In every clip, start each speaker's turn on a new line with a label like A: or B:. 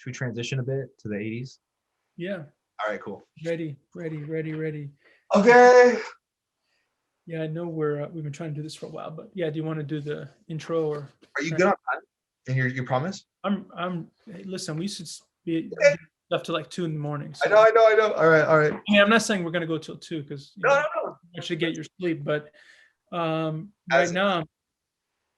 A: Should we transition a bit to the 80s?
B: Yeah.
A: All right, cool.
B: Ready.
A: Okay.
B: Yeah, I know we've been trying to do this for a while, but yeah, do you want to do the intro or?
A: Are you good on time? And you promise?
B: Hey, listen, we should be
A: Okay.
B: up to like 2 in the morning.
A: I
B: So
A: know. All right.
B: I mean, I'm not saying we're gonna go till 2 because
A: No.
B: you should get your sleep, but right
A: As
B: now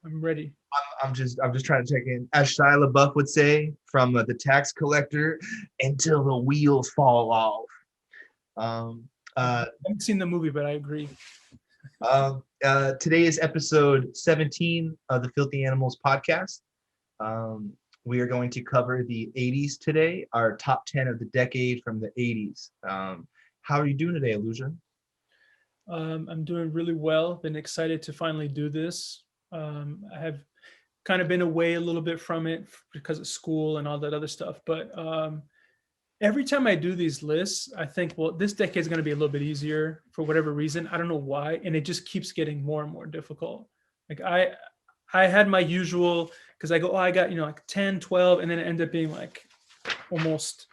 B: I'm ready.
A: I'm just trying to check in. As Shia LaBeouf would say, from the tax collector until the wheels fall off. Um,
B: I
A: uh,
B: haven't seen the movie, but I agree.
A: Today is episode 17 of the Filthy Animals podcast. Um, we are going to cover the 80s today, our top 10 of the decade from the 80s. How are you doing today, Elyusha?
B: I'm doing really well. Been excited to finally do this. I have kind of been away a little bit from it because of school and all that other stuff. But every time I do these lists, I think, well, this decade is going to be a little bit easier for whatever reason. I don't know why. And it just keeps getting more and more difficult. Like I had my usual, because I go, oh, I got, like 10, 12, and then it ended up being like almost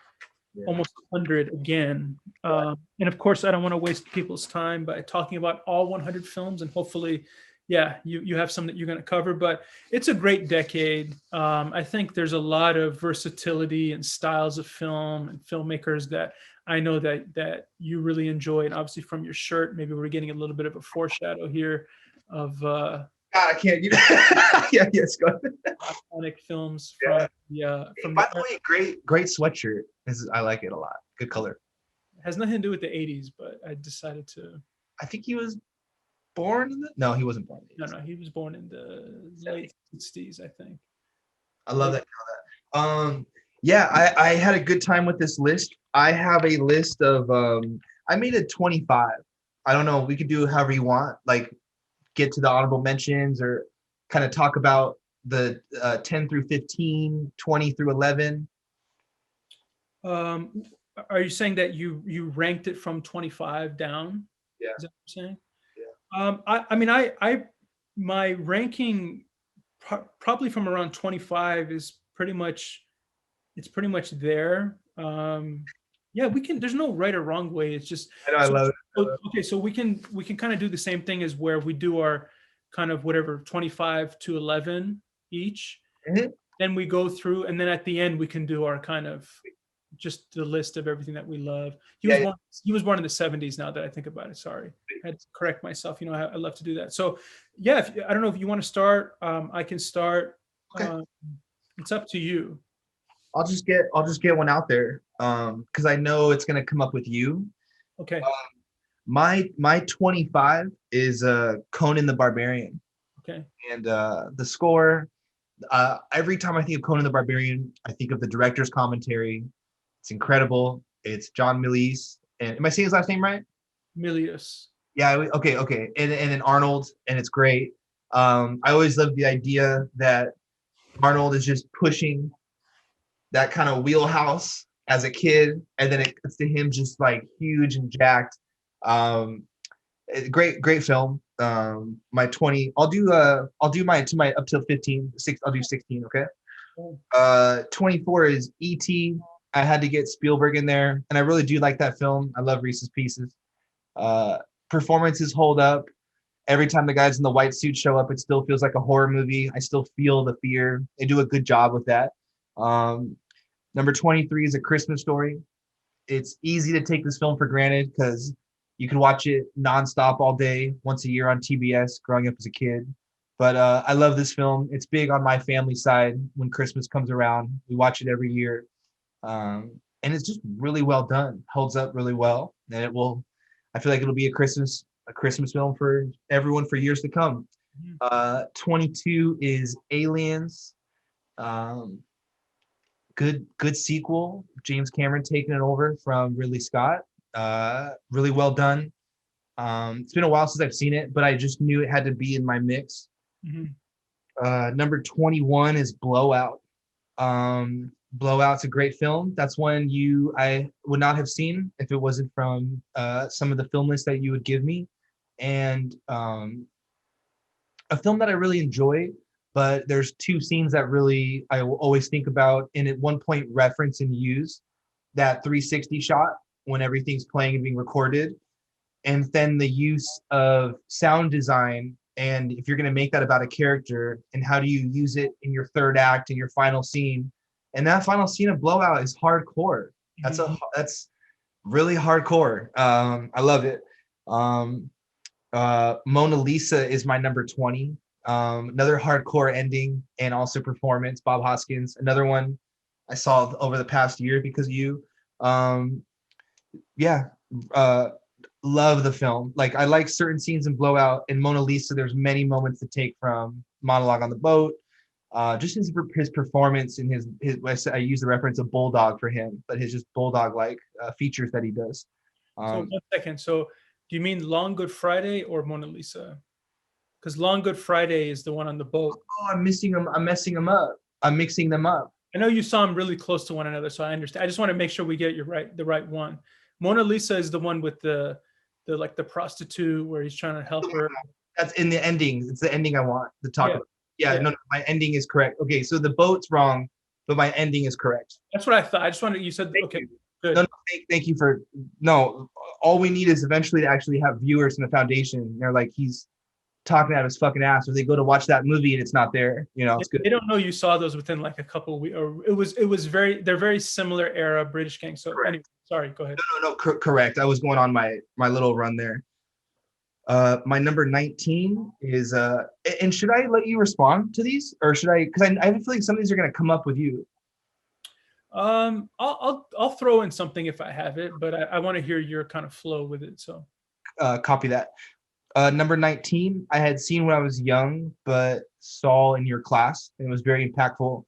A: Yeah.
B: almost 100 again. And of course, I don't want to waste people's time by talking about all 100 films. And hopefully, yeah, you have some that you're going to cover. But it's a great decade. I think there's a lot of versatility and styles of film and filmmakers that I know that you really enjoy. And obviously, from your shirt, maybe we're getting a little bit of a foreshadow here of
A: God, I can't. Yes, go ahead.
B: iconic films
A: Yeah.
B: from
A: By the way, great sweatshirt. I like it a lot. Good color.
B: has nothing to do with the 80s, but I decided to.
A: I think he was born in the. No, he wasn't born in the 80s.
B: No, he was born in the late 60s, I think.
A: I love that. Yeah, I had a good time with this list. I have a list of. I made a 25. I don't know. We could do however you want. Like, get to the honorable mentions or kind of talk about the 10 through 15, 20 through 11.
B: Are you saying that you ranked it from 25 down?
A: Yeah.
B: Is that what you're saying?
A: Yeah.
B: I mean, I my ranking probably from around 25 is pretty much there. Yeah, we can. There's no right or wrong way. It's just
A: I know, I
B: so,
A: love it.
B: okay. So we can kind of do the same thing as where we do our kind of whatever 25 to 11 each.
A: Mhm.
B: Then we go through, and then at the end we can do our kind of just the list of everything that we love. He was born in the 70s. Now that I think about it, sorry, I had to correct myself. I love to do that. So yeah, I don't know if you want to start. I can start.
A: Okay.
B: It's up to you.
A: I'll just get one out there because I know it's gonna come up with you.
B: Okay.
A: My 25 is Conan the Barbarian.
B: Okay.
A: And the score. Every time I think of Conan the Barbarian, I think of the director's commentary. It's incredible. It's John Milius. And am I saying his last name right?
B: Milius.
A: Yeah. Okay. And then Arnold, and it's great. I always love the idea that Arnold is just pushing that kind of wheelhouse as a kid, and then it cuts to him just like huge and jacked. Um, great film. My 20. I'll do my to my up till 15. I'll do 16. Okay. 24 is E.T. I had to get Spielberg in there, and I really do like that film. I love Reese's Pieces. Uh, Performances hold up. Every time the guys in the white suits show up, it still feels like a horror movie. I still feel the fear. They do a good job with that. Number 23 is A Christmas Story. It's easy to take this film for granted because you can watch it nonstop all day, once a year on TBS, growing up as a kid. But I love this film. It's big on my family side when Christmas comes around. We watch it every year. And it's just really well done. Holds up really well. And I feel like it'll be a Christmas film for everyone for years to come. 22 is Aliens. Um, good sequel. James Cameron taking it over from Ridley Scott. Really well done. It's been a while since I've seen it, but I just knew it had to be in my mix. Number 21 is Blowout. Blowout's a great film. That's one I would not have seen if it wasn't from some of the film lists that you would give me. And a film that I really enjoy. but there's two scenes that really I will always think about, and at one point reference and use that 360 shot when everything's playing and being recorded, and then the use of sound design. And if you're going to make that about a character, and how do you use it in your third act in your final scene? And that final scene of Blowout is hardcore. That's really hardcore. I love it. um Mona Lisa is my number 20. Another hardcore ending and also performance. Bob Hoskins, another one I saw over the past year because of you. Um, yeah, uh, love the film. Like I like certain scenes in Blowout. In Mona Lisa, there's many moments to take from monologue on the boat. Just his performance and I use the reference of bulldog for him, but his just bulldog like features that he does.
B: So
A: Um,
B: 1 second. So do you mean Long Good Friday or Mona Lisa? Because Long Good Friday is the one on the boat.
A: oh, I'm missing them. I'm messing them up. I'm mixing them up.
B: I know you saw them really close to one another, so I understand. I just want to make sure we get the right one. Mona Lisa is the one with the like the prostitute where he's trying to help her.
A: That's in the ending. It's the ending I want to talk
B: Yeah,
A: about. Yeah,
B: yeah.
A: no, my ending is correct. Okay, so the boat's wrong, but my ending is correct.
B: That's what I thought. I just wanted you said
A: Thank
B: okay,
A: you.
B: good.
A: No, thank you for no. All we need is eventually to actually have viewers in the foundation. They're like, he's talking out of his fucking ass, or they go to watch that movie and it's not there. You know, it's good.
B: They don't know you saw those within like a couple of weeks, or it was very they're very similar era British gang. So
A: Correct.
B: anyway, sorry, go ahead.
A: No, correct. I was going on my little run there. My number 19 is and should I let you respond to these, or should I? Because I have a feeling some of these are going to come up with you.
B: I'll throw in something if I have it, but I want to hear your kind of flow with it. So
A: Copy that. Number 19, I had seen when I was young, but saw in your class, and it was very impactful.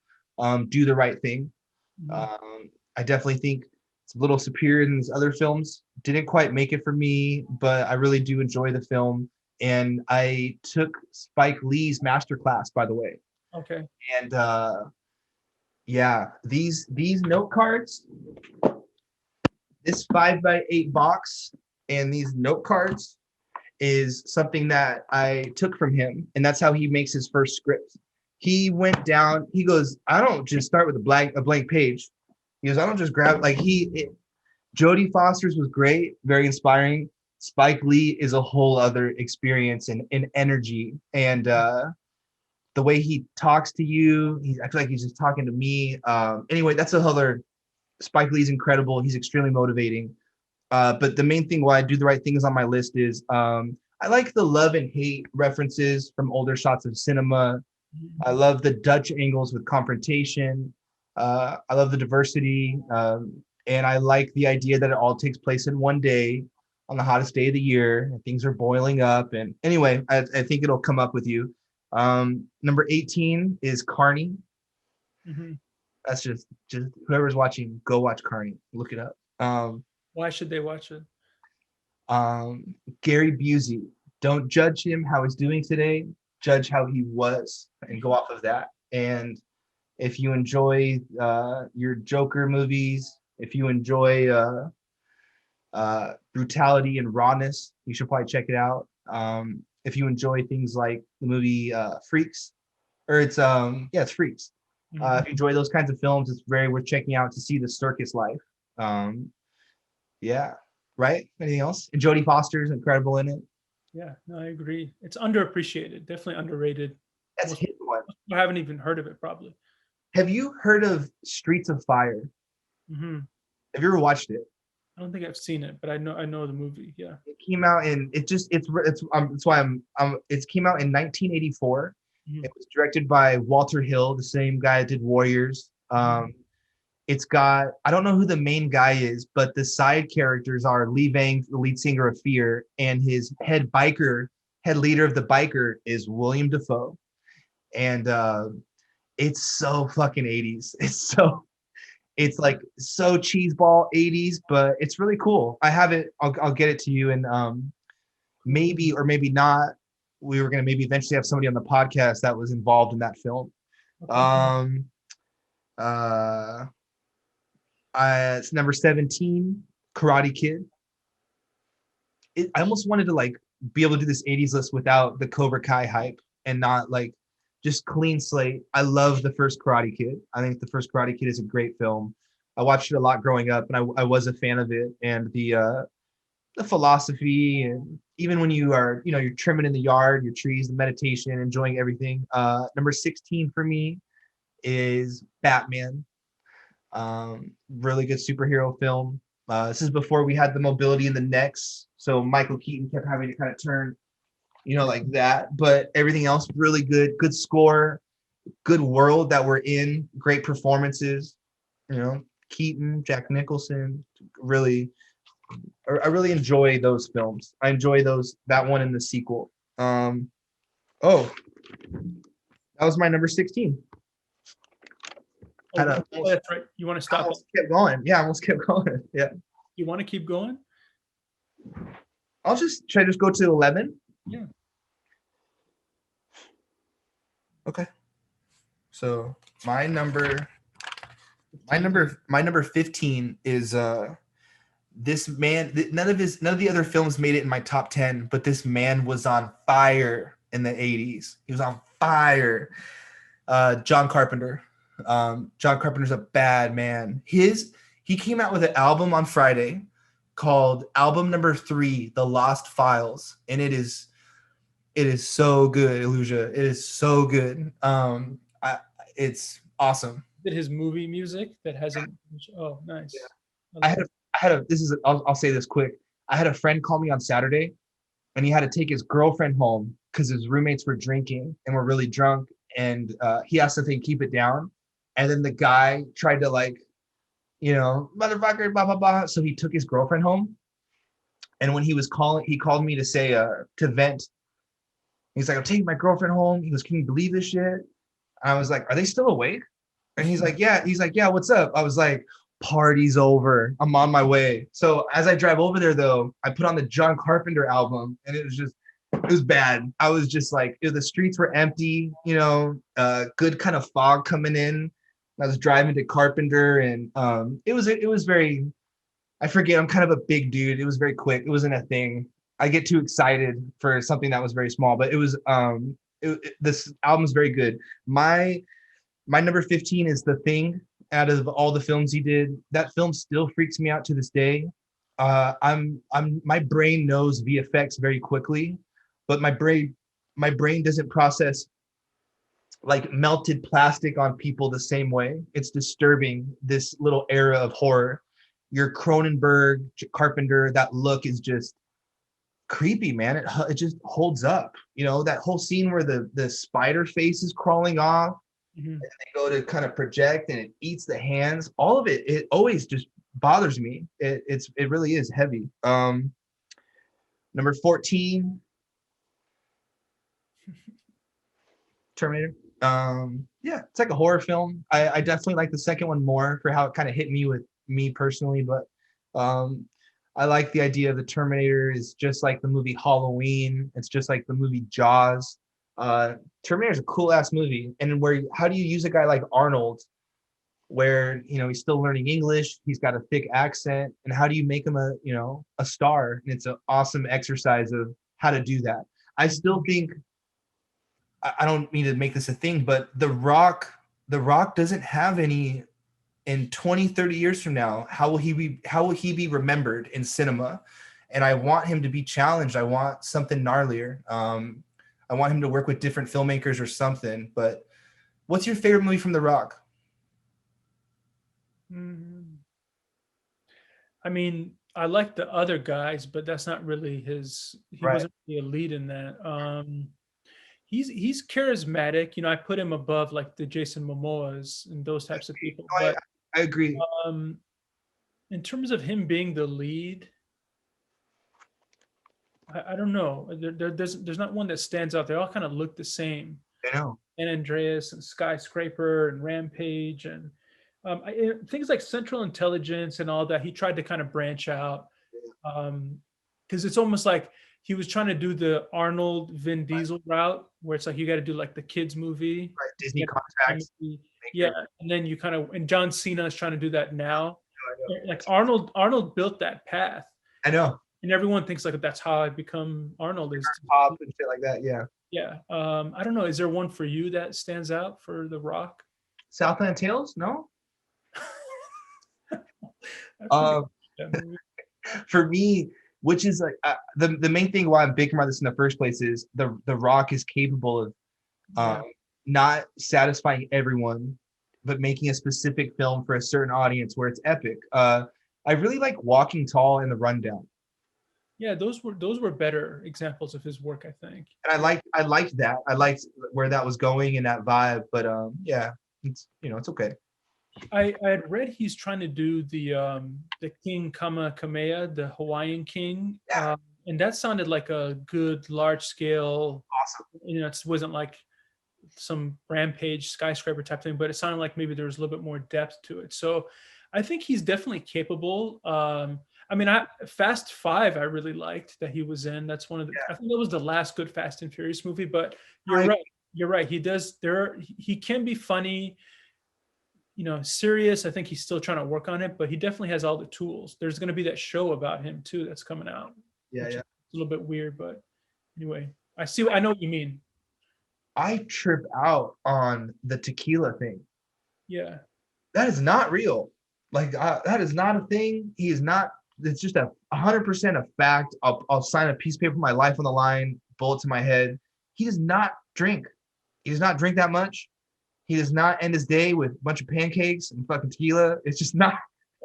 A: Do the Right Thing. I definitely think it's a little superior than these other films. Didn't quite make it for me, but I really do enjoy the film. And I took Spike Lee's masterclass, by the way.
B: okay.
A: And yeah, these note cards, this 5x8 box, and these note cards is something that I took from him, and that's how he makes his first script. He went down. He goes, I don't just start with a blank page. He goes, I don't just grab Jodie Foster's was great, very inspiring. Spike Lee is a whole other experience and energy, and the way he talks to you, I feel like he's just talking to me. Anyway, that's a whole other. Spike Lee's incredible. He's extremely motivating. But the main thing why I Do the Right Thing is on my list is I like the love and hate references from older shots of cinema. I love the Dutch angles with confrontation. I love the diversity. And I like the idea that it all takes place in one day on the hottest day of the year. And things are boiling up. And anyway, I think it'll come up with you. Number 18 is Carney.
B: Mm-hmm.
A: That's just whoever's watching, go watch Carney. Look it up.
B: Why should they watch it?
A: Gary Busey. Don't judge him how he's doing today. Judge how he was, and go off of that. And if you enjoy your Joker movies, if you enjoy brutality and rawness, you should probably check it out. If you enjoy things like the movie Freaks, or it's Freaks. If you enjoy those kinds of films, it's very worth checking out to see the circus life. Yeah, right. Anything else? And Jodie Foster's incredible in it.
B: Yeah, no, I agree. It's underappreciated, definitely underrated.
A: That's his one.
B: I haven't even heard of it, probably.
A: Have you heard of Streets of Fire?
B: Mm-hmm.
A: Have you ever watched it?
B: I don't think I've seen it, but I know the movie. Yeah.
A: It came out in that's why it came out in 1984.
B: Mm-hmm.
A: It was directed by Walter Hill, the same guy that did Warriors. It's got, I don't know who the main guy is, but the side characters are Lee Vang, the lead singer of Fear, and his head leader of the biker is William Dafoe. And it's so fucking 80s. It's like so cheeseball 80s, but it's really cool. I have it. I'll get it to you, and maybe or maybe not. We were gonna maybe eventually have somebody on the podcast that was involved in that film. Okay. It's number 17, Karate Kid. I almost wanted to like be able to do this 80s list without the Cobra Kai hype, and not like just clean slate. I love the first Karate Kid. I think the first Karate Kid is a great film. I watched it a lot growing up, and I was a fan of it. And the philosophy, and even when you are, you're trimming in the yard, your trees, the meditation, enjoying everything. Number 16 for me is Batman. Really good superhero film. This is before we had the mobility in the necks, so Michael Keaton kept having to kind of turn, like that. But everything else really good. Good score, good world that we're in, great performances. Keaton, Jack Nicholson, really. I really enjoy those films. I enjoy that one and the sequel. Oh, that was my number 16.
B: Oh, that's right. You want to
A: I
B: stop it?
A: almost kept going. Yeah, I almost kept going. Yeah.
B: You want to keep going?
A: Should I just go to 11?
B: Yeah.
A: Okay. So my number 15 is this man. None of the other films made it in my top 10, but this man was on fire in the 80s. He was on fire. John Carpenter. John Carpenter's a bad man. He came out with an album on Friday called Album Number 3, The Lost Files, and it is so good, Elyusha. It is so good. It's awesome.
B: Did his movie music that hasn't? Oh, nice.
A: Yeah. I'll say this quick. I had a friend call me on Saturday, and he had to take his girlfriend home because his roommates were drinking and were really drunk, and he asked if they keep it down, and then the guy tried to motherfucker, blah blah blah. So he took his girlfriend home, and when he called me to say to vent. He's like, I'm taking my girlfriend home. He goes, can you believe this shit? And I was like, are they still awake? And he's like, yeah. He's like, yeah, what's up? I was like, party's over. I'm on my way. So as I drive over there, though, I put on the John Carpenter album, and it was bad. I was just like, the streets were empty, good kind of fog coming in. I was driving to Carpenter, and it was very, I forget, I'm kind of a big dude. It was very quick. It wasn't a thing. I get too excited for something that was very small, but it was this album is very good. My number 15 is The Thing. Out of all the films he did, that film still freaks me out to this day. My brain knows VFX very quickly, but my brain doesn't process like melted plastic on people the same way. It's disturbing, this little era of horror. Your Cronenberg, Carpenter, that look is just creepy, man. It just holds up. That whole scene where the spider face is crawling off, and they go to kind of project, and it eats the hands. All of it always just bothers me. It really is heavy. Number 14, Terminator. Yeah, it's like a horror film. I definitely like the second one more for how it kind of hit me with me personally, but I like the idea of the Terminator is just like the movie Halloween. It's just like the movie Jaws. Terminator is a cool ass movie. And how do you use a guy like Arnold, where he's still learning English, he's got a thick accent, and how do you make him a star? And it's an awesome exercise of how to do that. I still think, I don't mean to make this a thing, but The Rock doesn't have any. In 20, 30 years from now, how will he be remembered in cinema? And I want him to be challenged. I want something gnarlier. I want him to work with different filmmakers or something. But what's your favorite movie from The Rock?
B: I mean, I like the other guys, but that's not really he
A: Right.
B: wasn't really a lead in that. He's charismatic. I put him above like the Jason Momoas and those types of people. But
A: I agree.
B: In terms of him being the lead, I don't know. There's not one that stands out. They all kind of look the same.
A: I know.
B: And Andreas and Skyscraper and Rampage and things like Central Intelligence and all that. He tried to kind of branch out because it's almost like he was trying to do the Arnold Vin Diesel route, where it's like you got to do like the kids movie,
A: right, Disney contracts.
B: Yeah, and then you kind of, and John Cena is trying to do that now. Like Arnold built that path.
A: I know.
B: and everyone thinks like that's how I become Arnold is.
A: Pop and shit like that. Yeah.
B: Yeah. I don't know. Is there one for you that stands out for The Rock?
A: Southland Tales? No.
B: I forget
A: Um,
B: that movie.
A: for me, which is like the main thing why I'm thinking about this in the first place is the Rock is capable of
B: Yeah.
A: not satisfying everyone, but making a specific film for a certain audience where it's epic. I really like Walking Tall and The Rundown,
B: Yeah, those were better examples of his work, I think.
A: and I liked that. I liked where that was going and that vibe. But yeah, it's it's okay.
B: I had read he's trying to do the King Kamehameha, the Hawaiian king,
A: Yeah,
B: and that sounded like a good large scale.
A: awesome.
B: It wasn't like some rampage skyscraper type thing, but it sounded like maybe there was a little bit more depth to it. So I think he's definitely capable. I mean, Fast Five, I really liked that he was in. That's one of the. I think that was the last good Fast and Furious movie. But you're
A: Right.
B: right. You're right. He does. He can be funny. Serious. I think he's still trying to work on it, but he definitely has all the tools. There's going to be that show about him too that's coming out,
A: Yeah,
B: which is
A: yeah.
B: a little bit weird. But anyway, I know what you mean.
A: I trip out on the tequila thing.
B: Yeah.
A: That is not real. Like that is not a thing. He is not. It's just 100% a fact. I'll sign a piece of paper, my life on the line, bullet to my head. He does not drink. He does not drink that much. He does not end his day with a bunch of pancakes and fucking tequila. It's just not.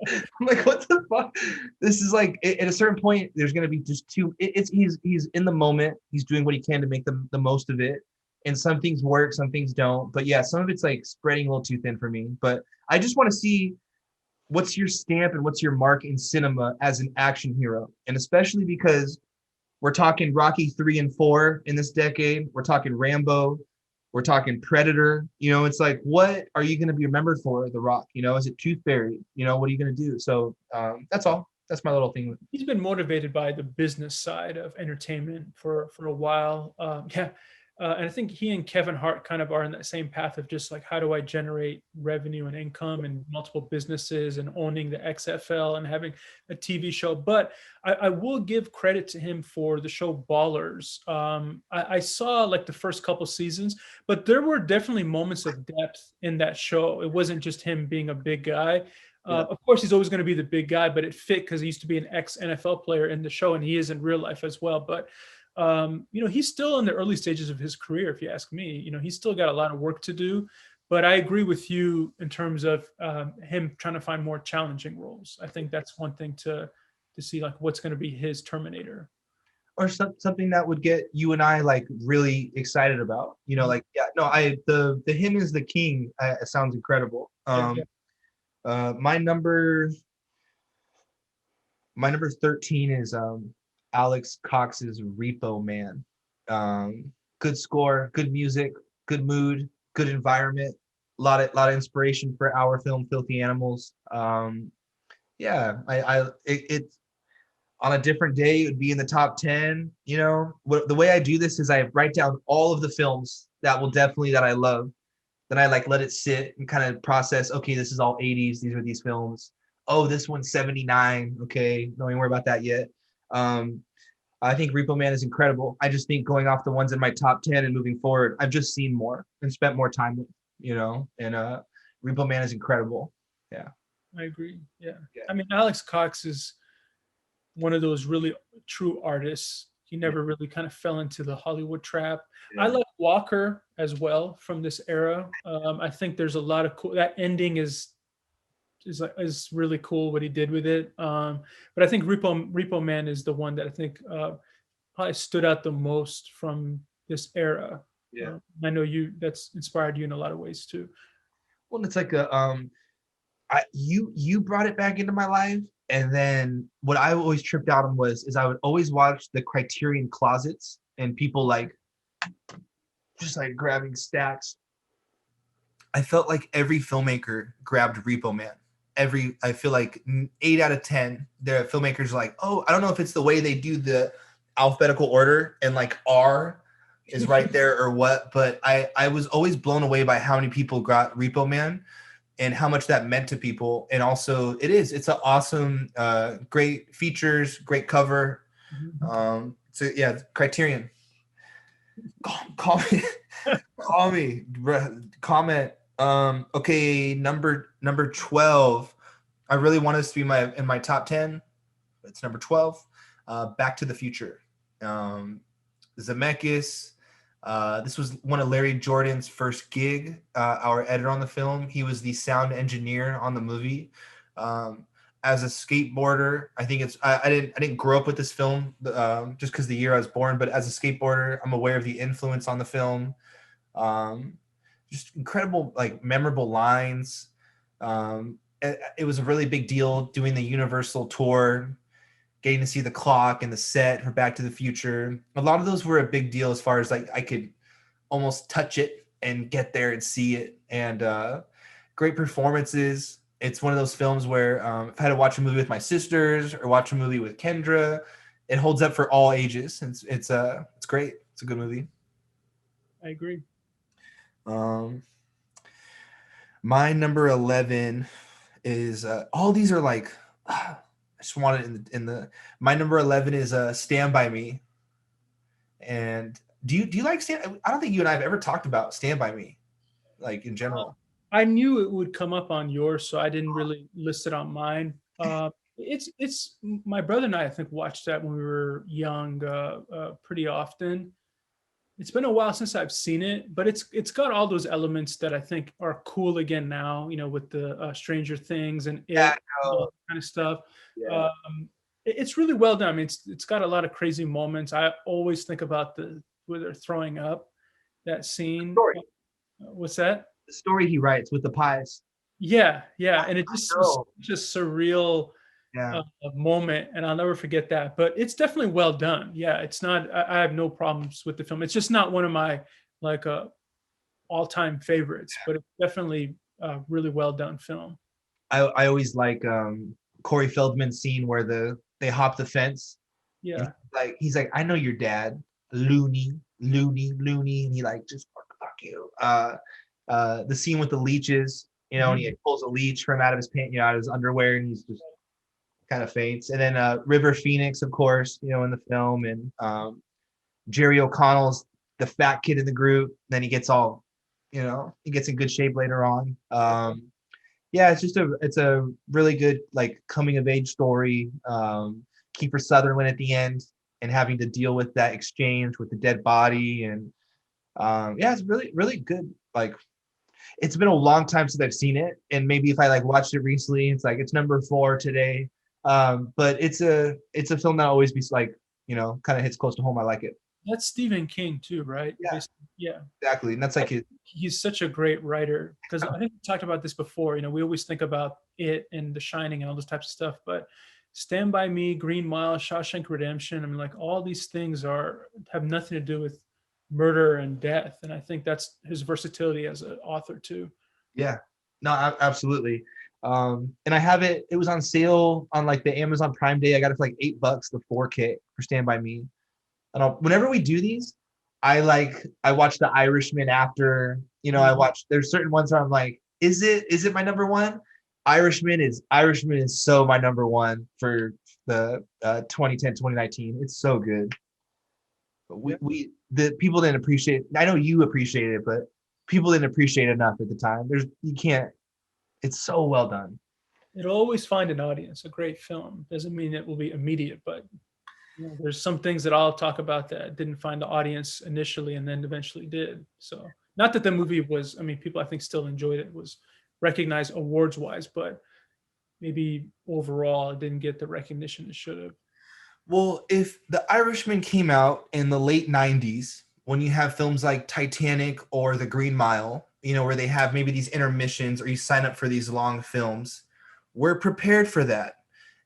A: I'm like, what the fuck? This is like at a certain point, there's gonna be just too. He's in the moment. He's doing what he can to make the most of it. And some things work, some things don't. But yeah, some of it's like spreading a little too thin for me. But I just want to see what's your stamp and what's your mark in cinema as an action hero, and especially because we're talking Rocky 3 and 4 in this decade. We're talking Rambo. We're talking Predator. It's like, what are you going to be remembered for, The Rock? Is it Tooth Fairy? What are you going to do? So that's all. That's my little thing.
B: He's been motivated by the business side of entertainment for a while. Yeah, and I think he and Kevin Hart kind of are in that same path of just like how do I generate revenue and income and multiple businesses and owning the XFL and having a TV show. But I will give credit to him for the show Ballers. I saw like the first couple seasons, but there were definitely moments of depth in that show. It wasn't just him being a big guy.
A: Yeah.
B: Of course, he's always going to be the big guy, but it fit because he used to be an ex-NFL player in the show, and he is in real life as well. But he's still in the early stages of his career, if you ask me. He's still got a lot of work to do. But I agree with you in terms of him trying to find more challenging roles. I think that's one thing to see, like what's going to be his Terminator.
A: Or something that would get you and I like really excited about. Like yeah, no, the him is the king. Sounds incredible. My number 13 is Alex Cox's Repo Man. Good score, good music, good mood, good environment, lot of inspiration for our film Filthy Animals. Yeah, it's on a different day it would be in the top 10. The way I do this is I write down all of the films that I love. Then I like let it sit and kind of process, okay, this is all 80s, these are these films. Oh, this one's 79. Okay, don't even worry about that yet. I think Repo Man is incredible. I just think going off the ones in my top 10 and moving forward, I've just seen more and spent more time with, and Repo Man is incredible. Yeah.
B: I agree. Yeah.
A: Yeah.
B: I mean, Alex Cox is one of those really true artists. He never really kind of fell into the Hollywood trap.
A: Yeah.
B: I like Walker as well from this era. I think there's a lot of cool. That ending is really cool what he did with it. But I think Repo Man is the one that I think probably stood out the most from this era.
A: Yeah.
B: I know that's inspired you in a lot of ways too.
A: Well, it's like you brought it back into my life, and then what I always tripped out on is I would always watch the Criterion closets and people like just like grabbing stacks. I felt like every filmmaker grabbed Repo Man. I feel like 8 out of 10, the filmmakers are like, oh, I don't know if it's the way they do the alphabetical order and like R is right there or what, but I was always blown away by how many people got Repo Man and how much that meant to people. And also it's an awesome, great features, great cover.
B: Mhm.
A: So yeah, Criterion. Call me, call me, comment. Okay, number 12. I really want this to be in my top 10. It's number 12. Back to the Future. Zemeckis. This was one of Larry Jordan's first gig. Our editor on the film. He was the sound engineer on the movie. Um, as a skateboarder, I think I didn't grow up with this film just because the year I was born, but as a skateboarder, I'm aware of the influence on the film. Um, just incredible, like memorable lines. It was a really big deal doing the Universal tour, getting to see the clock and the set for Back to the Future. A lot of those were a big deal as far as like I could almost touch it and get there and see it. And great performances. It's one of those films where if I had to watch a movie with my sisters or watch a movie with Kendra, it holds up for all ages. It's great. It's a good movie.
B: I agree.
A: Um, my number 11 is all these are like I just want it in the my number 11 is Stand By Me. And do you like Stand? I don't think you and I have ever talked about Stand By Me, like in general.
B: I knew it would come up on yours, so I didn't really list it on mine. It's my brother and I think watched that when we were young, pretty often. It's been a while since I've seen it, but it's got all those elements that I think are cool again now. You know, with the Stranger Things and
A: Yeah,
B: it, all
A: no,
B: that kind of stuff.
A: yeah.
B: It's really well done. I mean, it's got a lot of crazy moments. I always think about the where they're throwing up that scene.
A: Story,
B: What's that?
A: the story he writes with the pies.
B: Yeah, yeah, and it
A: I
B: just was
A: know.
B: such a surreal
A: Yeah,
B: moment, and I'll never forget that. But it's definitely well done. Yeah, it's not. I have no problems with the film. It's just not one of my like all-time favorites, but it's definitely a really well done film.
A: I always like Corey Feldman's scene where they hop the fence and
B: Yeah.
A: he's like I know your dad, loony, loony, loony, and he like just fuck you. The scene with the leeches, and he
B: Mhm.
A: pulls a leech from out of his pant, out of his underwear, and he's just kind of faints. And then River Phoenix, of course, in the film, and Jerry O'Connell's the fat kid in the group. Then he gets in good shape later on. Yeah, it's a really good like coming of age story. Kiefer Sutherland at the end and having to deal with that exchange with the dead body, and yeah, it's really really good. Like it's been a long time since I've seen it, and maybe if I like watched it recently, it's like it's number 4 today. But it's a film that always be like kind of hits close to home. I like it.
B: That's Stephen King too, right?
A: Yeah,
B: Basically, yeah.
A: exactly, and that's like it.
B: He's such a great writer because I think we talked about this before. You know, we always think about it and The Shining and all those types of stuff, but Stand by Me, Green Mile, Shawshank Redemption. I mean, like all these things have nothing to do with murder and death, and I think that's his versatility as an author too.
A: Yeah, no, absolutely. And I have it. It was on sale on like the Amazon Prime Day. I got it for like $8, the 4K for Stand by Me. And whenever we do these, I watch The Irishman after. I
B: Mhm.
A: watch. There's certain ones where I'm like, is it my number one? Irishman is so my number one for the 2010 2019. It's so good. But
B: Yeah.
A: the people didn't appreciate. I know you appreciate it, but people didn't appreciate it enough at the time. You can't. It's so well done.
B: It'll always find an audience. A great film doesn't mean it will be immediate, but there's some things that I'll talk about that didn't find the audience initially and then eventually did. So not that the movie was, I mean, people I think still enjoyed it, was recognized awards wise, but maybe overall it didn't get the recognition it should have.
A: Well, if The Irishman came out in the late 90s, when you have films like Titanic or The Green Mile, where they have maybe these intermissions or you sign up for these long films, we're prepared for that.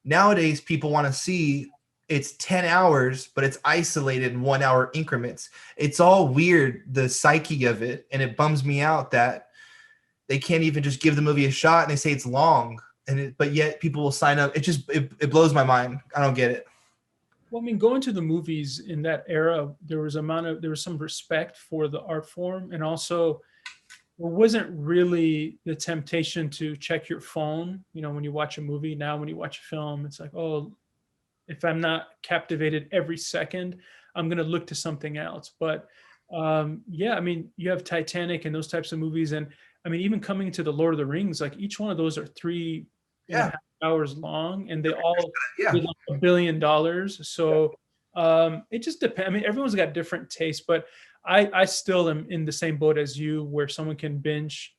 A: Nowadays, people want to see it's 10 hours, but it's isolated in 1 hour increments. It's all weird, the psyche of it. And it bums me out that they can't even just give the movie a shot and they say it's long. But yet people will sign up. It blows my mind. I don't get it.
B: Well, I mean, going to the movies in that era, there was some respect for the art form, and also there wasn't really the temptation to check your phone. You know, when you watch a movie now, when you watch a film, it's like, oh, if I'm not captivated every second, I'm going to look to something else. But yeah, I mean, you have Titanic and those types of movies. And I mean, even coming to the Lord of the Rings, like each one of those are 3.5 hours long, and they all
A: Yeah.
B: did like $1 billion. So it just depends. I mean, everyone's got different tastes, but I still am in the same boat as you, where someone can binge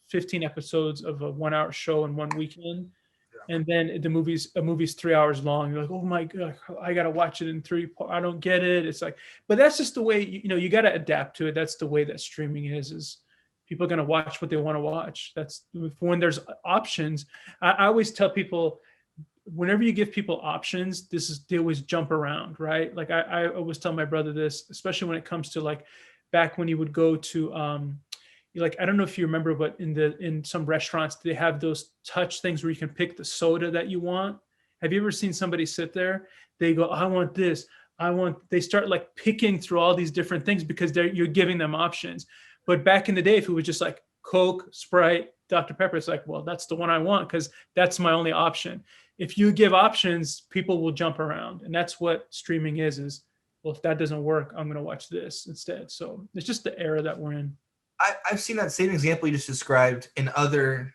B: 15 episodes of a 1 hour show in one weekend, and then a movie's 3 hours long. You're like, oh my god, I gotta watch it in three. I don't get it. It's like, but that's just the way, you got to adapt to it. That's the way that streaming is people are going to watch what they want to watch. That's when there's options. I always tell people, whenever you give people options, they always jump around, right? Like I always tell my brother this, especially when it comes to like back when you would go to like, I don't know if you remember, but in some restaurants they have those touch things where you can pick the soda that you want. Have you ever seen somebody sit there? They go, I want this. They start like picking through all these different things because you're giving them options. But back in the day, if it was just like Coke, Sprite, Dr. Pepper, it's like, well, that's the one I want because that's my only option. If you give options, people will jump around. And that's what streaming is, well, if that doesn't work, I'm going to watch this instead. So it's just the era that we're in.
A: I've seen that same example you just described in other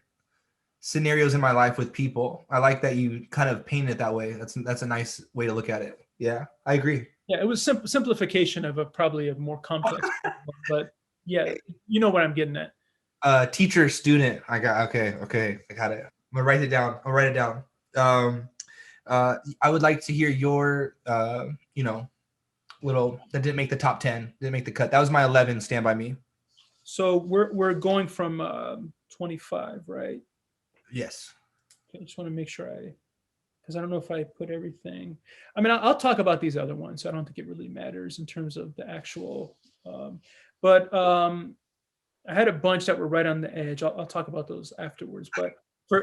A: scenarios in my life with people. I like that you kind of paint it that way. That's a nice way to look at it. Yeah, I agree.
B: Yeah, it was simplification of probably a more complex problem, but yeah, you know what I'm getting at.
A: Teacher, student. Okay. I got it. I'm gonna write it down. I'll write it down. I would like to hear your, little that didn't make the top 10, didn't make the cut. That was my 11. Stand by Me.
B: So we're going from 25, right?
A: Yes.
B: Okay, I just want to make sure because I don't know if I put everything. I mean, I'll talk about these other ones. So I don't think it really matters in terms of the actual. But I had a bunch that were right on the edge. I'll talk about those afterwards. But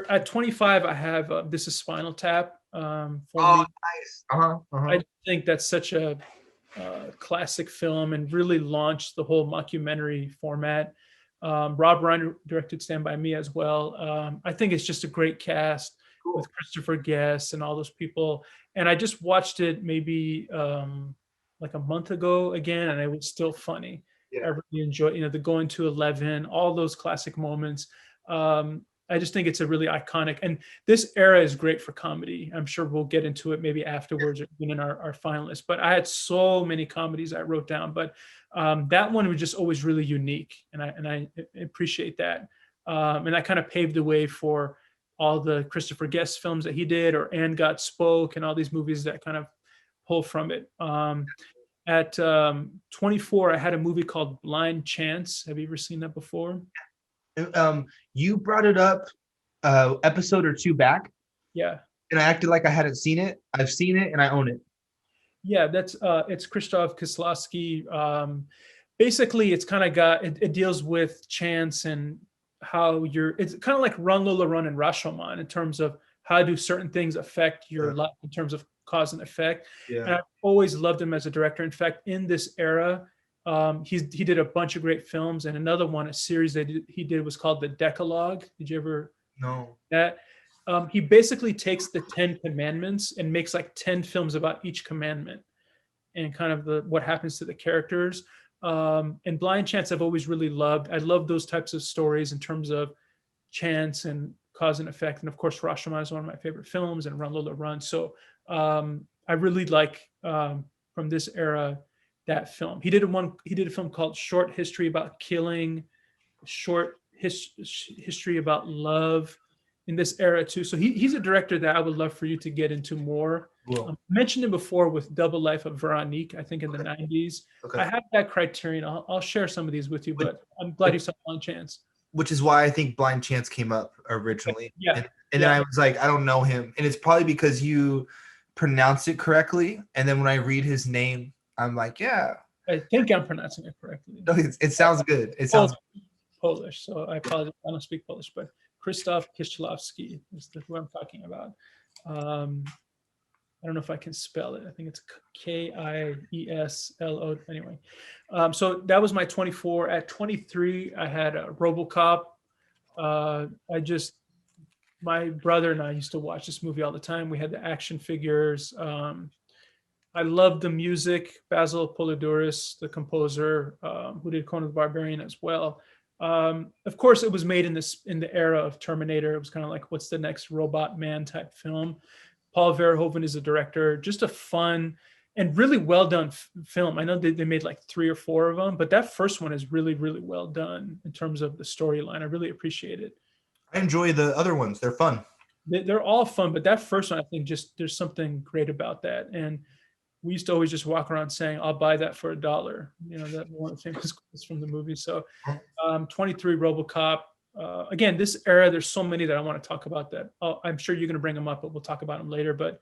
B: at 25, I have This Is Spinal Tap. For me,
A: nice.
B: I think that's such a classic film and really launched the whole mockumentary format. Rob Reiner directed Stand By Me as well. I think it's just a great cast with Christopher Guest and all those people. And I just watched it maybe like a month ago again, and it was still funny.
A: Yeah.
B: I really enjoy, the going to 11, all those classic moments. I just think it's a really iconic, and this era is great for comedy. I'm sure we'll get into it maybe afterwards or even in our finalists, but I had so many comedies I wrote down, but that one was just always really unique. And I appreciate that. And that kind of paved the way for all the Christopher Guest films that he did, or And God Spoke, and all these movies that kind of pull from it. At 24, I had a movie called Blind Chance. Have you ever seen that before?
A: You brought it up episode or two back.
B: Yeah.
A: And I acted like I hadn't seen it. I've seen it and I own it.
B: Yeah, it's Krzysztof Kieslowski. Basically, it's kind of it deals with chance and how it's kind of like Run Lola Run and Rashomon in terms of how do certain things affect your life in terms of cause and effect.
A: Yeah.
B: And I've always loved him as a director. In fact, in this era, he did a bunch of great films, and another one, a series that he did was called The Decalogue. Did you ever?
A: No.
B: That he basically takes the 10 commandments and makes like 10 films about each commandment and kind of what happens to the characters. And Blind Chance I've always really loved. I love those types of stories in terms of chance and cause and effect. And of course, Rashomon is one of my favorite films, and Run Lola Run. So I really like from this era that film. He did a film called Short History About Killing, Short History About Love in this era too. So he's a director that I would love for you to get into more.
A: Cool.
B: I mentioned him before with Double Life of Veronique, I think in the 90s.
A: Okay.
B: I have that criterion. I'll share some of these with you, but I'm glad you saw Blind Chance.
A: Which is why I think Blind Chance came up originally.
B: Yeah.
A: And then I was like, I don't know him. And it's probably because you pronounce it correctly. And then when I read his name, I'm like, yeah.
B: I think I'm pronouncing it correctly.
A: It sounds good. It sounds
B: Polish. So I apologize. I don't speak Polish, but Krzysztof Kieślowski is who I'm talking about. I don't know if I can spell it. I think it's Kieslo. Anyway, so that was my 24. At 23, I had RoboCop. my brother and I used to watch this movie all the time. We had the action figures. I loved the music. Basil Polidorus, the composer, who did Conan the Barbarian as well. Of course, it was made in the era of Terminator. It was kind of like, what's the next Robot Man type film? Paul Verhoeven is the director. Just a fun and really well done film. I know they made like 3 or 4 of them, but that first one is really, really well done in terms of the storyline. I really appreciate it.
A: I enjoy the other ones. They're fun.
B: They're all fun, but that first one, I think, just there's something great about that. And we used to always just walk around saying, "I'll buy that for $1." That one of the famous quotes from the movie. So, 23 RoboCop. Again, this era, there's so many that I want to talk about that. I'm sure you're going to bring them up, but we'll talk about them later. But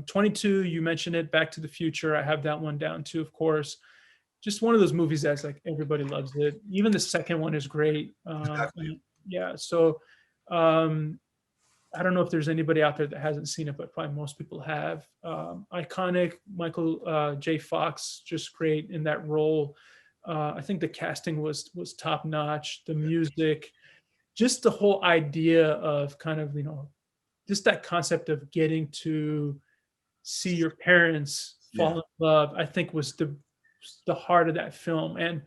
B: 22, you mentioned it. Back to the Future. I have that one down too, of course. Just one of those movies that's like everybody loves it. Even the second one is great.
A: Exactly.
B: Yeah. So. I don't know if there's anybody out there that hasn't seen it, but probably most people have. Iconic, Michael J. Fox, just great in that role. I think the casting was top notch. The music, just the whole idea of kind of just that concept of getting to see your parents fall in love, I think was the heart of that film. And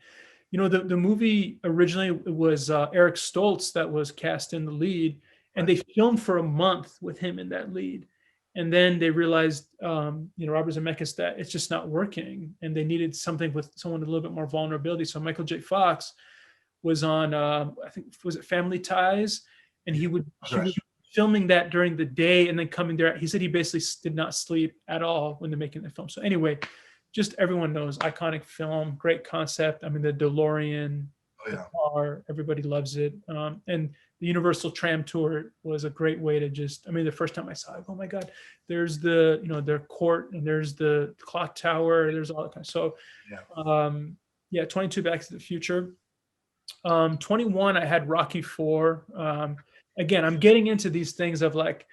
B: the movie originally was Eric Stoltz that was cast in the lead, and they filmed for a month with him in that lead. And then they realized, Robert Zemeckis, that it's just not working, and they needed something with someone with a little bit more vulnerability. So Michael J. Fox was on, I think, was it Family Ties, and he was filming that during the day and then coming there. He said he basically did not sleep at all when they're making the film. So anyway, just everyone knows, iconic film, great concept. I mean, the DeLorean, the car, everybody loves it. And the Universal Tram Tour was a great way to the first time I saw it, oh my God, there's their court, and there's the clock tower, there's all that kind of, so 22, Back to the Future. 21, I had Rocky 4. Again, I'm getting into these things of like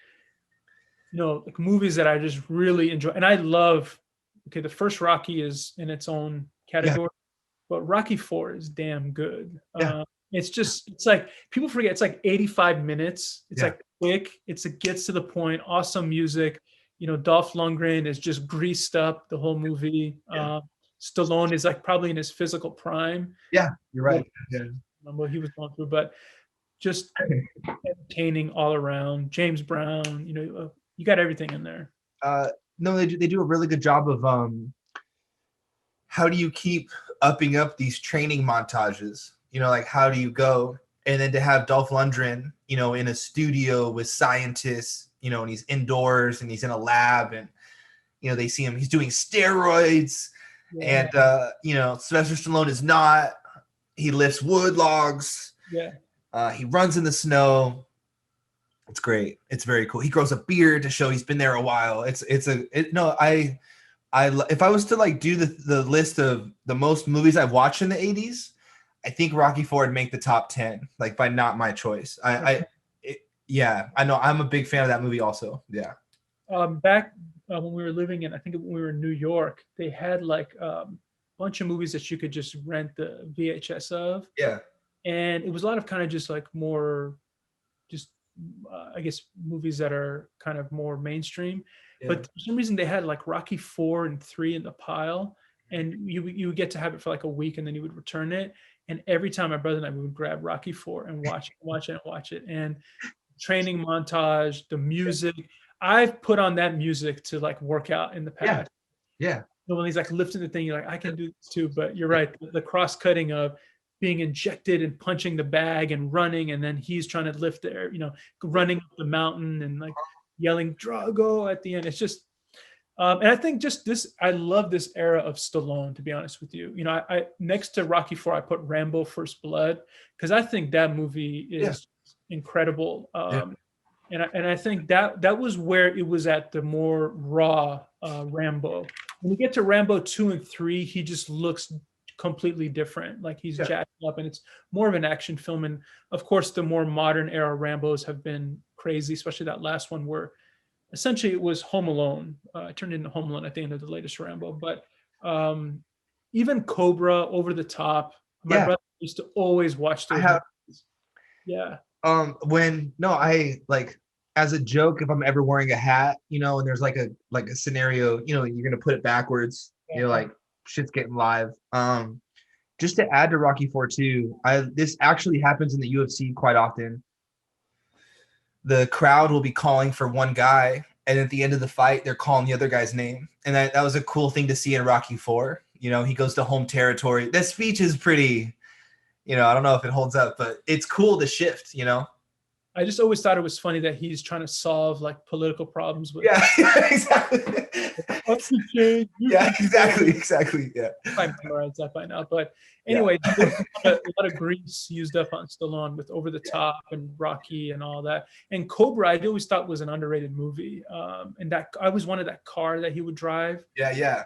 B: movies that I just really enjoy. And I love, the first Rocky is in its own category, but Rocky 4 is damn good. It's like, people forget, it's like 85 minutes. It's like quick. It gets to the point, awesome music. Dolph Lundgren is just greased up the whole movie. Stallone is like probably in his physical prime.
A: Yeah, you're right.
B: What he was going through, but just entertaining all around. James Brown, you got everything in there.
A: No, they do a really good job of how do you keep upping up these training montages? Like how do you go? And then to have Dolph Lundgren, in a studio with scientists, and he's indoors and he's in a lab, and they see him, he's doing steroids, and Sylvester Stallone is not. He lifts wood logs. He runs in the snow. It's great. It's very cool. He grows a beard to show he's been there a while. If I was to like do the list of the most movies I've watched in the 80s, I think Rocky 4 would make the top 10, like by not my choice. I know I'm a big fan of that movie also. Yeah.
B: Back when we were living in, I think when we were in New York, they had like a bunch of movies that you could just rent the VHS of.
A: Yeah.
B: And it was a lot of kind of just like more, just I guess movies that are kind of more mainstream. But for some reason they had like Rocky 4 and 3 in the pile, and you would get to have it for like a week, and then you would return it. And every time my brother and I would grab Rocky 4 and watch it. And training montage, the music. I've put on that music to like work out in the past.
A: Yeah.
B: When he's like lifting the thing, you're like, I can do this too. But you're right. The cross cutting of being injected and punching the bag and running, and then he's trying to lift there, running up the mountain and like yelling Drago at the end. It's just, and I think just this, I love this era of Stallone, to be honest with you. I next to Rocky 4, I put Rambo: First Blood, because I think that movie is incredible. And I think that was where it was at the more raw Rambo. When you get to Rambo 2 and 3, he just looks completely different. Like he's jacked up, and it's more of an action film. And of course, the more modern era Rambos have been crazy, especially that last one where essentially it was Home Alone. It turned into Home Alone at the end of the latest Rambo. But even Cobra, Over the Top. My brother used to always watch those movies. Yeah.
A: When no, I like as a joke, if I'm ever wearing a hat, and there's like a scenario, you're gonna put it backwards, like shit's getting live. Just to add to Rocky 4 too, this actually happens in the UFC quite often. The crowd will be calling for one guy, and at the end of the fight, they're calling the other guy's name. And that was a cool thing to see in Rocky 4. He goes to home territory. That speech is pretty, I don't know if it holds up, but it's cool to shift.
B: I just always thought it was funny that he's trying to solve like political problems with.
A: Yeah, exactly. Yeah, exactly. Yeah.
B: I memorized that by now, but
A: Yeah.
B: anyway, there was a lot of grease used up on Stallone with Over the Top and Rocky and all that. And Cobra, I always thought was an underrated movie. And that I always wanted that car that he would drive.
A: Yeah.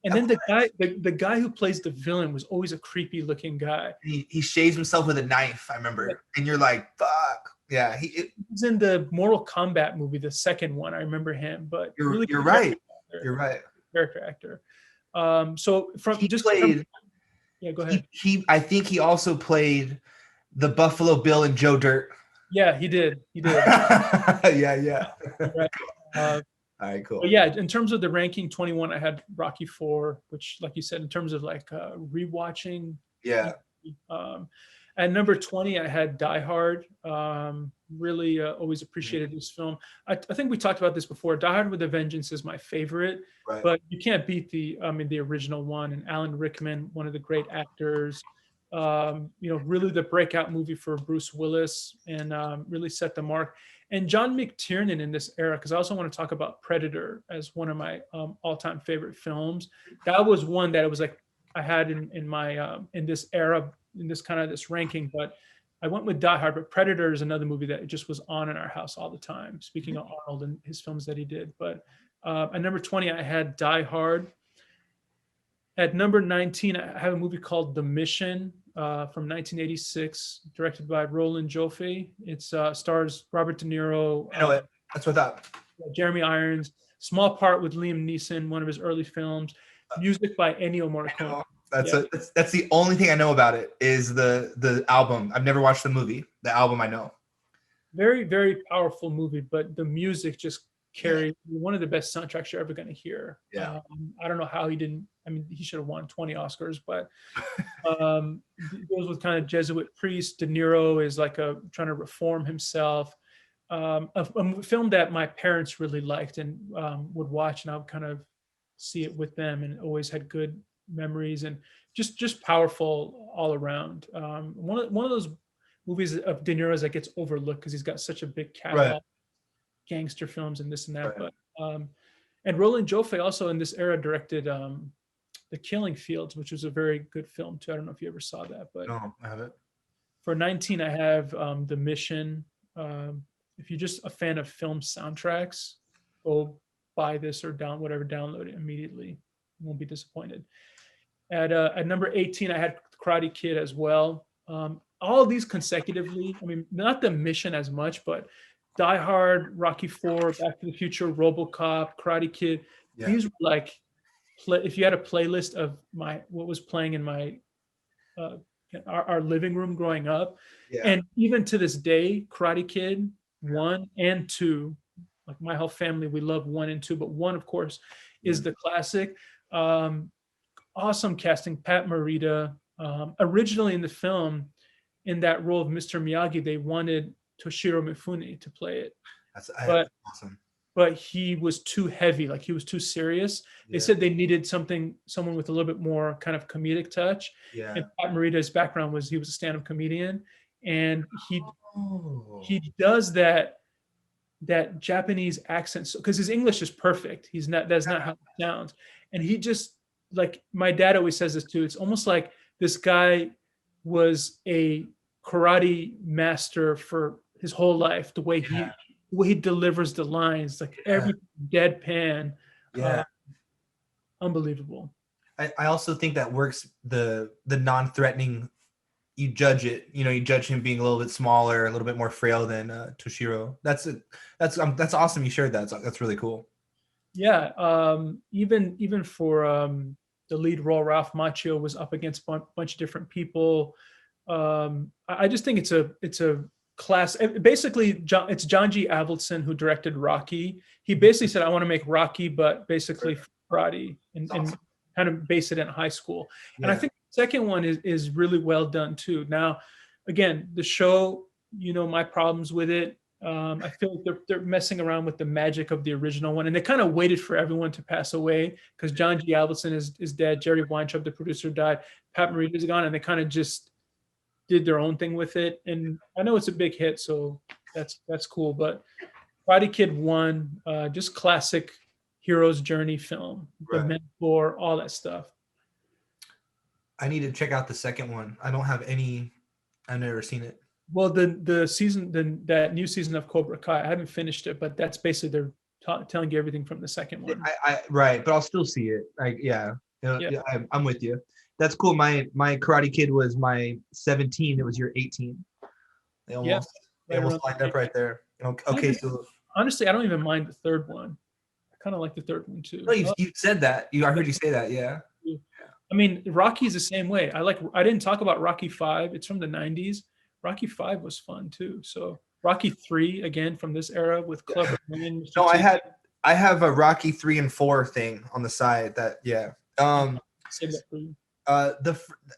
B: And then the guy who plays the villain was always a creepy looking guy.
A: He shaves himself with a knife, I remember. And you're like, fuck. Yeah,
B: he's in the Mortal Kombat movie, the second one. I remember him, but
A: you're right. You're right.
B: Character actor. So from
A: he just played.
B: Yeah, go ahead.
A: I think he also played the Buffalo Bill and Joe Dirt.
B: Yeah, he did.
A: Yeah.
B: Right.
A: All right, cool.
B: But yeah, in terms of the ranking, 21, I had Rocky 4, which, like you said, in terms of like rewatching.
A: Yeah.
B: At number 20, I had Die Hard. Really always appreciated this film. I think we talked about this before. Die Hard with a Vengeance is my favorite,
A: right.
B: But you can't beat the original one. And Alan Rickman, one of the great actors. Really the breakout movie for Bruce Willis, and really set the mark. And John McTiernan in this era, because I also want to talk about Predator as one of my all-time favorite films. That was one that it was like I had in my in this era, in this kind of this ranking, but I went with Die Hard. But Predator is another movie that just was on in our house all the time. Speaking of Arnold and his films that he did, but at number 20, I had Die Hard. At number 19, I have a movie called The Mission from 1986, directed by Roland Joffe. It stars Robert De Niro.
A: I know it. That's what I thought.
B: Jeremy Irons. Small part with Liam Neeson, one of his early films. Music by Ennio Morricone.
A: That's the only thing I know about it is the album. I've never watched the movie. The album I know.
B: Very, very powerful movie, but the music just carried one of the best soundtracks you're ever going to hear.
A: Yeah.
B: I don't know how he didn't. I mean, he should have won 20 Oscars, but it goes with kind of Jesuit priest. De Niro is like trying to reform himself. A film that my parents really liked and would watch, and I would kind of see it with them, and always had good memories, and just powerful all around. One of those movies of De Niro's that gets overlooked because he's got such a big catalog, right. Gangster films and this and that. Right. But and Roland Joffe also in this era directed The Killing Fields, which was a very good film too. I don't know if you ever saw that, but
A: no, I haven't.
B: For 19, I have The Mission. If you're just a fan of film soundtracks, go buy this or download it immediately. You won't be disappointed. At number 18, I had Karate Kid as well. All of these consecutively. I mean, not The Mission as much, but Die Hard, Rocky 4, Back to the Future, RoboCop, Karate Kid. Yeah. These were like, if you had a playlist of what was playing in my our living room growing up, and even to this day, Karate Kid 1 and 2, like my whole family, we love 1 and 2, but 1, of course, is the classic. Awesome casting, Pat Morita. Originally in the film, in that role of Mr. Miyagi, they wanted Toshiro Mifune to play it. That's awesome. But he was too heavy, like he was too serious. They said they needed someone with a little bit more kind of comedic touch. Yeah. And Pat Morita's background was he was a stand-up comedian, and he does that Japanese accent because his English is perfect. That's not how it sounds. And he just, like my dad always says this too, it's almost like this guy was a karate master for his whole life, the way he delivers the lines, like every deadpan. Unbelievable.
A: I also think that works, the non-threatening. You judge it, you judge him being a little bit smaller, a little bit more frail than Toshiro. That's awesome. You shared that. That's really cool.
B: Yeah. Even for the lead role, Ralph Macchio was up against a bunch of different people. I just think it's a class. Basically, it's John G. Avildsen who directed Rocky. He basically said, "I want to make Rocky, but basically karate, and kind of base it in high school." And I think the second one is really well done too. Now, again, the show, my problems with it. I feel like they're messing around with the magic of the original one, and they kind of waited for everyone to pass away because John G. Avildsen is dead. Jerry Weintraub, the producer, died. Pat Morita's gone, and they kind of just did their own thing with it. And I know it's a big hit, so that's cool. But Karate Kid 1, just classic hero's journey film, the mentor, all that stuff.
A: I need to check out the second one. I don't have any. I've never seen it.
B: Well, the season, that new season of Cobra Kai, I haven't finished it, but that's basically they're telling you everything from the second one.
A: Right, but I'll still see it. I'm with you. That's cool. My Karate Kid was my 17. It was your 18. They almost lined up right there. Okay, so
B: honestly, I don't even mind the third one. I kind of like the third one too.
A: No, you said that. I heard you say that. Yeah.
B: I mean, Rocky's the same way. I didn't talk about Rocky 5. It's from the 90s. Rocky 5 was fun too. So Rocky 3 again from this era with Clubber.
A: No, I have a Rocky 3 and 4 thing on the side that
B: Save that for you.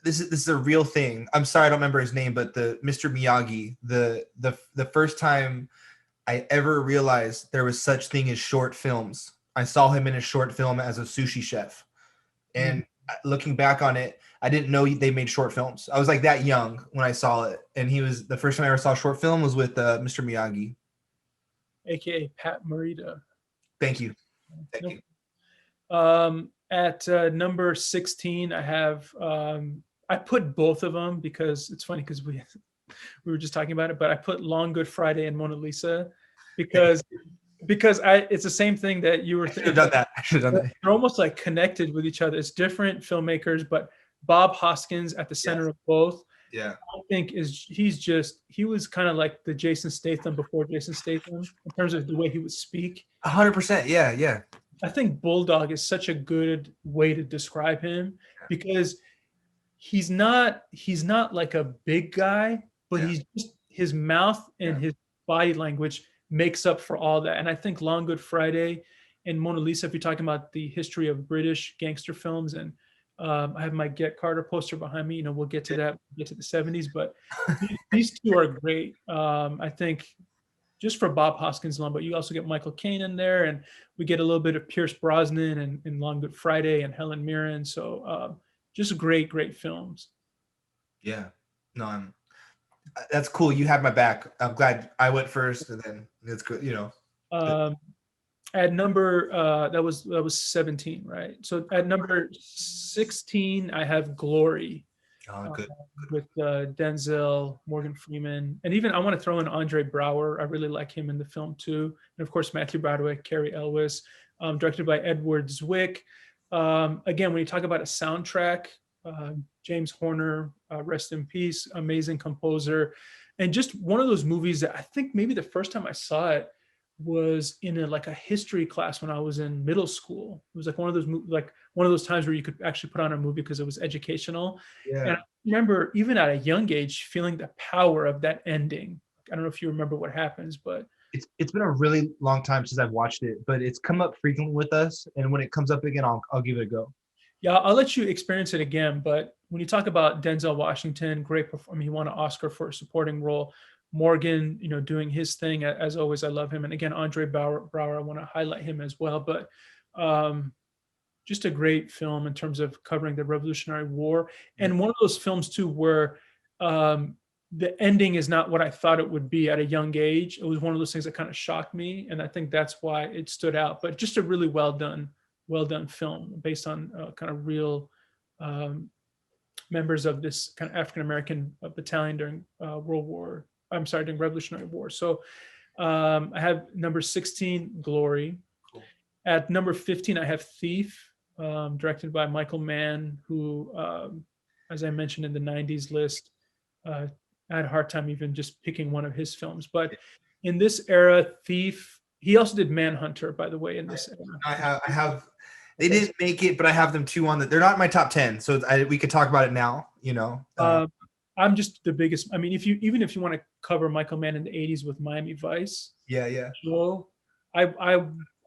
A: This is a real thing. I'm sorry, I don't remember his name, but the Mr. Miyagi, the first time I ever realized there was such thing as short films. I saw him in a short film as a sushi chef, and looking back on it, I didn't know they made short films. I was like that young when I saw it, and he was the first time I ever saw a short film was with Mr. Miyagi,
B: aka Pat Morita.
A: Thank you.
B: At number 16, I have I put both of them because it's funny because we were just talking about it, but I put Long Good Friday and Mona Lisa because it's the same thing that you were thinking.
A: I should have done that.
B: They're almost like connected with each other. It's different filmmakers, but Bob Hoskins at the center of both.
A: Yeah,
B: I think he was kind of like the Jason Statham before Jason Statham in terms of the way he would speak.
A: 100%. Yeah.
B: I think Bulldog is such a good way to describe him because he's not like a big guy, but he's just his mouth and his body language makes up for all that. And I think Long Good Friday and Mona Lisa, if you're talking about the history of British gangster films, and I have my Get Carter poster behind me. We'll get to that. We'll get to the 70s, but these two are great. I think just for Bob Hoskins alone, but you also get Michael Caine in there, and we get a little bit of Pierce Brosnan and Long Good Friday and Helen Mirren. So just great films.
A: Yeah, no, that's cool. You had my back. I'm glad I went first, and then it's good.
B: At number that was 17, right? So at number 16, I have Glory.
A: Good.
B: With Denzel, Morgan Freeman, and even I want to throw in Andre Braugher. I really like him in the film too. And of course, Matthew Broderick, Cary Elwes, directed by Edward Zwick. Again, when you talk about a soundtrack, James Horner, rest in peace, amazing composer. And just one of those movies that I think maybe the first time I saw it was in a history class when I was in middle school. It was like one of those times where you could actually put on a movie because it was educational.
A: Yeah.
B: And I remember even at a young age feeling the power of that ending. I don't know if you remember what happens, but
A: it's been a really long time since I've watched it, but it's come up frequently with us. And when it comes up again, I'll give it a go.
B: Yeah, I'll let you experience it again. But when you talk about Denzel Washington, great performance. He won an Oscar for a supporting role. Morgan, doing his thing as always. I love him. And again, Andre Braugher, I want to highlight him as well. But just a great film in terms of covering the Revolutionary War. And one of those films too, where the ending is not what I thought it would be at a young age. It was one of those things that kind of shocked me. And I think that's why it stood out, but just a really well done film based on kind of real members of this kind of African-American battalion during during Revolutionary War. So I have number 16, Glory. Cool. At number 15, I have Thief, directed by Michael Mann, who, as I mentioned in the 90s list, I had a hard time even just picking one of his films. But in this era, Thief, he also did Manhunter, by the way, in this era.
A: I have they didn't make it, but I have them two on they're not in my top 10. So we could talk about it now,
B: I'm just the biggest. I mean, even if you want to cover Michael Mann in the '80s with Miami Vice,
A: Yeah, yeah,
B: show, I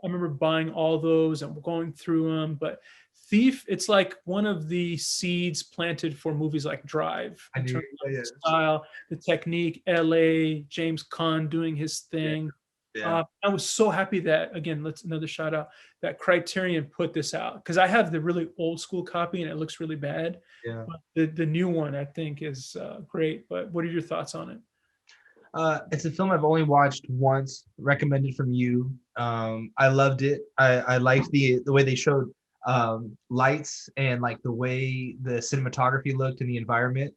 B: remember buying all those and going through them. But Thief, it's like one of the seeds planted for movies like Drive
A: I
B: in
A: knew.
B: terms
A: Yeah,
B: of the
A: yeah,
B: style, the technique, L.A., James Caan doing his
A: yeah,
B: thing.
A: yeah.
B: I was so happy that, again, let's another shout out, that Criterion put this out, because I have the really old school copy and it looks really bad.
A: Yeah.
B: But the new one I think is great. But what are your thoughts on it?
A: It's a film I've only watched once, recommended from you. I loved it. I liked the way they showed lights and like the way the cinematography looked and the environment.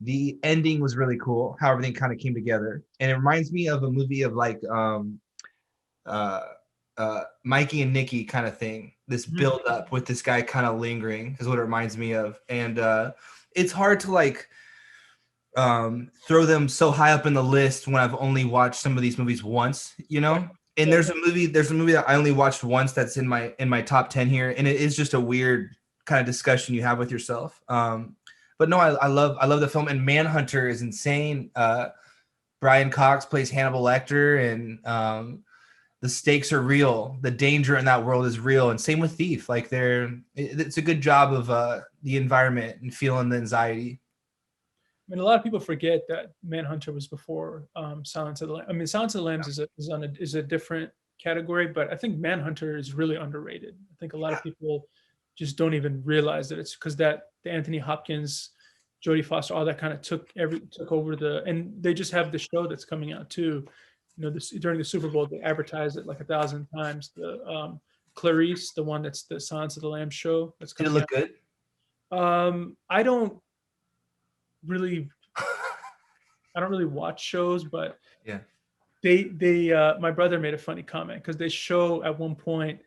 A: The ending was really cool, how everything kind of came together. And it reminds me of a movie of like uh, Mikey and Nikki kind of thing. This
B: Mhm.
A: build up with this guy kind of lingering is what it reminds me of. And it's hard to like throw them so high up in the list when I've only watched some of these movies once, you know. And
B: Yeah.
A: there's a movie that I only watched once that's in my top 10 here, and it is just a weird kind of discussion you have with yourself. But no, I love the film, and Manhunter is insane. Brian Cox plays Hannibal Lecter, and the stakes are real. The danger in that world is real, and same with Thief. Like it's a good job of the environment and feeling the anxiety.
B: I mean, a lot of people forget that Manhunter was before Silence of the Lambs. I mean, Silence of the Lambs is a different category, but I think Manhunter is really underrated. I think a lot of people just don't even realize that it's because that the Anthony Hopkins, Jodie Foster, all that kind of took over and they just have the show that's coming out too. You know, this during the Super Bowl, they advertised it like 1,000 times. The Clarice, the one that's the Silence of the Lambs show that's
A: Did it
B: coming
A: look
B: out.
A: good?
B: I don't really I don't really watch shows, but
A: Yeah.
B: they my brother made a funny comment because they show at one point,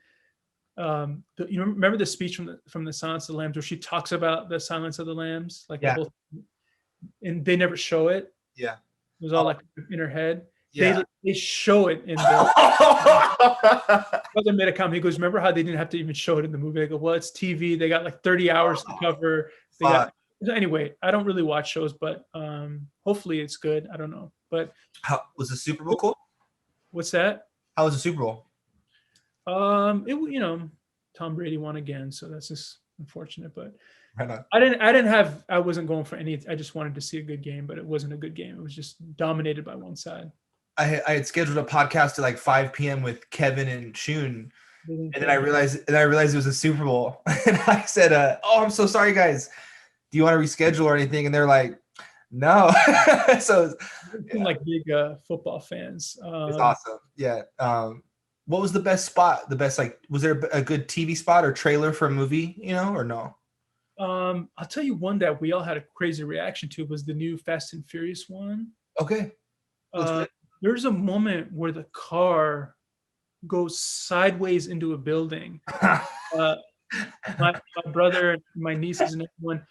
B: you know, remember the speech from the Silence of the Lambs where she talks about the Silence of the Lambs, like the
A: Yeah.
B: whole, and they never show it. It
A: Yeah.
B: was all like in her head.
A: Yeah.
B: They show it in the. Brother made a comment. He goes, "Remember how they didn't have to even show it in the movie?" I go, "Well, it's TV. They got like 30 hours to cover. They got."
A: Fuck.
B: Anyway, I don't really watch shows, but hopefully it's good. I don't know, but
A: How was the Super Bowl cool?
B: what's that?
A: How was the Super Bowl?
B: It you know, Tom Brady won again, so that's just unfortunate. But
A: Right on.
B: I wasn't going for any. I just wanted to see a good game, but it wasn't a good game. It was just dominated by one side.
A: I had scheduled a podcast at like 5 p.m. with Kevin and Shun,
B: They didn't
A: and then
B: play.
A: I realized it was a Super Bowl, and I said, "Oh, I'm so sorry, guys. Do you want to reschedule or anything?" And they're like, "No." So
B: They seem like big football fans.
A: it's awesome. Yeah. What was the best spot? The best, like, was there a good TV spot or trailer for a movie? You know, or no?
B: I'll tell you one that we all had a crazy reaction to was the new Fast and Furious one.
A: Okay. Looks
B: Uh,
A: good.
B: there's a moment where the car goes sideways into a building. Uh, my brother, my nieces, and everyone,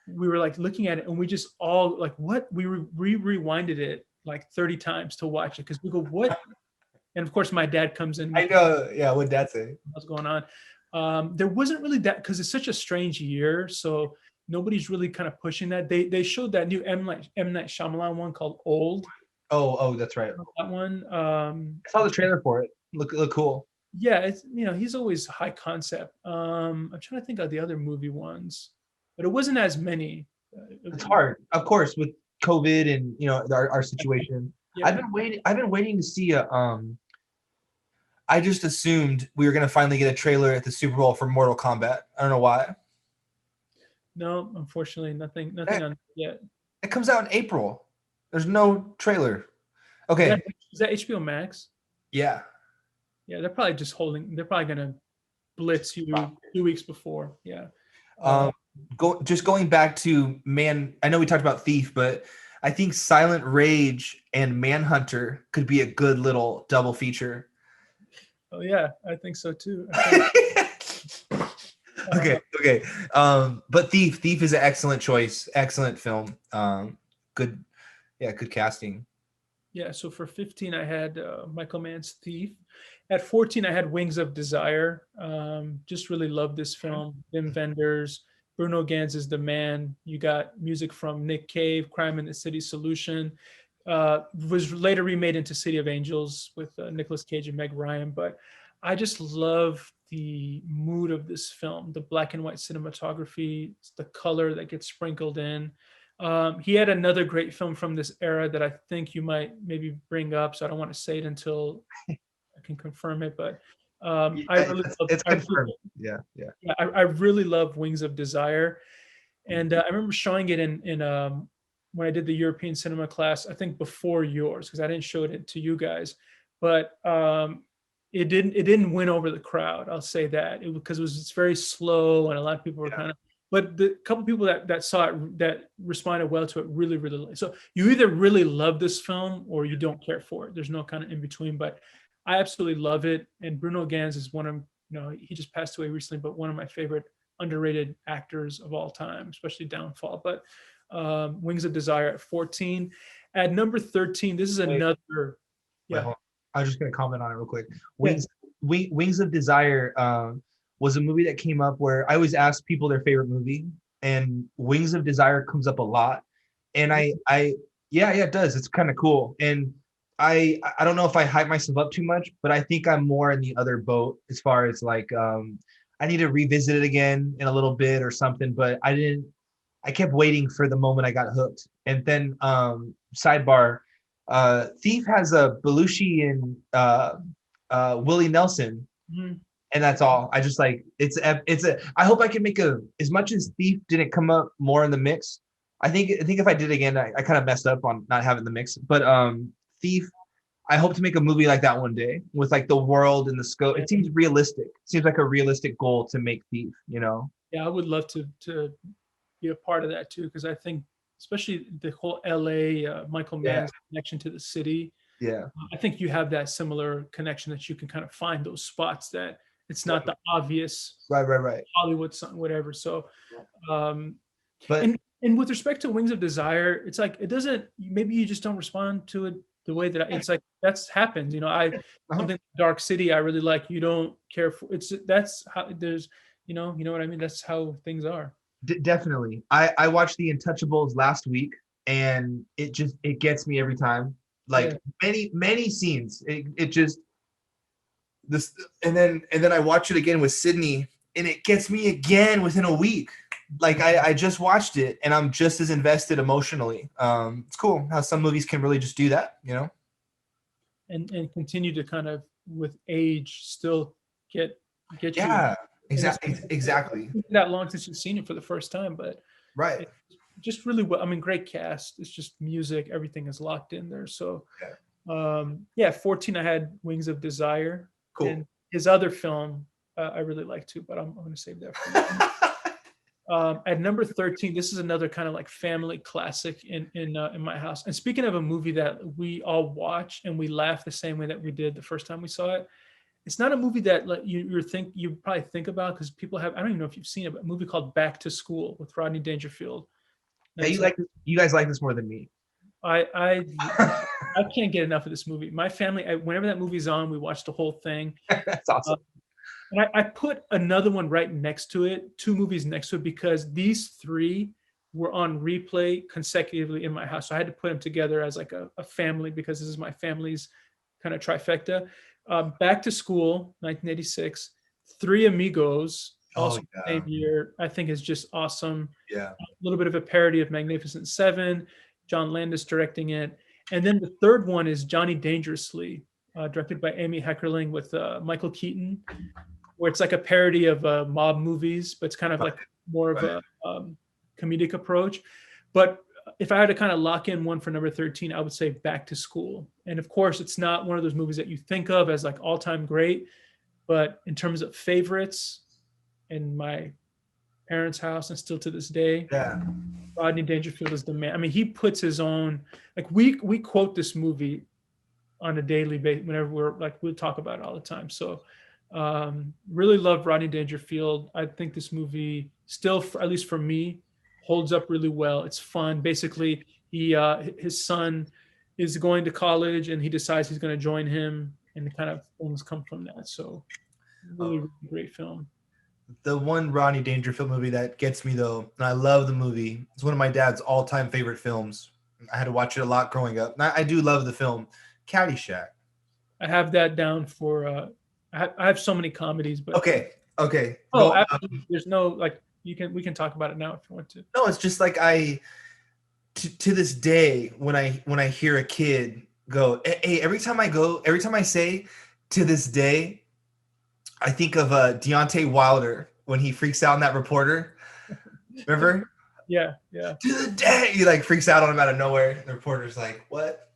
B: we were like looking at it, and we just all like, "What?" We rewinded it like 30 times to watch it because we go, "What?" And of course, my dad comes in.
A: I know. Yeah. What'd Dad say?
B: What's going on? There wasn't really that because it's such a strange year, so nobody's really kind of pushing that. They showed that new M Night Shyamalan one called Old.
A: Oh, that's right.
B: That one,
A: I saw the trailer for it. Look cool.
B: yeah, it's, you know, he's always high concept. I'm trying to think of the other movie ones, but it wasn't as many.
A: It's hard, of course, with COVID and our situation.
B: Yeah,
A: I've been waiting to see a I just assumed we were gonna finally get a trailer at the Super Bowl for Mortal Kombat. I don't know why.
B: no, unfortunately, nothing
A: That,
B: on yet.
A: it comes out in April. There's no trailer.
B: Is
A: Okay.
B: that HBO Max?
A: Yeah.
B: Yeah, they're probably just holding. They're probably gonna blitz you 2 weeks before. Yeah.
A: Going back to I know we talked about Thief, but I think Silent Rage and Manhunter could be a good little double feature.
B: Oh yeah, I think so too.
A: Okay. But Thief is an excellent choice. Excellent film. Good casting.
B: Yeah, so for 15, I had Michael Mann's Thief. At 14, I had Wings of Desire. Just really loved this film. Wim Wenders, Bruno Ganz is the man. You got music from Nick Cave, Crime in the City Solution. Was later remade into City of Angels with Nicolas Cage and Meg Ryan. But I just love the mood of this film, the black and white cinematography, the color that gets sprinkled in. He had another great film from this era that I think you might maybe bring up. So I don't want to say it until I can confirm it. But
A: Yeah,
B: I really love.
A: it's confirmed. Yeah, yeah.
B: Yeah, I really love Wings of Desire, and I remember showing it in when I did the European cinema class. I think before yours, because I didn't show it to you guys, but it didn't win over the crowd. I'll say that because it's very slow, and a lot of people were
A: Yeah.
B: kind of. But the couple people that saw it that responded well to it really. So you either really love this film or you don't care for it. There's no kind of in between. But I absolutely love it, and Bruno Ganz is one of he just passed away recently, but one of my favorite underrated actors of all time, especially Downfall. But Wings of Desire at 14. At number 13, this is
A: Wait,
B: another,
A: wait,
B: yeah,
A: hold on. I was just gonna comment on it real quick.
B: yeah,
A: Wings of Desire was a movie that came up where I always ask people their favorite movie, and Wings of Desire comes up a lot. And yeah, it does. It's kind of cool. And I don't know if I hype myself up too much, but I think I'm more in the other boat as far as like I need to revisit it again in a little bit or something. But I didn't. I kept waiting for the moment I got hooked. And then sidebar, Thief has a Belushi and Willie Nelson,
B: mhm,
A: and that's all. I just like it's a. I hope I can make a as much as Thief didn't come up more in the mix. I think if I did it again, I kind of messed up on not having the mix. But Thief, I hope to make a movie like that one day with like the world and the scope.
B: yeah,
A: It seems realistic. It seems like a realistic goal to make Thief. You know?
B: yeah. I would love to be a part of that too, because I think especially the whole LA Michael
A: Yeah,
B: Mann's connection to the city.
A: yeah,
B: I think you have that similar connection that you can kind of find those spots that it's not the
A: definitely.
B: obvious
A: Right.
B: Hollywood something, whatever. So, um,
A: But
B: and with respect to Wings of Desire, it's like it doesn't. Maybe you just don't respond to it the way that it's like that's happened. I
A: uh-huh.
B: something Dark City I really like. You don't care for it's that's how there's you know what I mean. That's how things are.
A: Definitely. I watched The Untouchables last week, and it gets me every time.
B: Yeah,
A: Like many scenes. It just this and then I watch it again with Sydney, and it gets me again within a week. Like I just watched it, and I'm just as invested emotionally. It's cool how some movies can really just do that. You know?
B: and continue to kind of with age still get you.
A: Yeah.
B: And it's
A: Exactly.
B: been that long since you've seen it for the first time, but
A: Right.
B: it just really well. I mean, great cast. It's just music. Everything is locked in there. So,
A: Yeah.
B: yeah, 14. I had Wings of Desire,
A: Cool.
B: and his other film I really like too, but I'm going to save that for you. At number 13, this is another kind of like family classic in my house. And speaking of a movie that we all watch and we laugh the same way that we did the first time we saw it, it's not a movie that like, you probably think about because people have. I don't even know if you've seen it, but a movie called Back to School with Rodney Dangerfield.
A: Yeah,
B: That's a
A: you guys like this more than me.
B: I I I can't get enough of this movie. My family, whenever that movie's on, we watch the whole thing.
A: That's
B: Uh,
A: awesome.
B: and I put another one right next to it, two movies next to it, because these three were on replay consecutively in my house. So I had to put them together as like a family because this is my family's kind of trifecta. Back to School, 1986. Three Amigos,
A: Oh
B: also
A: yeah.
B: same year, I think is just awesome.
A: Yeah.
B: A little bit of a parody of Magnificent Seven, John Landis directing it. And then the third one is Johnny Dangerously, directed by Amy Heckerling with Michael Keaton, where it's like a parody of mob movies, but it's kind of
A: Right,
B: like more of
A: right.
B: a comedic approach. But if I had to kind of lock in one for number 13, I would say Back to School. And of course, it's not one of those movies that you think of as like all time great, but in terms of favorites in my parents' house and still to this day,
A: Yeah.
B: Rodney Dangerfield is the man. I mean, he puts his own like we quote this movie on a daily basis whenever we're like we'll talk about it all the time. So really love Rodney Dangerfield. I think this movie still, at least for me, holds up really well. It's fun. Basically, his son is going to college and he decides he's going to join him, and the kind of things come from that. So really,
A: Um,
B: really great film.
A: The one Rodney Dangerfield movie that gets me though, and I love the movie. It's one of my dad's all-time favorite films. I had to watch it a lot growing up. And I do love the film Caddyshack.
B: I have that down for. I have so many comedies, but
A: Okay, okay.
B: oh,
A: Go.
B: absolutely. There's no like we can talk about it now if you want to.
A: No, it's just like to this day when I hear a kid go, hey, every time I say to this day, I think of Deontay Wilder when he freaks out on that reporter. Remember?
B: Yeah, yeah.
A: To the day, he like freaks out on him out of nowhere. The reporter's like, "What?"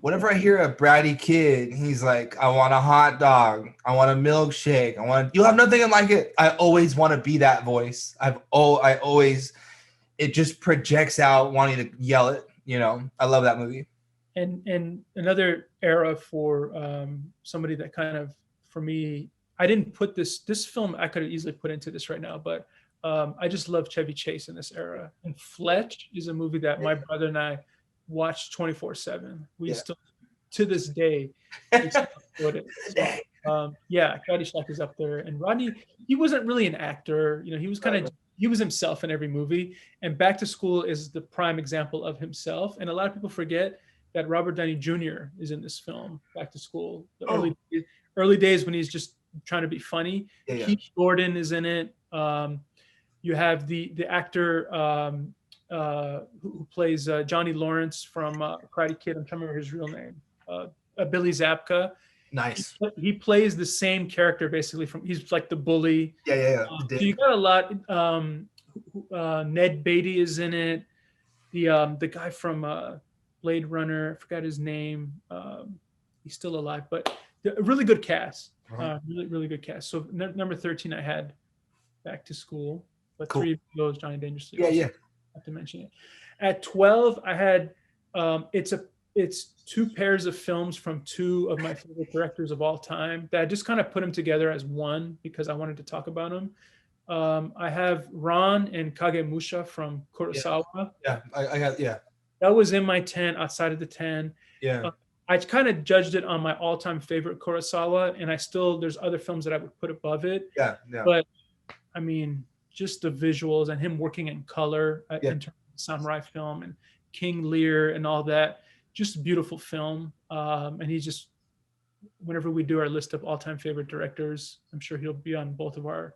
A: Whenever I hear a bratty kid, he's like, "I want a hot dog. I want a milkshake. I want. You'll have nothing like it." I always want to be that voice. I always. It just projects out wanting to yell it. You know, I love that movie.
B: And another era for somebody that kind of for me, I didn't put this film. I could have easily put into this right now, but I just love Chevy Chase in this era. And Fletch is a movie that my brother and I watched 24/7. We still, to this day, we still enjoyed it. So, yeah, Caddyshack is up there. And Rodney, he wasn't really an actor. You know, he was kind of he was himself in every movie. And Back to School is the prime example of himself. And a lot of people forget that Robert Downey Jr. is in this film, Back to School. The early days when he's just trying to be funny. Keith Gordon is in it. You have the actor who plays Johnny Lawrence from Karate Kid. I'm trying to remember his real name. Billy Zabka.
A: Nice.
B: He plays the same character basically. He's like the bully.
A: Yeah.
B: So you got a lot. Ned Beatty is in it. The guy from Blade Runner. I forgot his name. He's still alive, but a really good cast. Really good cast. So number 13, I had Back to School. But cool. 3 of those Johnny Dangerously.
A: Yeah.
B: I have to mention it. At 12, I had it's 2 pairs of films from 2 of my favorite directors of all time that I just kind of put them together as one because I wanted to talk about them. I have Ran and Kagemusha from Kurosawa.
A: Yeah.
B: That was in my 10, outside of the 10.
A: Yeah.
B: I kind of judged it on my all-time favorite Kurosawa, and there's other films that I would put above it.
A: Yeah.
B: But I mean, just the visuals and him working in color in terms of samurai film and King Lear and all that, just a beautiful film. And he's just, whenever we do our list of all-time favorite directors, I'm sure he'll be on both of our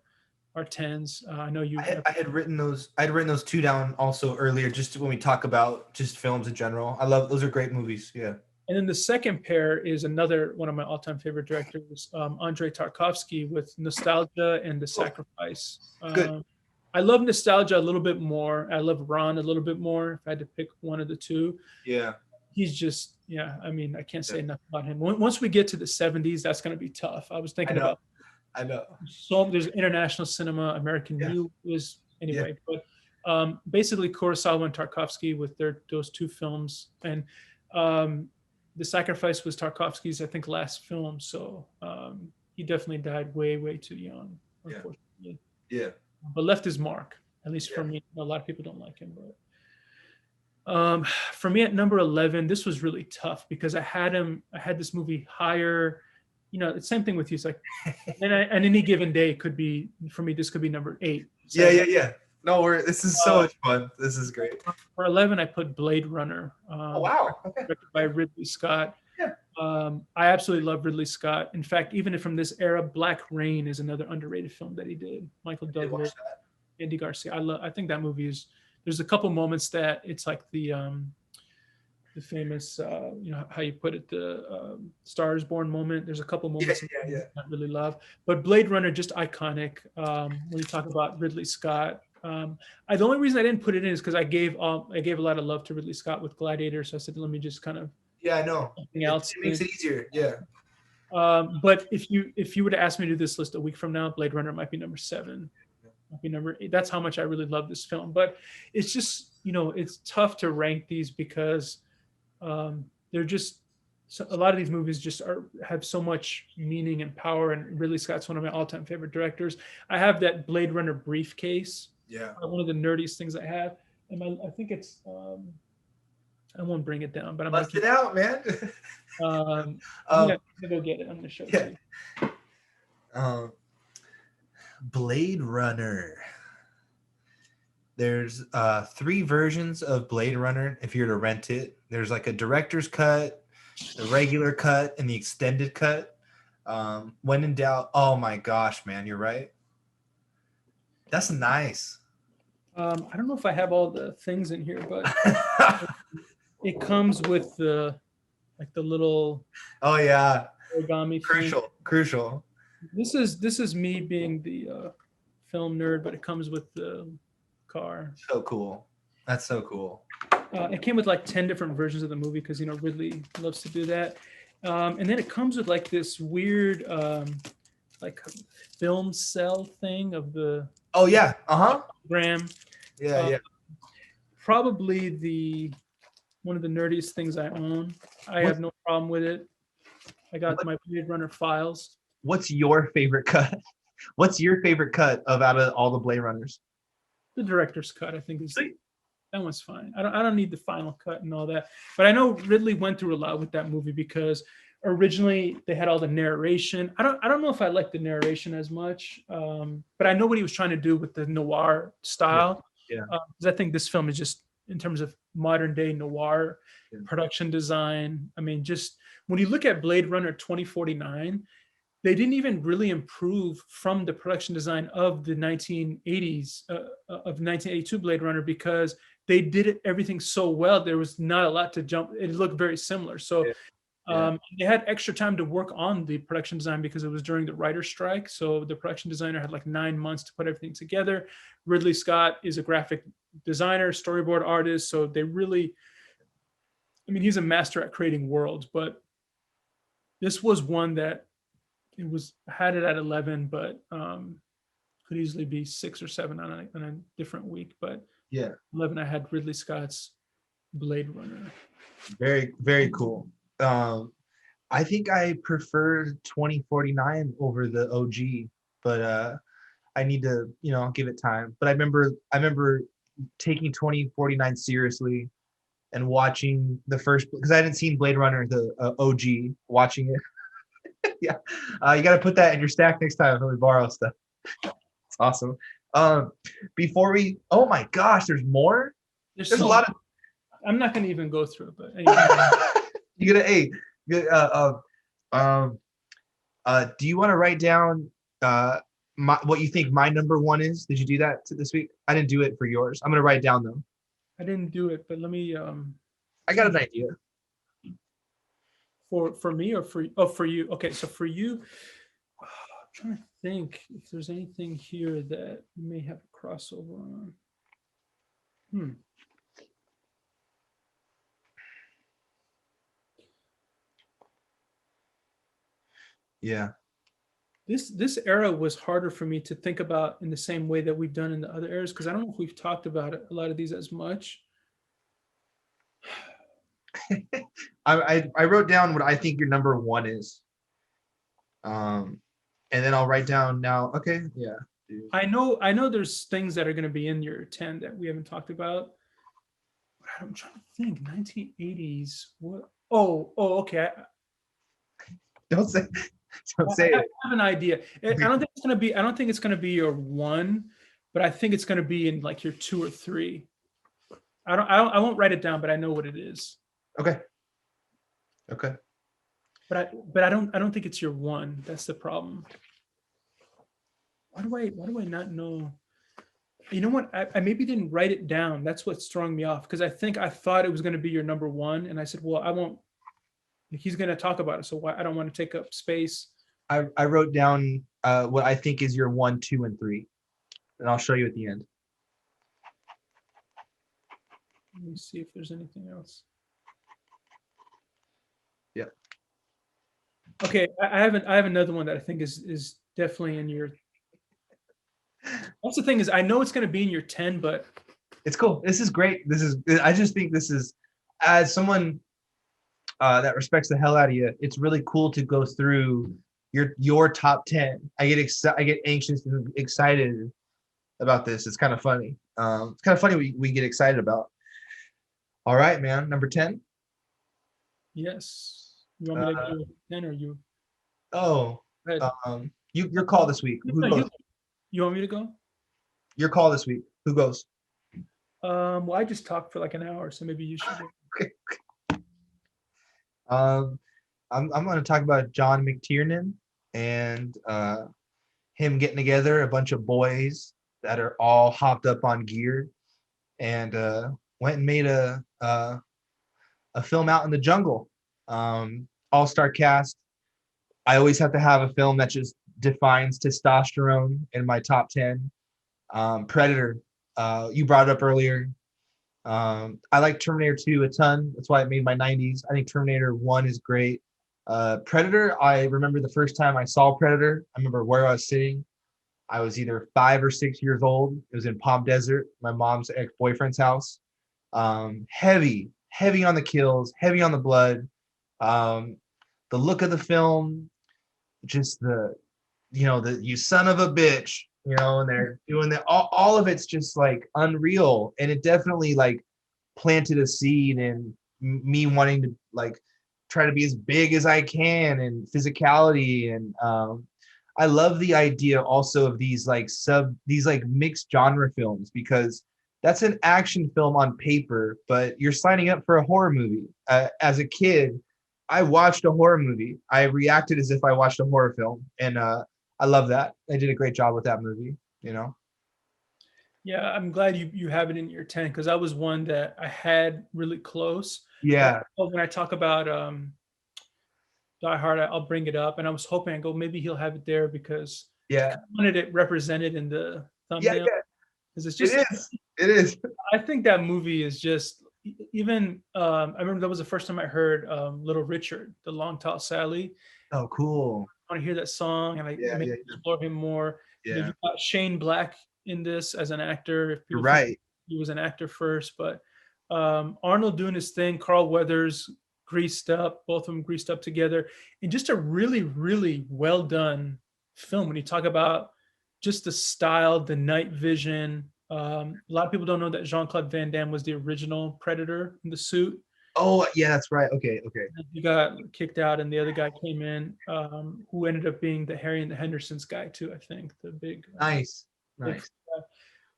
B: 10s. I know you.
A: I had written those 2 down also earlier, just when we talk about just films in general. I love those are great movies. Yeah.
B: And then the second pair is another one of my all-time favorite directors, Andrei Tarkovsky, with Nostalgia and The Sacrifice.
A: Good.
B: I love Nostalgia a little bit more. I love Ron a little bit more. If I had to pick one of the 2,
A: yeah,
B: he's just I mean, I can't say enough about him. Once we get to the 70s, that's going to be tough. I was thinking about.
A: I know.
B: So there's international cinema, American View is anyway, but basically Kurosawa and Tarkovsky with those 2 films and. The Sacrifice was Tarkovsky's, I think, last film. So he definitely died way, way too young, unfortunately.
A: Yeah.
B: But left his mark, at least for me. A lot of people don't like him. But for me at number 11, this was really tough because I had this movie higher. You know, it's same thing with you. It's like, and any given day could be, for me, this could be number 8. So,
A: yeah. No, this is so much fun. This is great.
B: For 11, I put Blade Runner.
A: Oh, wow. Okay.
B: Directed by Ridley Scott.
A: Yeah.
B: I absolutely love Ridley Scott. In fact, even from this era, Black Rain is another underrated film that he did. Michael Douglas, Andy Garcia. I think that movie is. There's a couple moments that it's like the famous, how you put it, the Stars Born moment. There's a couple moments I really love. But Blade Runner, just iconic. When you talk about Ridley Scott. The only reason I didn't put it in is because I gave a lot of love to Ridley Scott with Gladiator, so I said let me just kind of
A: I know
B: something else.
A: It makes it easier. Yeah.
B: But if you were to ask me to do this list a week from now, Blade Runner might be number 7, might be number 8. That's how much I really love this film. But it's just it's tough to rank these because they're just a lot of these movies just have so much meaning and power. And Ridley Scott's one of my all-time favorite directors. I have that Blade Runner briefcase.
A: Yeah.
B: One of the nerdiest things I have. And I think it's, I won't bring it down, but I'm
A: bust it out, man.
B: I'm gonna go get it. I'm gonna show it to you.
A: Blade Runner. There's 3 versions of Blade Runner if you're to rent it. There's like a director's cut, the regular cut, and the extended cut. When in doubt, oh my gosh, man, you're right. That's nice.
B: I don't know if I have all the things in here, but it comes with the like the little
A: Oh yeah,
B: origami thing.
A: crucial.
B: This is me being the film nerd, but it comes with the car.
A: So cool. That's so cool.
B: It came with like 10 different versions of the movie because Ridley loves to do that. And then it comes with like this weird like film cell thing of the
A: Oh yeah.
B: gram.
A: Yeah.
B: Probably one of the nerdiest things I own. I have no problem with it. I got my Blade Runner files.
A: What's your favorite cut? What's your favorite cut of out of all the Blade Runners?
B: The director's cut, I think, is that one's fine. I don't need the final cut and all that. But I know Ridley went through a lot with that movie because originally they had all the narration. I don't know if I like the narration as much, but I know what he was trying to do with the noir style.
A: Yeah.
B: Because I think this film is just in terms of modern day noir production design. I mean, just when you look at Blade Runner 2049, they didn't even really improve from the production design of the 1980s of 1982 Blade Runner because they did everything so well. There was not a lot to jump. It looked very similar. So they had extra time to work on the production design because it was during the writer's strike. So the production designer had like 9 months to put everything together. Ridley Scott is a graphic designer, storyboard artist. So they really, I mean, he's a master at creating worlds, but this was one that had it at 11, but could easily be 6 or 7 on a different week. But 11, I had Ridley Scott's Blade Runner.
A: Very, very cool. I think I prefer 2049 over the OG, but I need to, give it time. But I remember taking 2049 seriously and watching the first, because I hadn't seen Blade Runner, the OG, watching it. You got to put that in your stack next time when we borrow stuff. It's awesome. Before we, oh my gosh, there's more. There's a lot of.
B: I'm not going to even go through it, but anyway.
A: You're gonna, do you want to write down what you think my number 1 is? Did you do that this week? I didn't do it for yours. I'm gonna write it down though.
B: I didn't do it, but let me.
A: I got an idea.
B: For me or for you? Okay, so for you, I'm trying to think if there's anything here that you may have a crossover on.
A: Yeah.
B: This era was harder for me to think about in the same way that we've done in the other eras because I don't know if we've talked about a lot of these as much.
A: I wrote down what I think your number 1 is. And then I'll write down now. Okay. Yeah. Dude.
B: I know there's things that are going to be in your 10 that we haven't talked about. But I'm trying to think. 1980s. What? Oh, okay.
A: Don't say it.
B: I have an idea. I don't think it's going to be your 1, but I think it's going to be in like your 2 or 3. I won't write it down, but I know what it is.
A: Okay.
B: But I don't think it's your 1. That's the problem. Why do I not know? You know what? I maybe didn't write it down. That's what's throwing me off because I thought it was going to be your number 1, and I said, well, I won't. He's going to talk about it, so why? I don't want to take up space.
A: I wrote down what I think is your 1, 2, and 3, and I'll show you at the end.
B: Let me see if there's anything else.
A: Yeah.
B: Okay, I have another one that I think is definitely in your. That's the thing is I know it's going to be in your 10, but
A: it's cool. This is great. I just think this is, as someone that respects the hell out of you, it's really cool to go through your top 10. I get anxious and excited about this. It's kind of funny. It's kind of funny we get excited about. All right, man. Number 10.
B: Yes. You want me to do 10 or you?
A: Oh, your call this week. Who goes?
B: You want me to go?
A: Your call this week. Who goes?
B: Well, I just talked for like an hour, so maybe you should go.
A: Okay. Um, I'm going to talk about John McTiernan and him getting together a bunch of boys that are all hopped up on gear and went and made a film out in the jungle. All-star cast. I always have to have a film that just defines testosterone in my top 10. Predator. You brought it up earlier. I like Terminator 2 a ton. That's why it made my 90s. I think Terminator 1 is great. Predator, I remember the first time I saw Predator. I remember where I was sitting. I was either 5 or 6 years old. It was in Palm Desert, my mom's ex-boyfriend's house. Heavy on the kills, heavy on the blood. Um, the look of the film, just the you son of a bitch, and they're doing that. All of it's just like unreal, and it definitely like planted a seed in me wanting to like try to be as big as I can and physicality and I love the idea also of these like mixed genre films because that's an action film on paper, but you're signing up for a horror movie. As a kid, I watched a horror movie. I reacted as if I watched a horror film, and I love that. They did a great job with that movie. You know.
B: Yeah, I'm glad you have it in your 10 because that was one that I had really close. But
A: Yeah.
B: when I talk about Die Hard, I'll bring it up, and I was hoping I go maybe he'll have it there because I
A: Yeah.
B: kind of wanted it represented in the
A: Yeah.
B: thumbnail
A: Yeah.
B: because it's
A: It
B: just
A: is. It is.
B: I think that movie is just even I remember that was the first time I heard Little Richard, the Long Tall Sally.
A: Oh, cool.
B: I want to hear that song and
A: Yeah.
B: maybe
A: Yeah.
B: explore him more.
A: Yeah.
B: You got Shane Black in this as an actor. If
A: You're
B: people think
A: right.
B: he was an actor first, but Arnold doing his thing, Carl Weathers greased up, both of them greased up together, and just a really, really well done film. When you talk about just the style, the night vision, a lot of people don't know that Jean-Claude Van Damme was the original Predator in the suit.
A: Oh, yeah. That's right. Okay. Okay.
B: He got kicked out, and the other guy came in, who ended up being the Harry and the Hendersons guy too. I think the
A: Nice.
B: big
A: Nice.
B: guy.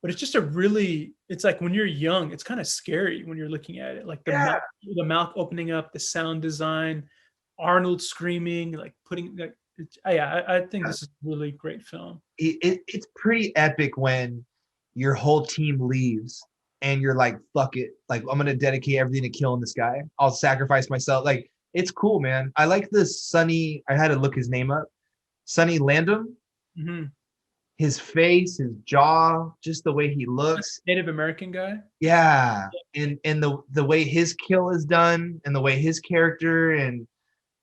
B: But it's just a really. It's like when you're young, it's kind of scary when you're looking at it. Like
A: Yeah.
B: the mouth opening up, the sound design, Arnold screaming, like putting like. Yeah, I think this is a really great film.
A: It's pretty epic when your whole team leaves and you're like, fuck it. Like, I'm going to dedicate everything to killing this guy. I'll sacrifice myself. Like, it's cool, man. I like this Sonny. I had to look his name up. Sonny Landham.
B: Mm-hmm.
A: His face, his jaw, just the way he looks.
B: Native American guy.
A: Yeah. And the way his kill is done and the way his character and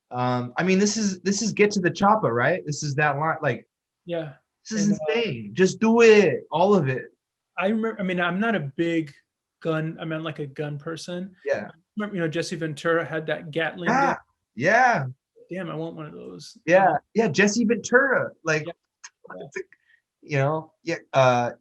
A: I mean this is get to the chopper, right? This is that line like
B: Yeah,
A: this is
B: and
A: insane. Just do it. All of it.
B: I remember. I mean, I'm not a big gun. I'm not like a gun person.
A: Yeah.
B: Remember, Jesse Ventura had that Gatling gun.
A: Yeah. Yeah.
B: Damn, I want one of those.
A: Yeah. Yeah. Jesse Ventura. Like,
B: Yeah, yeah,
A: yeah.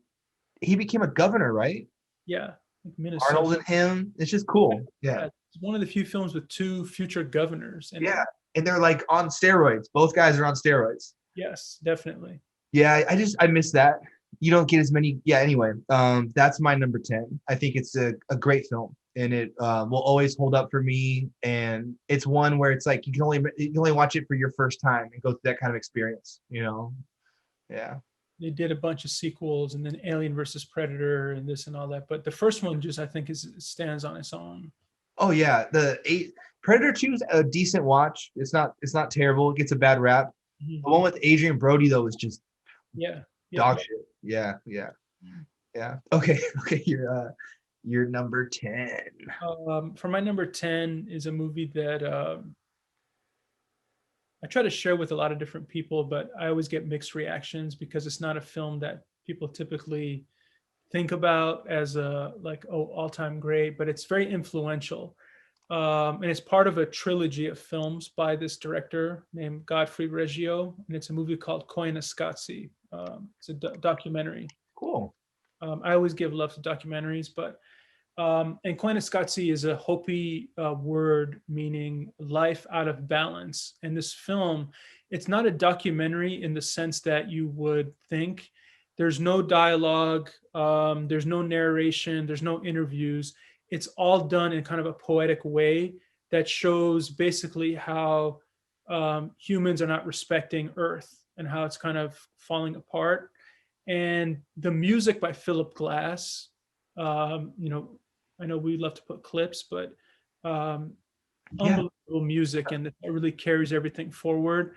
A: He became a governor, right?
B: yeah. Like
A: Arnold
B: Minnesota.
A: and him. It's just cool. Yeah.
B: Yeah, it's one of the few films with two future governors. And
A: Yeah. And they're like on steroids. Both guys are on steroids.
B: yes, definitely.
A: Yeah, I miss that. You don't get as many. Yeah, anyway, that's my number 10. I think it's a great film, and it will always hold up for me. And it's one where it's like you can only watch it for your first time and go through that kind of experience. Yeah.
B: They did a bunch of sequels, and then Alien versus Predator, and this and all that. But the first one just I think stands on its own.
A: Oh yeah, Predator 2 is a decent watch. It's not terrible. It gets a bad rap.
B: Mhm.
A: The one with Adrian Brody though is just
B: Yeah, yeah.
A: dog shit. Yeah, yeah, yeah. Okay, okay. You're number 10.
B: For my number 10 is a movie that I try to share with a lot of different people, but I always get mixed reactions because it's not a film that people typically think about as a like all-time great, but it's very influential. And it's part of a trilogy of films by this director named Godfrey Reggio, and it's a movie called Koyaanisqatsi. It's a documentary.
A: Cool.
B: I always give love to documentaries, but and Koyaanisqatsi is a Hopi word meaning life out of balance. And this film, it's not a documentary in the sense that you would think. There's no dialogue. There's no narration. There's no interviews. It's all done in kind of a poetic way that shows basically how humans are not respecting Earth and how it's kind of falling apart. And the music by Philip Glass, you know, I know we love to put clips, but um,
A: Yeah.
B: unbelievable music, and it really carries everything forward.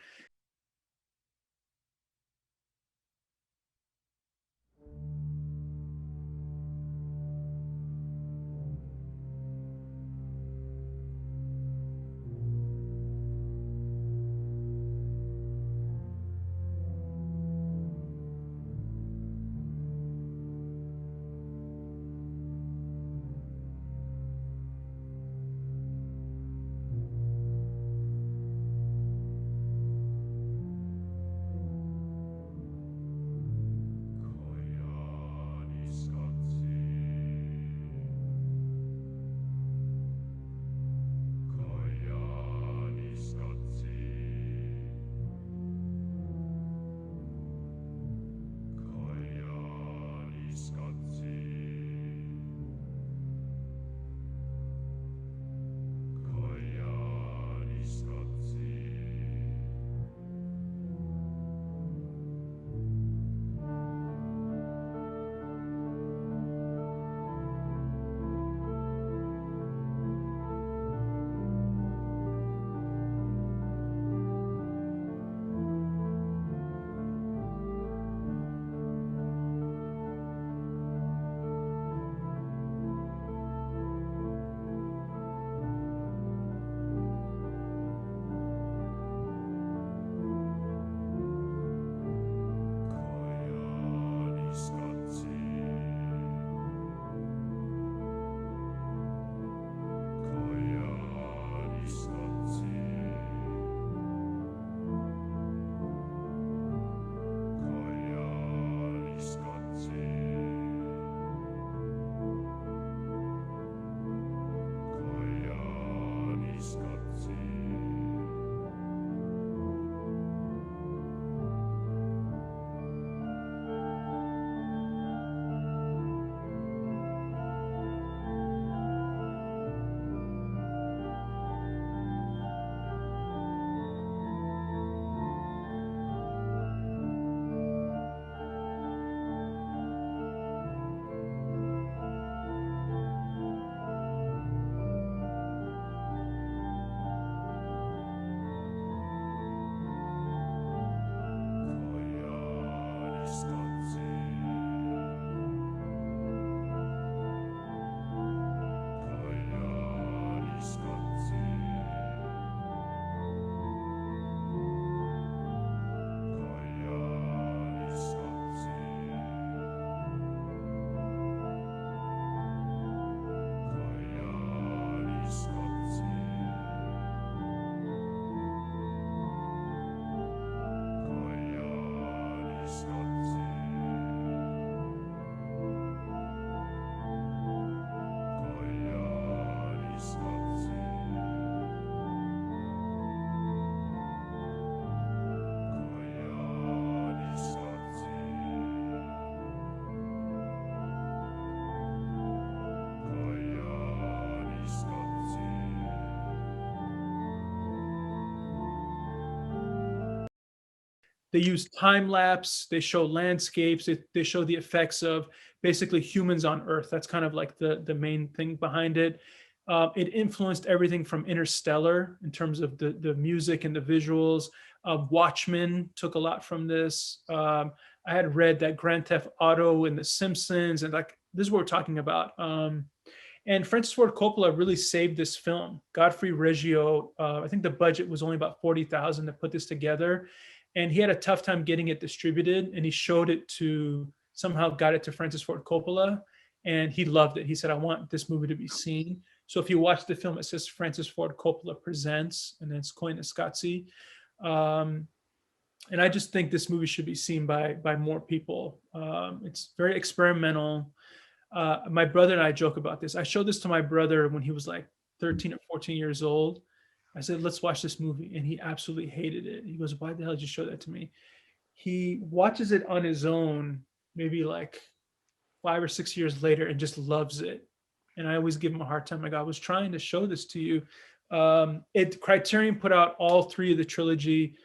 B: They use time lapse. They show landscapes. They show the effects of basically humans on Earth. That's kind of like the main thing behind it. It influenced everything from Interstellar in terms of the music and the visuals. Watchmen took a lot from this. I had read that Grand Theft Auto and The Simpsons, and like this is what we're talking about. And Francis Ford Coppola really saved this film. Godfrey Reggio, I think the budget was only about 40,000 to put this together, and he had a tough time getting it distributed. And he showed it to somehow got it to Francis Ford Coppola, and he loved it. He said, "I want this movie to be seen." So if you watch the film, it says Francis Ford Coppola presents, and then it's Koyaanisqatsi. Um, and I just think this movie should be seen by more people. It's very experimental. My brother and I joke about this. I showed this to my brother when he was like 13 or 14 years old. I said, "Let's watch this movie," and he absolutely hated it. He goes, "Why the hell did you show that to me?" He watches it on his own, maybe like 5 or 6 years later and just loves it. And I always give him a hard time. Like, I was trying to show this to you. It Criterion put out all three of the trilogy.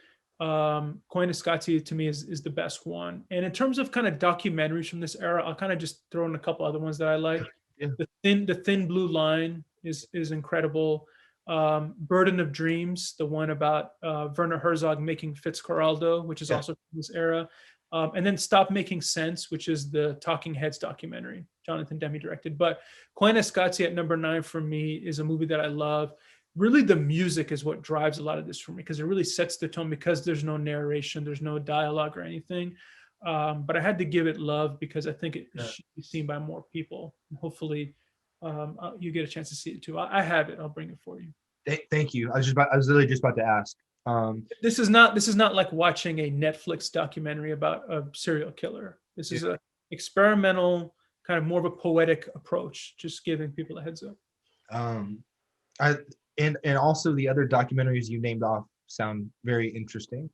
B: Koyaanisqatsi to me is the best one. And in terms of kind of documentaries from this era, I'll kind of just throw in a couple other ones that I like.
A: Yeah.
B: The Thin Blue Line is incredible. Burden of Dreams, the one about Werner Herzog making Fitzcarraldo, which is
A: Yeah.
B: also from this era. And then Stop Making Sense, which is the Talking Heads documentary, Jonathan Demme directed. But Koyaanisqatsi at number 9 for me is a movie that I love. Really, the music is what drives a lot of this for me, because it really sets the tone, because there's no narration, there's no dialogue or anything. But I had to give it love because I think it
A: Yeah.
B: should be seen by more people. And hopefully, you get a chance to see it too. I have it. I'll bring it for you.
A: Thank you. I was literally just about to ask.
B: This is not like watching a Netflix documentary about a serial killer. This is a experimental, kind of more of a poetic approach, just giving people a heads up.
A: Um, I and also the other documentaries you named off sound very interesting.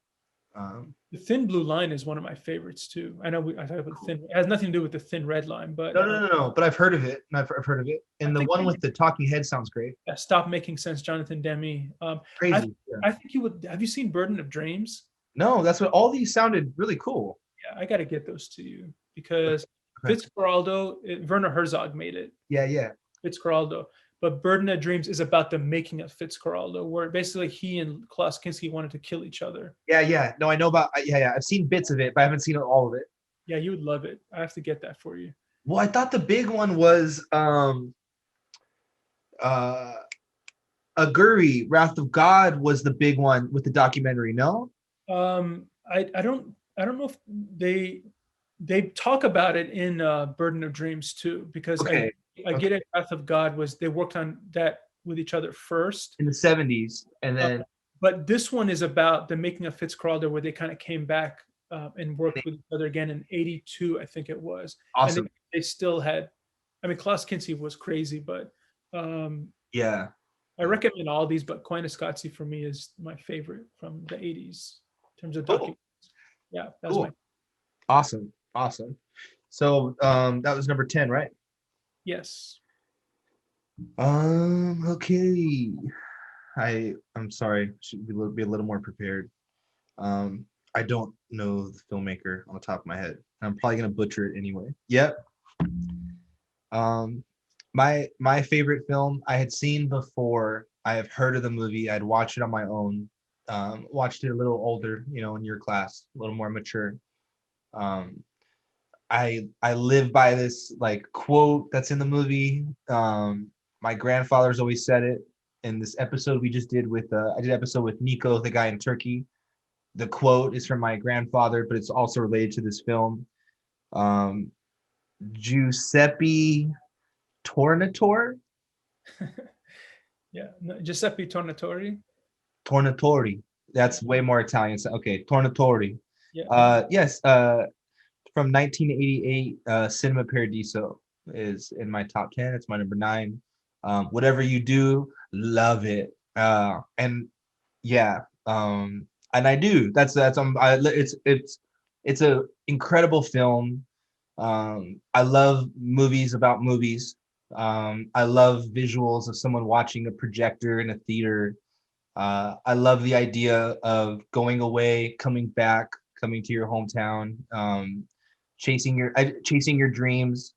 B: The Thin Blue Line is one of my favorites too. I know I talk about the thin. It has nothing to do with the Thin Red Line, but
A: No. But I've heard of it. I've heard of it. And the one with the talking head sounds great.
B: Stop Making Sense, Jonathan Demme.
A: Crazy.
B: I think you would. Have you seen Burden of Dreams?
A: No, that's what all these sounded really cool.
B: Yeah, I got to get those to you because
A: Okay.
B: Fitzcarraldo, Werner Herzog made it.
A: Yeah.
B: Fitzcarraldo. But Burden of Dreams is about the making of Fitzcarraldo, where basically he and Klaus Kinski wanted to kill each other.
A: Yeah. No, I know about. Yeah. I've seen bits of it, but I haven't seen all of it.
B: Yeah, you would love it. I have to get that for you.
A: Well, I thought the big one was Aguri, Wrath of God was the big one with the documentary. No.
B: I don't know if they talk about it in Burden of Dreams too, because
A: Okay.
B: I get it. Wrath of God was they worked on that with each other first
A: In the 70s, and then
B: but this one is about the making of Fitzcarraldo, where they kind of came back and worked with each other again in '82, I think it was.
A: awesome.
B: And they still had. I mean, Klaus Kinski was crazy, but
A: Yeah.
B: I recommend all these. But Koyaanisqatsi for me is my favorite from the '80s in terms of
A: Cool.
B: documents. Yeah, that's
A: Cool. Awesome. So that was number 10, right?
B: yes.
A: Okay. I'm sorry. Should be a little more prepared. I don't know the filmmaker on the top of my head. I'm probably gonna butcher it anyway. Yep. My favorite film I had seen before. I have heard of the movie. I'd watched it on my own. Watched it a little older, in your class, a little more mature. I live by this like quote that's in the movie. My grandfather's always said it. In this episode we just did with I did an episode with Nico, the guy in Turkey. The quote is from my grandfather, but it's also related to this film. Giuseppe Tornatore.
B: Yeah, Giuseppe Tornatore.
A: Tornatori. That's way more Italian. So, okay, Tornatori.
B: Yeah.
A: Yes. From 1988, Cinema Paradiso is in my top 10. It's my number 9. Whatever you do, love it. And yeah, and I do. That's it's a incredible film. I love movies about movies. I love visuals of someone watching a projector in a theater. I love the idea of going away, coming back, coming to your hometown, chasing your dreams,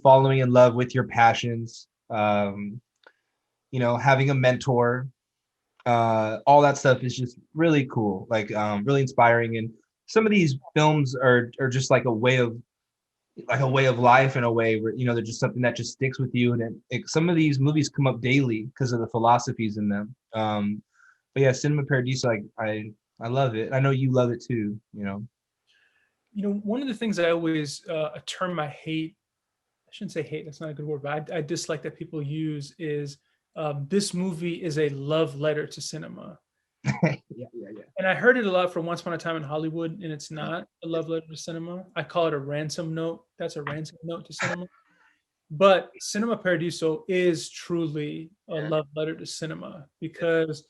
A: falling in love with your passions, having a mentor, all that stuff is just really cool, like really inspiring. And some of these films are just like a way of life, in a way where they're just something that just sticks with you. And some of these movies come up daily because of the philosophies in them. But yeah, Cinema Paradiso, I love it. I know you love it too.
B: One of the things I always a term I hate, I shouldn't say hate, that's not a good word, but I dislike that people use is this movie is a love letter to cinema.
A: Yeah.
B: And I heard it a lot from Once Upon a Time in Hollywood, and it's not a love letter to cinema. I call it a ransom note. That's a ransom note to cinema. But Cinema Paradiso is truly a love letter to cinema, because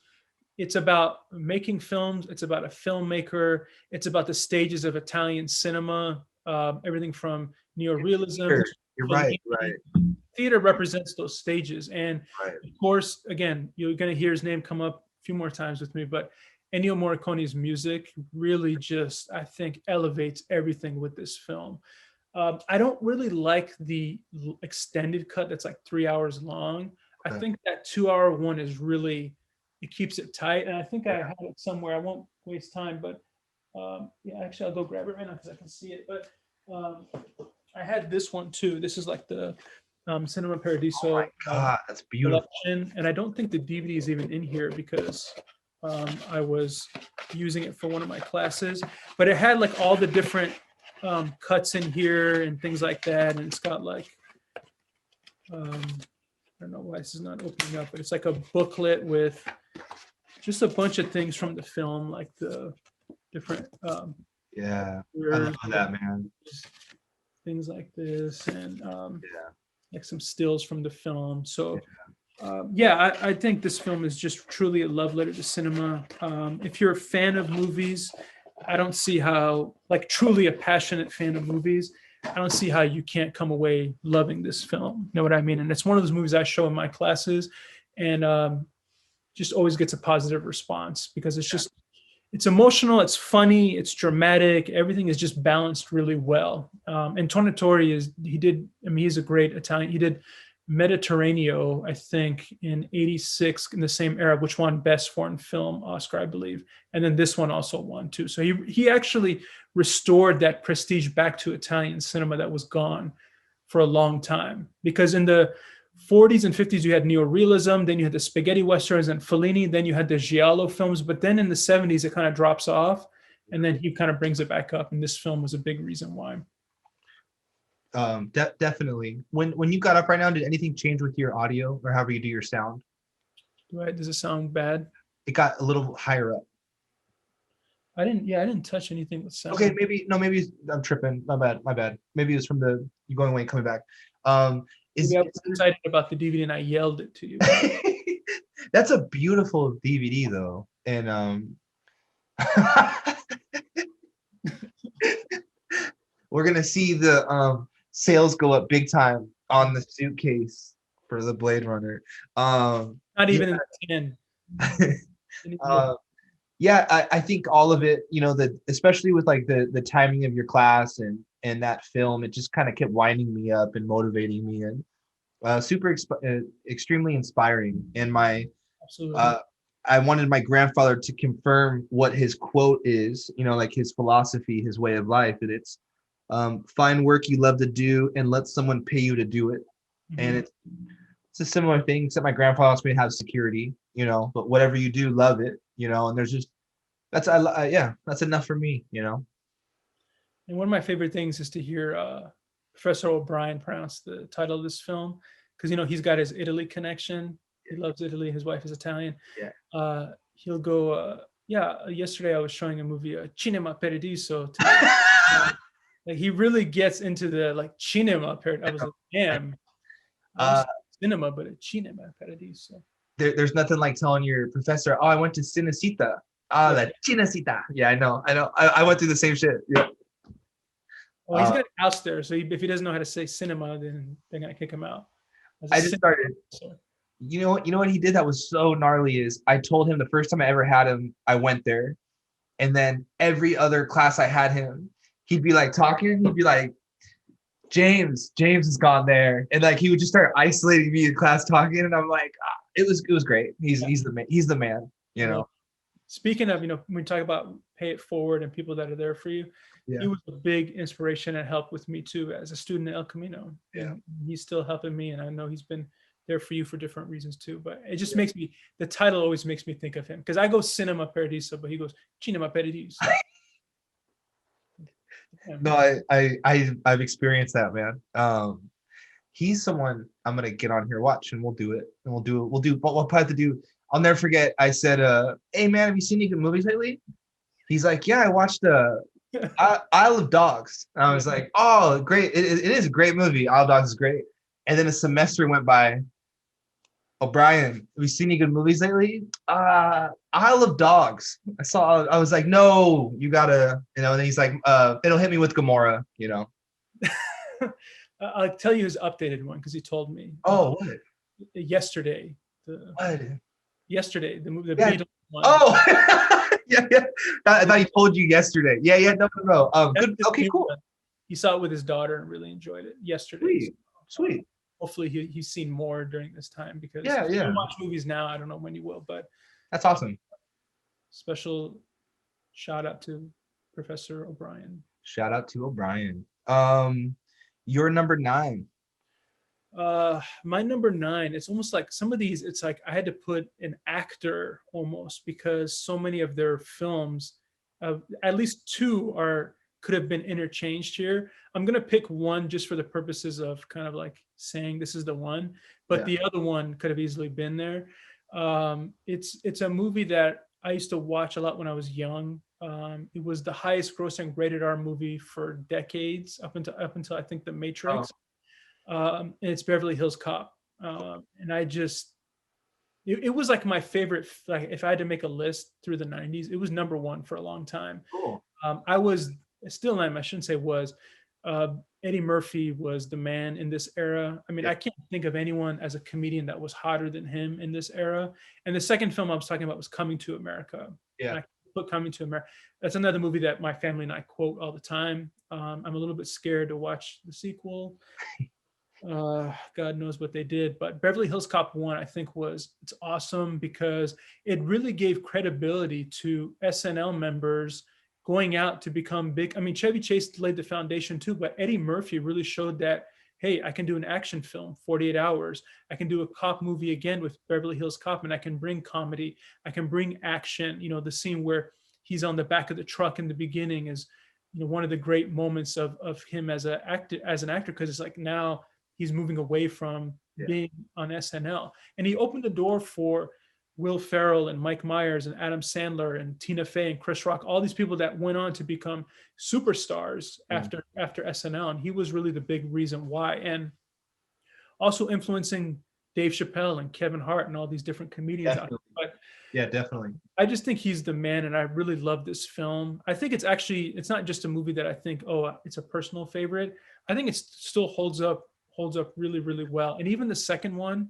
B: it's about making films. It's about a filmmaker. It's about the stages of Italian cinema. everything from neorealism
A: Sure.
B: to
A: You're right.
B: Fellini. Theater represents those stages, and
A: Right.
B: of course, again, you're going to hear his name come up a few more times with me, but Ennio Morricone's music really just, I think, elevates everything with this film. I don't really like the extended cut that's like 3 hours long. I
A: Okay.
B: think that 2 hour one is really, it keeps it tight. And I think I
A: Yeah.
B: have it somewhere. I won't waste time, but yeah, actually, I'll go grab it right now because I can see it. But um, I had this one too. This is like the Cinema
A: Oh my
B: Paradiso
A: God, that's beautiful.
B: collection, and I don't think the DVD is even in here because I was using it for one of my classes. But it had like all the different cuts in here and things like that, and it's got like I don't know why this is not opening up, but it's like a booklet with just a bunch of things from the film, like the different
A: Yeah, I love that, man.
B: things like this, and
A: Yeah.
B: like some stills from the film. So yeah, I think this film is just truly a love letter to cinema. If you're a fan of movies, I don't see how, like truly a passionate fan of movies, I don't see how you can't come away loving this film. You know what I mean? And it's one of those movies I show in my classes, and just always gets a positive response because it's just, it's emotional, it's funny, it's dramatic. Everything is just balanced really well. And Tornatore he's a great Italian. He did Mediterraneo, I think, in '86 in the same era, which won Best Foreign Film Oscar, I believe. And then this one also won too. So he actually restored that prestige back to Italian cinema that was gone for a long time. Because in the 40s and 50s, you had neorealism, then you had the spaghetti westerns and Fellini, then you had the giallo films. But then in the 70s, it kind of drops off, and then he kind of brings it back up. And this film was a big reason why.
A: Definitely. When you got up right now, did anything change with your audio or however you do your sound?
B: Does it sound bad?
A: It got a little higher up.
B: I didn't touch anything with sound.
A: Okay, maybe I'm tripping. My bad. Maybe it's from the you going away and coming back.
B: Maybe I was excited about the DVD and I yelled it to you.
A: That's a beautiful DVD though, and we're gonna see the sales go up big time on the suitcase for the Blade Runner.
B: Not even in the 10.
A: Yeah, I think all of it, you know, especially with like the timing of your class and that film, it just kind of kept winding me up and motivating me, and extremely inspiring. And
B: Absolutely.
A: I wanted my grandfather to confirm what his quote is, you know, like his philosophy, his way of life, and it's find work you love to do and let someone pay you to do it. And it's a similar thing, except my grandfather wants me to have security, you know, but whatever you do, love it, you know. And there's just that's enough for me, you know.
B: And one of my favorite things is to hear Professor O'Brien pronounce the title of this film, because, you know, he's got his Italy connection. He loves Italy. His wife is Italian.
A: Yeah.
B: He'll go, yesterday I was showing a movie, Cinema Paradiso. Like, he really gets into the like cinema. I was like, damn, cinema, but a cinema paradiso.
A: There's nothing like telling your professor, oh, I went to Cinecita. Ah, that Cinecita. Yeah, I know. I went through the same shit. Yeah.
B: Well, he's got a house there, so if he doesn't know how to say cinema, then they're gonna kick him out.
A: I just started. You know what he did that was so gnarly is I told him the first time I ever had him, I went there, and then every other class I had him, he'd be like talking, he'd be like, James has gone there, and like he would just start isolating me in class talking, and I'm like, it was great. He's the man, you know.
B: Speaking of, you know, when we talk about pay it forward and people that are there for you, he was a big inspiration and help with me too as a student at El Camino.
A: Yeah,
B: and he's still helping me, and I know he's been there for you for different reasons too. But it just makes me, the title always makes me think of him, because I go Cinema Paradiso, but he goes Cinema Paradiso.
A: No, I've experienced that, man. He's someone I'm gonna get on here, watch, and we'll do it. And we'll do what we'll probably have to do. I'll never forget. I said, hey man, have you seen any good movies lately? He's like, yeah, I watched Isle of Dogs. And I was like, oh, great. It is a great movie. Isle of Dogs is great. And then a semester went by, O'Brien, have you seen any good movies lately? Isle of Dogs. I was like, no, you gotta, and then he's like, it'll hit me with Gamora.
B: I'll tell you his updated one because he told me
A: Oh, what?
B: yesterday. The
A: What?
B: yesterday the movie, the
A: Yeah.
B: Beatles one.
A: Oh, yeah, yeah. I thought he told you yesterday. Yeah, yeah, no, no, no.
B: That's
A: Good.
B: the
A: Okay,
B: new
A: cool.
B: one. He saw it with his daughter and really enjoyed it yesterday. So,
A: Sweet. Sweet.
B: hopefully he's seen more during this time because
A: Yeah,
B: if you
A: yeah.
B: don't watch movies now, I don't know when you will. But
A: That's awesome.
B: special shout out to Professor O'Brien.
A: Shout out to O'Brien. You're number 9.
B: My number 9, it's almost like some of these, it's like I had to put an actor almost because so many of their films, at least 2 could have been interchanged here. I'm gonna pick one just for the purposes of kind of like saying this is the one, but
A: Yeah.
B: the other one could have easily been there. It's a movie that I used to watch a lot when I was young. It was the highest grossing rated R movie for decades up until I think The
A: Oh,
B: Matrix. And it's Beverly Hills Cop. And I just, it was like my favorite. Like if I had to make a list through the '90s, it was number one for a long time.
A: cool.
B: I was still am. I shouldn't say was. Eddie Murphy was the man in this era. I mean,
A: Yeah.
B: I can't think of anyone as a comedian that was hotter than him in this era. And the second film I was talking about was Coming to America.
A: Yeah.
B: And I put Coming to America. That's another movie that my family and I quote all the time. I'm a little bit scared to watch the sequel. God knows what they did, but Beverly Hills Cop 1 I think it's awesome because it really gave credibility to SNL members going out to become big. I mean, Chevy Chase laid the foundation too, but Eddie Murphy really showed that, hey, I can do an action film, 48 hours. I can do a cop movie again with Beverly Hills Cop, and I can bring comedy. I can bring action. The scene where he's on the back of the truck in the beginning is, one of the great moments of him as an actor, because it's like now he's moving away from
A: Yeah.
B: being on SNL. And he opened the door for Will Ferrell and Mike Myers and Adam Sandler and Tina Fey and Chris Rock, all these people that went on to become superstars after SNL. And he was really the big reason why. And also influencing Dave Chappelle and Kevin Hart and all these different comedians out there. But
A: Yeah, definitely.
B: I just think he's the man, and I really love this film. I think it's not just a movie that I think, oh, it's a personal favorite. I think it still holds up really, really well. And even the second one,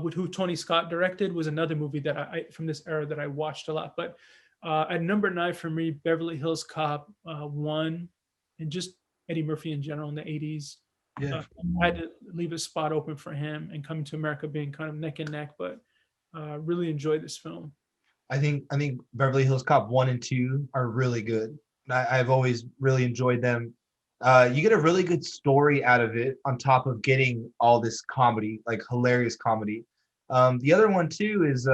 B: with who Tony Scott directed, was another movie that I from this era that I watched a lot. But at number 9 for me, Beverly Hills Cop 1, and just Eddie Murphy in general in the 80s.
A: Yeah.
B: I had to leave a spot open for him, and Coming to America being kind of neck and neck, but really enjoyed this film.
A: I think Beverly Hills Cop 1 and 2 are really good. I've always really enjoyed them. You get a really good story out of it on top of getting all this comedy, like hilarious comedy. The other one too is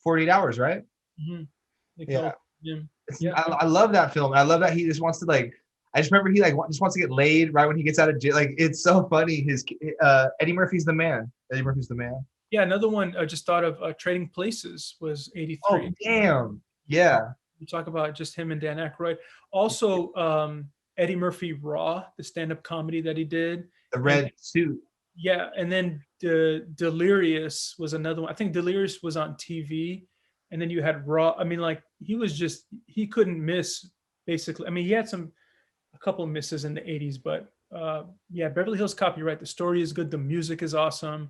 A: 48 Hours, right?
B: Mm-hmm.
A: Yeah.
B: Yeah.
A: I love that film. I love that he just wants to like. I just remember he like just wants to get laid right when he gets out of jail. Like it's so funny. Eddie Murphy's the man. Eddie Murphy's the man.
B: Yeah, another one I just thought of, Trading Places was 83.
A: Oh damn. Yeah.
B: You talk about just him and Dan Aykroyd. Also, Eddie Murphy Raw, the stand-up comedy that he did.
A: The red suit.
B: Yeah, and then Delirious was another one. I think Delirious was on TV, and then you had Raw. I mean, like he couldn't miss basically. I mean, he had a couple of misses in the 80s, but yeah, Beverly Hills Cop, you're right. The story is good. The music is awesome.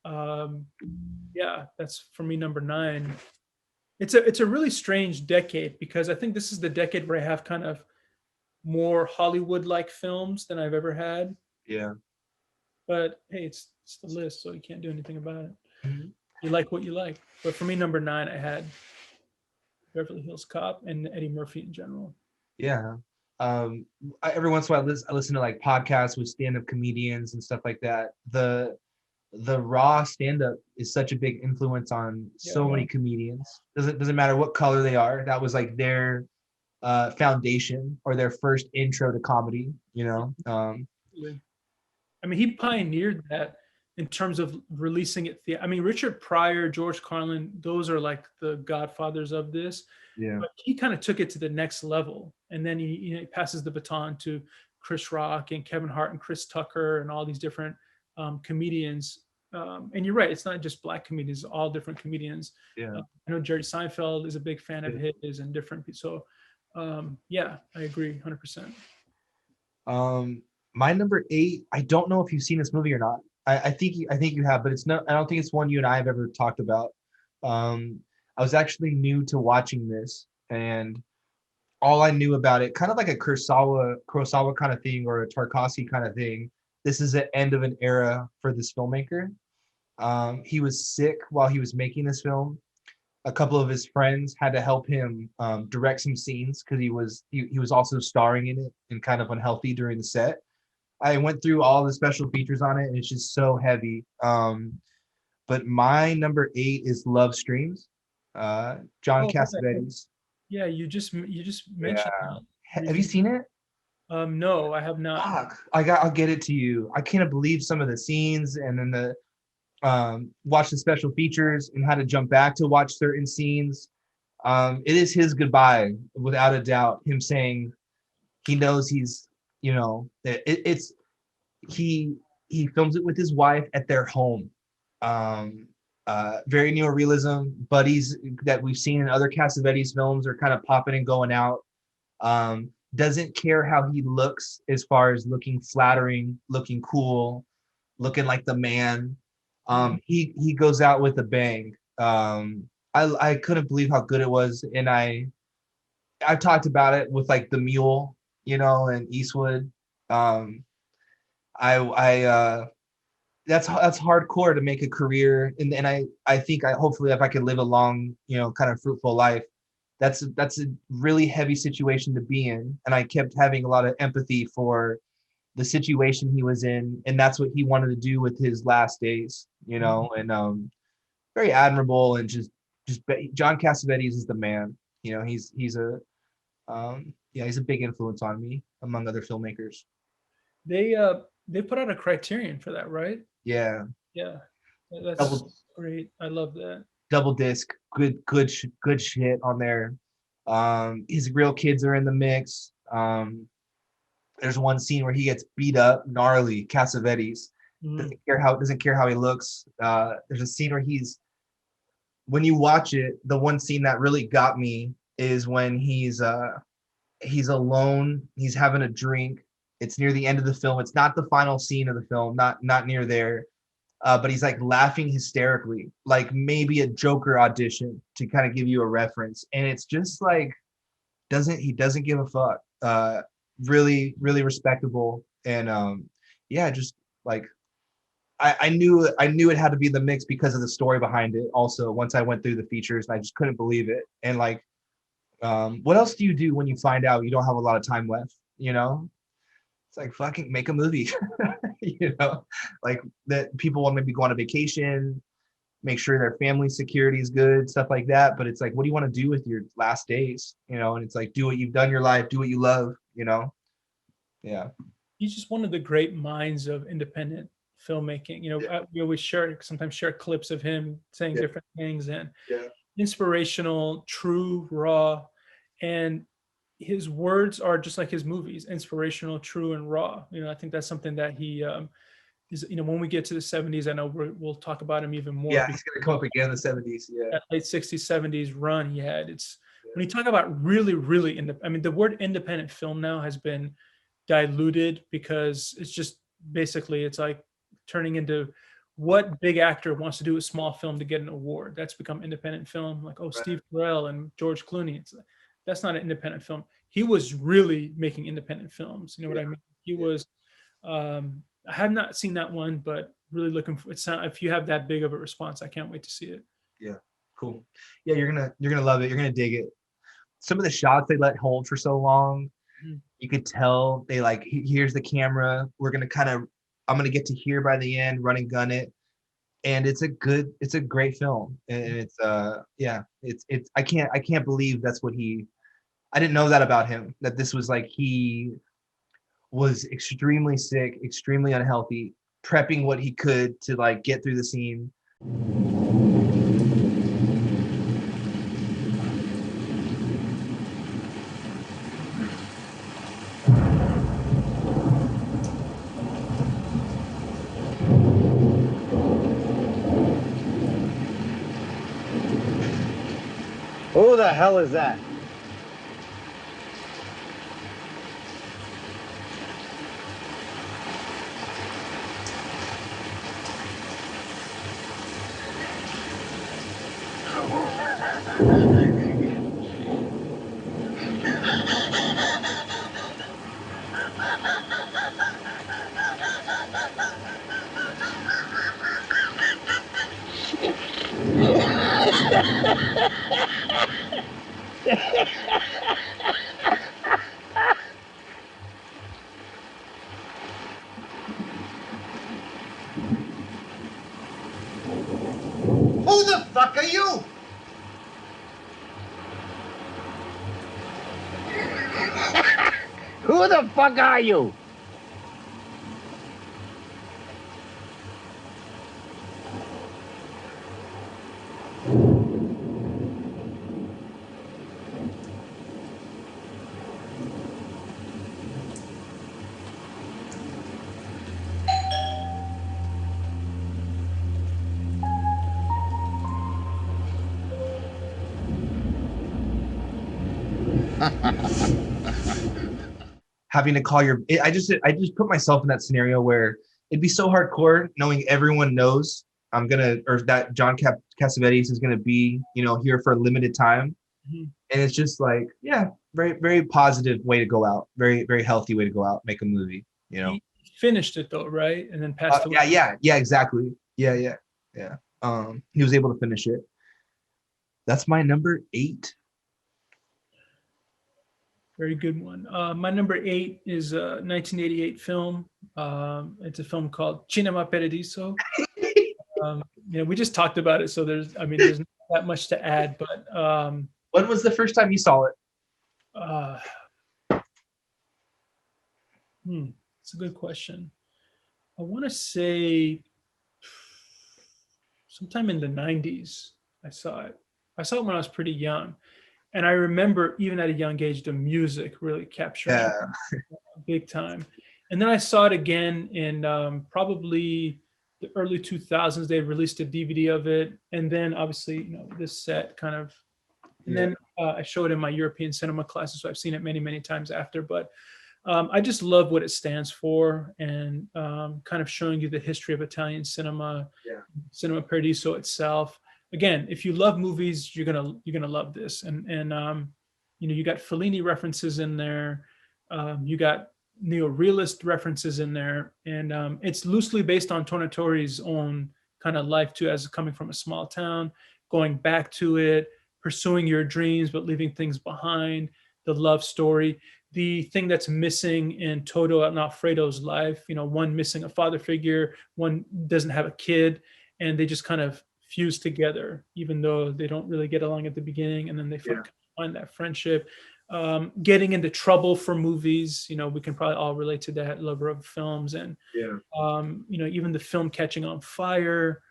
B: Yeah, that's for me number 9. It's a really strange decade because I think this is the decade where I have kind of more Hollywood-like films than I've ever had.
A: Yeah.
B: But hey, it's the list, so you can't do anything about it.
A: Mm-hmm.
B: You like what you like. But for me, number 9, I had Beverly Hills Cop and Eddie Murphy in general.
A: Yeah. Every once in a while, I listen to like podcasts with stand-up comedians and stuff like that. The raw stand-up is such a big influence on so many comedians. Doesn't matter what color they are. That was like their foundation or their first intro to comedy.
B: I mean, he pioneered that in terms of releasing it. I mean, Richard Pryor, George Carlin, those are like the godfathers of this.
A: Yeah.
B: But he kind of took it to the next level, and then he passes the baton to Chris Rock and Kevin Hart and Chris Tucker and all these different comedians. and you're right, it's not just black comedians, all different comedians.
A: Yeah.
B: I know Jerry Seinfeld is a big fan of
A: Yeah.
B: his, and different. So, yeah, I agree 100%.
A: My number 8. I don't know if you've seen this movie or not. I think you have, but it's not. I don't think it's one you and I have ever talked about. Um, I was actually new to watching this, and all I knew about it, kind of like a Kurosawa kind of thing or a Tarkovsky kind of thing. This is the end of an era for this filmmaker. He was sick while he was making this film. A couple of his friends had to help him direct some scenes because he was also starring in it and kind of unhealthy during the set. I went through all the special features on it, and it's just so heavy. But my number 8 is Love Streams, John
B: Oh, okay.
A: Cassavetes.
B: Yeah, you just mentioned
A: Yeah,
B: that
A: have you
B: briefly.
A: seen it?
B: No, I have not.
A: Fuck, I'll get it to you. I can't believe some of the scenes, and then the watch the special features and how to jump back to watch certain scenes. It is his goodbye, without a doubt. Him saying he knows he's, it's he films it with his wife at their home. Um, Very neorealism. Buddies that we've seen in other Cassavetes films are kind of popping and going out. Doesn't care how he looks as far as looking flattering, looking cool, looking like the man.
B: Mhm.
A: He goes out with a bang. I couldn't believe how good it was, and I've talked about it with like the Mule, and Eastwood. Um, I that's hardcore to make a career, and I think I hopefully if I could live a long, kind of fruitful life, that's a really heavy situation to be in, and I kept having a lot of empathy for the situation he was in, and that's what he wanted to do with his last days, and very admirable, and just John Cassavetes is the man. He's a big influence on me among other filmmakers.
B: They put out a criterion for that, right?
A: Yeah,
B: Yeah, that's
A: double
B: great. I love that.
A: double disc, good shit on there. His real kids are in the mix. There's one scene where he gets beat up, gnarly. Cassavetes
B: Mhm.
A: doesn't care how he looks. There's a scene where when you watch it, the one scene that really got me is when he's alone, he's having a drink. It's near the end of the film. It's not the final scene of the film, not near there. But he's like laughing hysterically, like maybe a Joker audition to kind of give you a reference. And it's just like he doesn't give a fuck. Really, really respectable. And yeah, just like I knew it had to be the mix because of the story behind it. Also, once I went through the features, I just couldn't believe it. And like, what else do you do when you find out you don't have a lot of time left? It's like fucking make a movie. Like that people want to maybe go on a vacation, make sure their family security is good, stuff like that. But it's like, what do you want to do with your last days? And it's like, do what you've done in your life, do what you love. Yeah.
B: He's just one of the great minds of independent filmmaking.
A: Yeah.
B: We always sometimes share clips of him saying
A: Yeah.
B: different things, and
A: Yeah.
B: inspirational, true, raw, and his words are just like his movies, inspirational, true, and raw. I think that's something that he is. When we get to the 70s, I know we'll talk about him even more,
A: Yeah.
B: because
A: He's gonna come up again in the 70s. Yeah.
B: that late 60s, 70s run he had. It's when
A: Yeah.
B: you talk about really, really I mean, the word independent film now has been diluted, because it's just basically it's like turning into what big actor wants to do a small film to get an award. That's become independent film. Like, oh,
A: Right.
B: Steve Carell and George Clooney. That's not an independent film. He was really making independent films. You know what
A: Yeah.
B: I mean? He
A: Yeah.
B: was. I have not seen that one, but really looking for it. If you have that big of a response, I can't wait to see it.
A: Yeah. Cool. Yeah, you're gonna love it. You're gonna dig it. Some of the shots they let hold for so long,
B: Mhm.
A: you could tell they like, here's the camera. I'm gonna get to here by the end, run and gun it. And it's a great film. And it's yeah, it's I can't believe that's what I didn't know that about him, that this was like he was extremely sick, extremely unhealthy, prepping what he could to like get through the scene.
C: Who the hell is that?
A: Who the fuck are you?
C: Who the fuck are you?
A: Having to call your I just put myself in that scenario where it'd be so hardcore knowing everyone knows I'm gonna or that Cassavetes is gonna be, you know, here for a limited time.
B: Mhm.
A: And it's just like, yeah, very, very positive way to go out. Very, very healthy way to go out, make a movie, you know.
B: He finished it though, right? And then passed away.
A: Yeah, exactly. Yeah. He was able to finish it. That's my number 8.
B: Very good one. My number 8 is a 1988 film. It's a film called Cinema Paradiso. We just talked about it, so there's not that much to add. But
A: When was the first time you saw it?
B: uh, it's a good question. I want to say sometime in the 90s. I saw it. I saw it when I was pretty young, and I remember even at a young age the music really capturing big time. And then I saw it again in probably the early 2000s. They released a DVD of it, and then obviously this set kind of, and then I showed it in my European cinema classes, so I've seen it many many times after. But I just love what it stands for, and kind of showing you the history of Italian cinema, Cinema Paradiso itself. Again, if you love movies, you're gonna love this. And you got Fellini references in there, you got neo-realist references in there, and it's loosely based on Tornatore's own kind of life too, as coming from a small town, going back to it, pursuing your dreams but leaving things behind, the love story. The thing that's missing in Toto and Alfredo's life, one missing a father figure, one doesn't have a kid, and they just kind of fuse together, even though they don't really get along at the beginning, and then they find that friendship. Getting into trouble for movies, we can probably all relate to that, lover of films, and even the film catching on fire,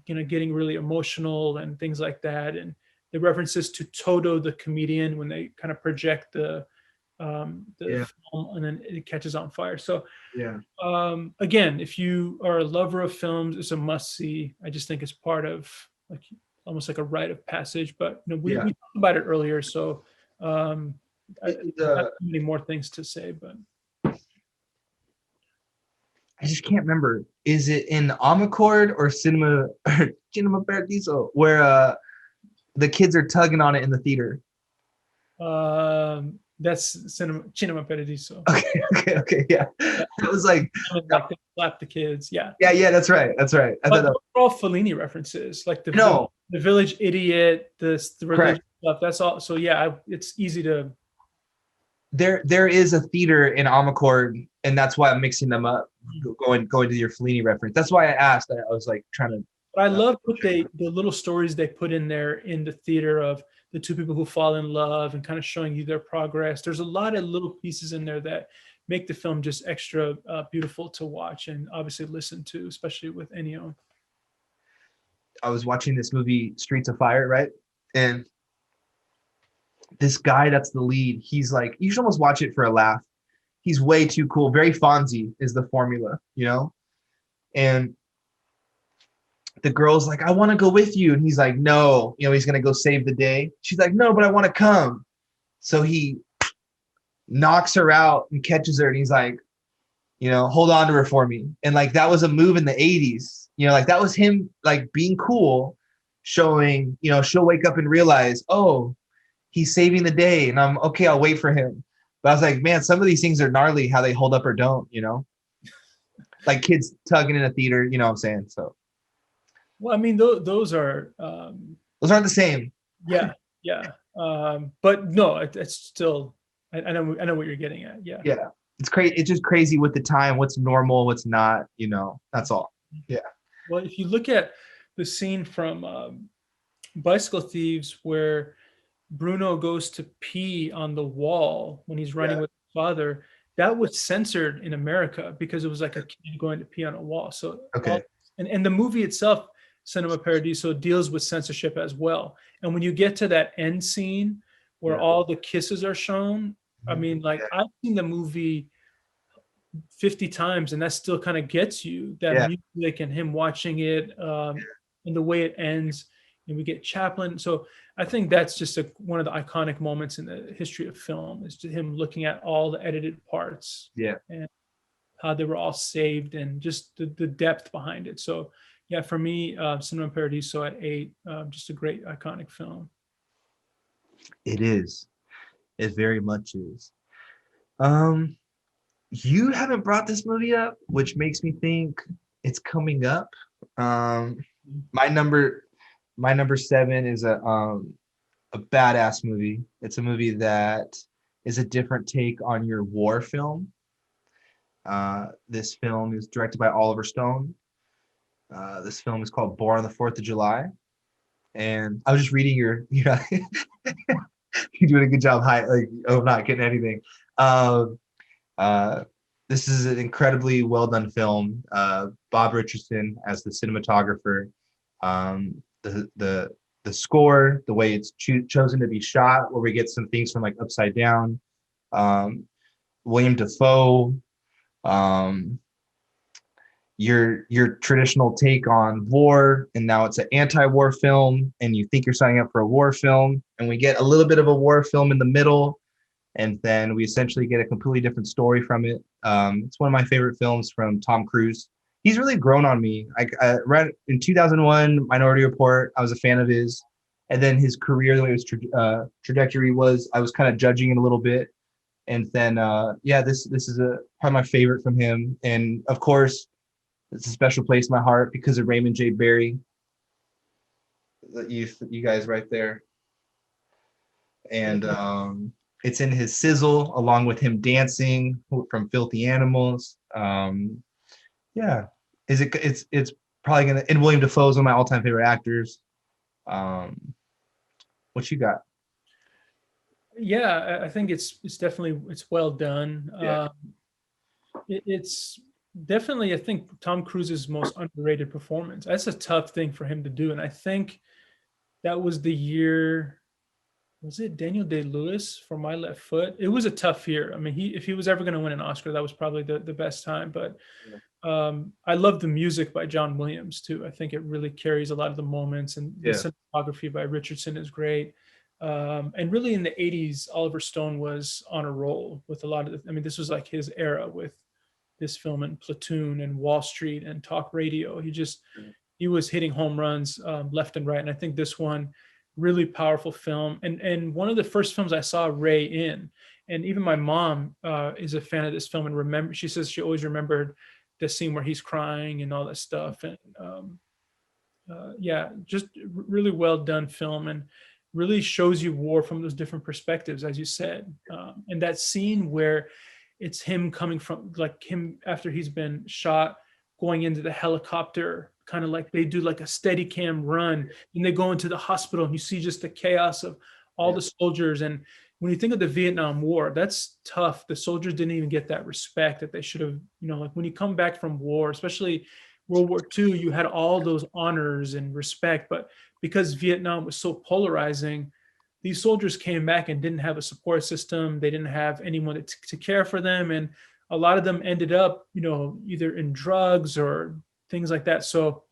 B: getting really emotional and things like that, and the references to Toto the comedian when they kind of project the film and then it catches on fire. So again, if you are a lover of films, it's a must see. I just think it's part of almost like a rite of passage. But we talked about it earlier, so I have many more things to say, but
A: I just can't remember. Is it in Omnicord or Cinema Paradiso where the kids are tugging on it in the theater?
B: That's Cinema Paradiso.
A: Okay, yeah. It was like
B: they slap the kids. Yeah,
A: that's right. I thought that was
B: all Fellini references, like the Village Idiot, the religious stuff. That's all. So it's easy to.
A: There is a theater in Omnicord, and that's why I'm mixing them up. Going to your Fellini reference. That's why I asked. I was like trying to.
B: But I love the little stories they put in there in the theater of the two people who fall in love and kind of showing you their progress. There's a lot of little pieces in there that make the film just extra beautiful to watch and obviously listen to, especially with Ennio.
A: I was watching this movie, Streets of Fire, right? And this guy that's the lead, he's like, you should almost watch it for a laugh. He's way too cool. Very Fonzie is the formula, And the girl's like, I want to go with you. And he's like, no, he's going to go save the day. She's like, no, but I want to come. So he knocks her out and catches her. And he's like, hold on to her for me. And like, that was a move in the 80s, like that was him like being cool, showing, she'll wake up and realize, oh, he's saving the day. And I'm okay. I'll wait for him. But I was like, man, some of these things are gnarly, how they hold up or don't, like kids tugging in a theater, you know what I'm saying? So.
B: Well, I mean, those are.
A: Those aren't the same.
B: Yeah. But no, it's still, I know what you're getting at. Yeah.
A: Yeah. It's crazy. It's just crazy with the time, what's normal, what's not, that's all. Yeah.
B: Well, if you look at the scene from Bicycle Thieves where Bruno goes to pee on the wall when he's running with his father, that was censored in America because it was like a kid going to pee on a wall. So,
A: okay.
B: And the movie itself, Cinema Paradiso, deals with censorship as well. And when you get to that end scene where all the kisses are shown, I mean, like I've seen the movie 50 times and that still kind of gets you, that music and him watching it and the way it ends, and we get Chaplin. So I think that's just one of the iconic moments in the history of film, is just him looking at all the edited parts and how they were all saved and just the depth behind it. So yeah, for me, Cinema Paradiso at 8, just a great iconic film.
A: It is. It very much is. You haven't brought this movie up, which makes me think it's coming up. My number 7 is a badass movie. It's a movie that is a different take on your war film. This film is directed by Oliver Stone. This film is called Born on the 4th of July. And I was just reading your you're doing a good job I'm not getting anything. This is an incredibly well done film. Bob Richardson as the cinematographer. The score, the way it's chosen to be shot, where we get some things from like Upside Down. William Dafoe. Your traditional take on war, and now it's an anti-war film, and you think you're signing up for a war film, and we get a little bit of a war film in the middle, and then we essentially get a completely different story from it. It's one of my favorite films from Tom Cruise. He's really grown on me. I read in 2001 Minority Report. I was a fan of his, and then his career, the way his trajectory was, I was kind of judging it a little bit. And then this is probably my favorite from him, and of course, it's a special place in my heart because of Raymond J. Barry. You guys right there. And it's in his sizzle along with him dancing from Filthy Animals. It's probably gonna, and William Dafoe is one of my all-time favorite actors. What you got?
B: Yeah, I think it's definitely, it's well done.
A: Yeah.
B: It's definitely, I think, Tom Cruise's most underrated performance. That's a tough thing for him to do. And I think that was the year, was it Daniel Day-Lewis for My Left Foot? It was a tough year. I mean, if he was ever going to win an Oscar, that was probably the best time. But I love the music by John Williams too. I think it really carries a lot of the moments, and the cinematography by Richardson is great. And really in the 80s, Oliver Stone was on a roll with a lot of this was like his era with this film and Platoon and Wall Street and talk radio. He was hitting home runs left and right. And I think this one, really powerful film. And one of the first films I saw Ray in, and even my mom is a fan of this film, and she says she always remembered the scene where he's crying and all that stuff. And just really well done film, and really shows you war from those different perspectives, as you said. And that scene where it's him coming from, like him after he's been shot, going into the helicopter, kind of like they do like a steady cam run, and they go into the hospital, and you see just the chaos of all the soldiers. And when you think of the Vietnam War, that's tough. The soldiers didn't even get that respect that they should have, like when you come back from war, especially World War II, you had all those honors and respect, but because Vietnam was so polarizing, these soldiers came back and didn't have a support system. They didn't have anyone to care for them. And a lot of them ended up, either in drugs or things like that. So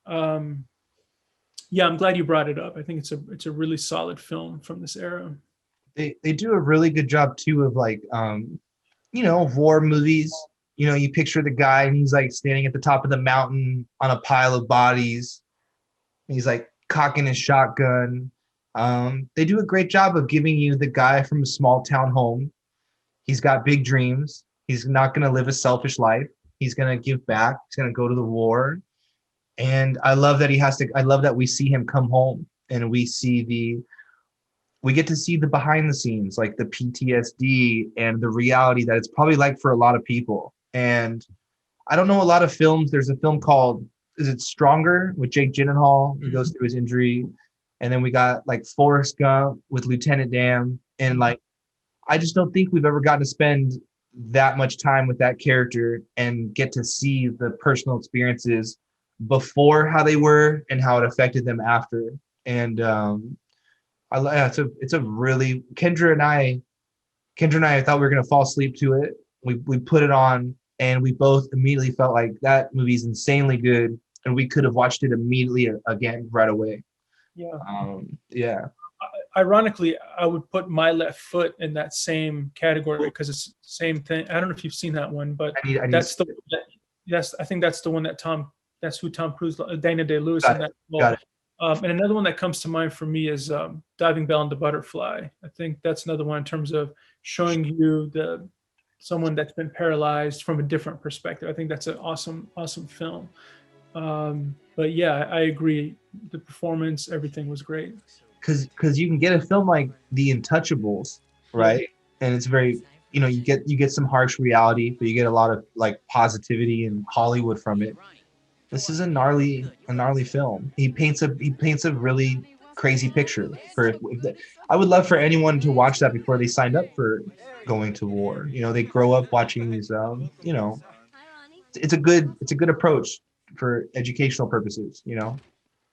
B: Yeah, I'm glad you brought it up. I think it's a really solid film from this era.
A: They do a really good job too of like war movies. You picture the guy and he's like standing at the top of the mountain on a pile of bodies. And he's like cocking his shotgun. They do a great job of giving you the guy from a small town home. He's got big dreams. He's not going to live a selfish life. He's going to give back. He's going to go to the war. And I love that I love that we see him come home and we get to see the behind the scenes, like the PTSD and the reality that it's probably like for a lot of people. And I don't know a lot of films. There's a film called, is it Stronger, with Jake Gyllenhaal? He goes through his injury. And then we got like Forrest Gump with Lieutenant Dan. And like, I just don't think we've ever gotten to spend that much time with that character and get to see the personal experiences before how they were and how it affected them after. And it's a really Kendra and I thought we were gonna fall asleep to it. We put it on and we both immediately felt like that movie's insanely good and we could have watched it immediately again right away.
B: Yeah. Ironically, I would put My Left Foot in that same category because it's the same thing. I don't know if you've seen that one, but I think that's the one that's who Tom Cruise, Dana Day-Lewis in that role.
A: Got it.
B: And another one that comes to mind for me is Diving Bell and the Butterfly. I think that's another one in terms of showing you someone that's been paralyzed from a different perspective. I think that's an awesome film. But yeah, I agree. The performance, everything was great.
A: Because you can get a film like The Untouchables, right? And it's very, you get some harsh reality, but you get a lot of like positivity and Hollywood from it. This is a gnarly film. He paints a really crazy picture. I would love for anyone to watch that before they signed up for going to war. They grow up watching these. It's a good approach for educational purposes.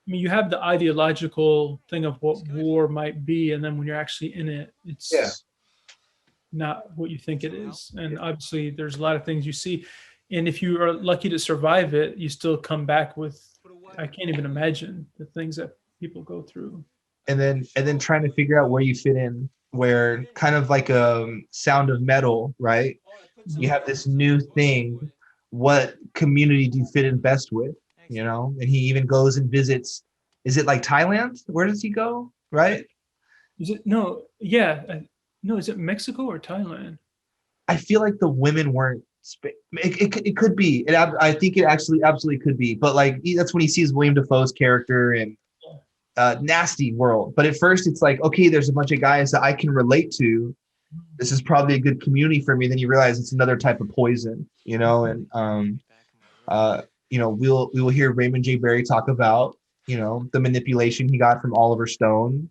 B: I mean, you have the ideological thing of what war might be, and then when you're actually in it, it's not what you think it is. And obviously, there's a lot of things you see. And if you are lucky to survive it, you still come back with, I can't even imagine the things that people go through.
A: And then trying to figure out where you fit in, where kind of like a Sound of Metal, right? You have this new thing. What community do you fit in best with? And he even goes and visits. Is it like Thailand? Where does he go? Right?
B: Is it no? Yeah, no. Is it Mexico or Thailand?
A: I feel like the women weren't. It could be. I think it actually absolutely could be. But like that's when he sees William Dafoe's character and nasty world. But at first it's like, okay, there's a bunch of guys that I can relate to. This is probably a good community for me. Then you realize it's another type of poison, and we will hear Raymond J. Barry talk about, the manipulation he got from Oliver Stone.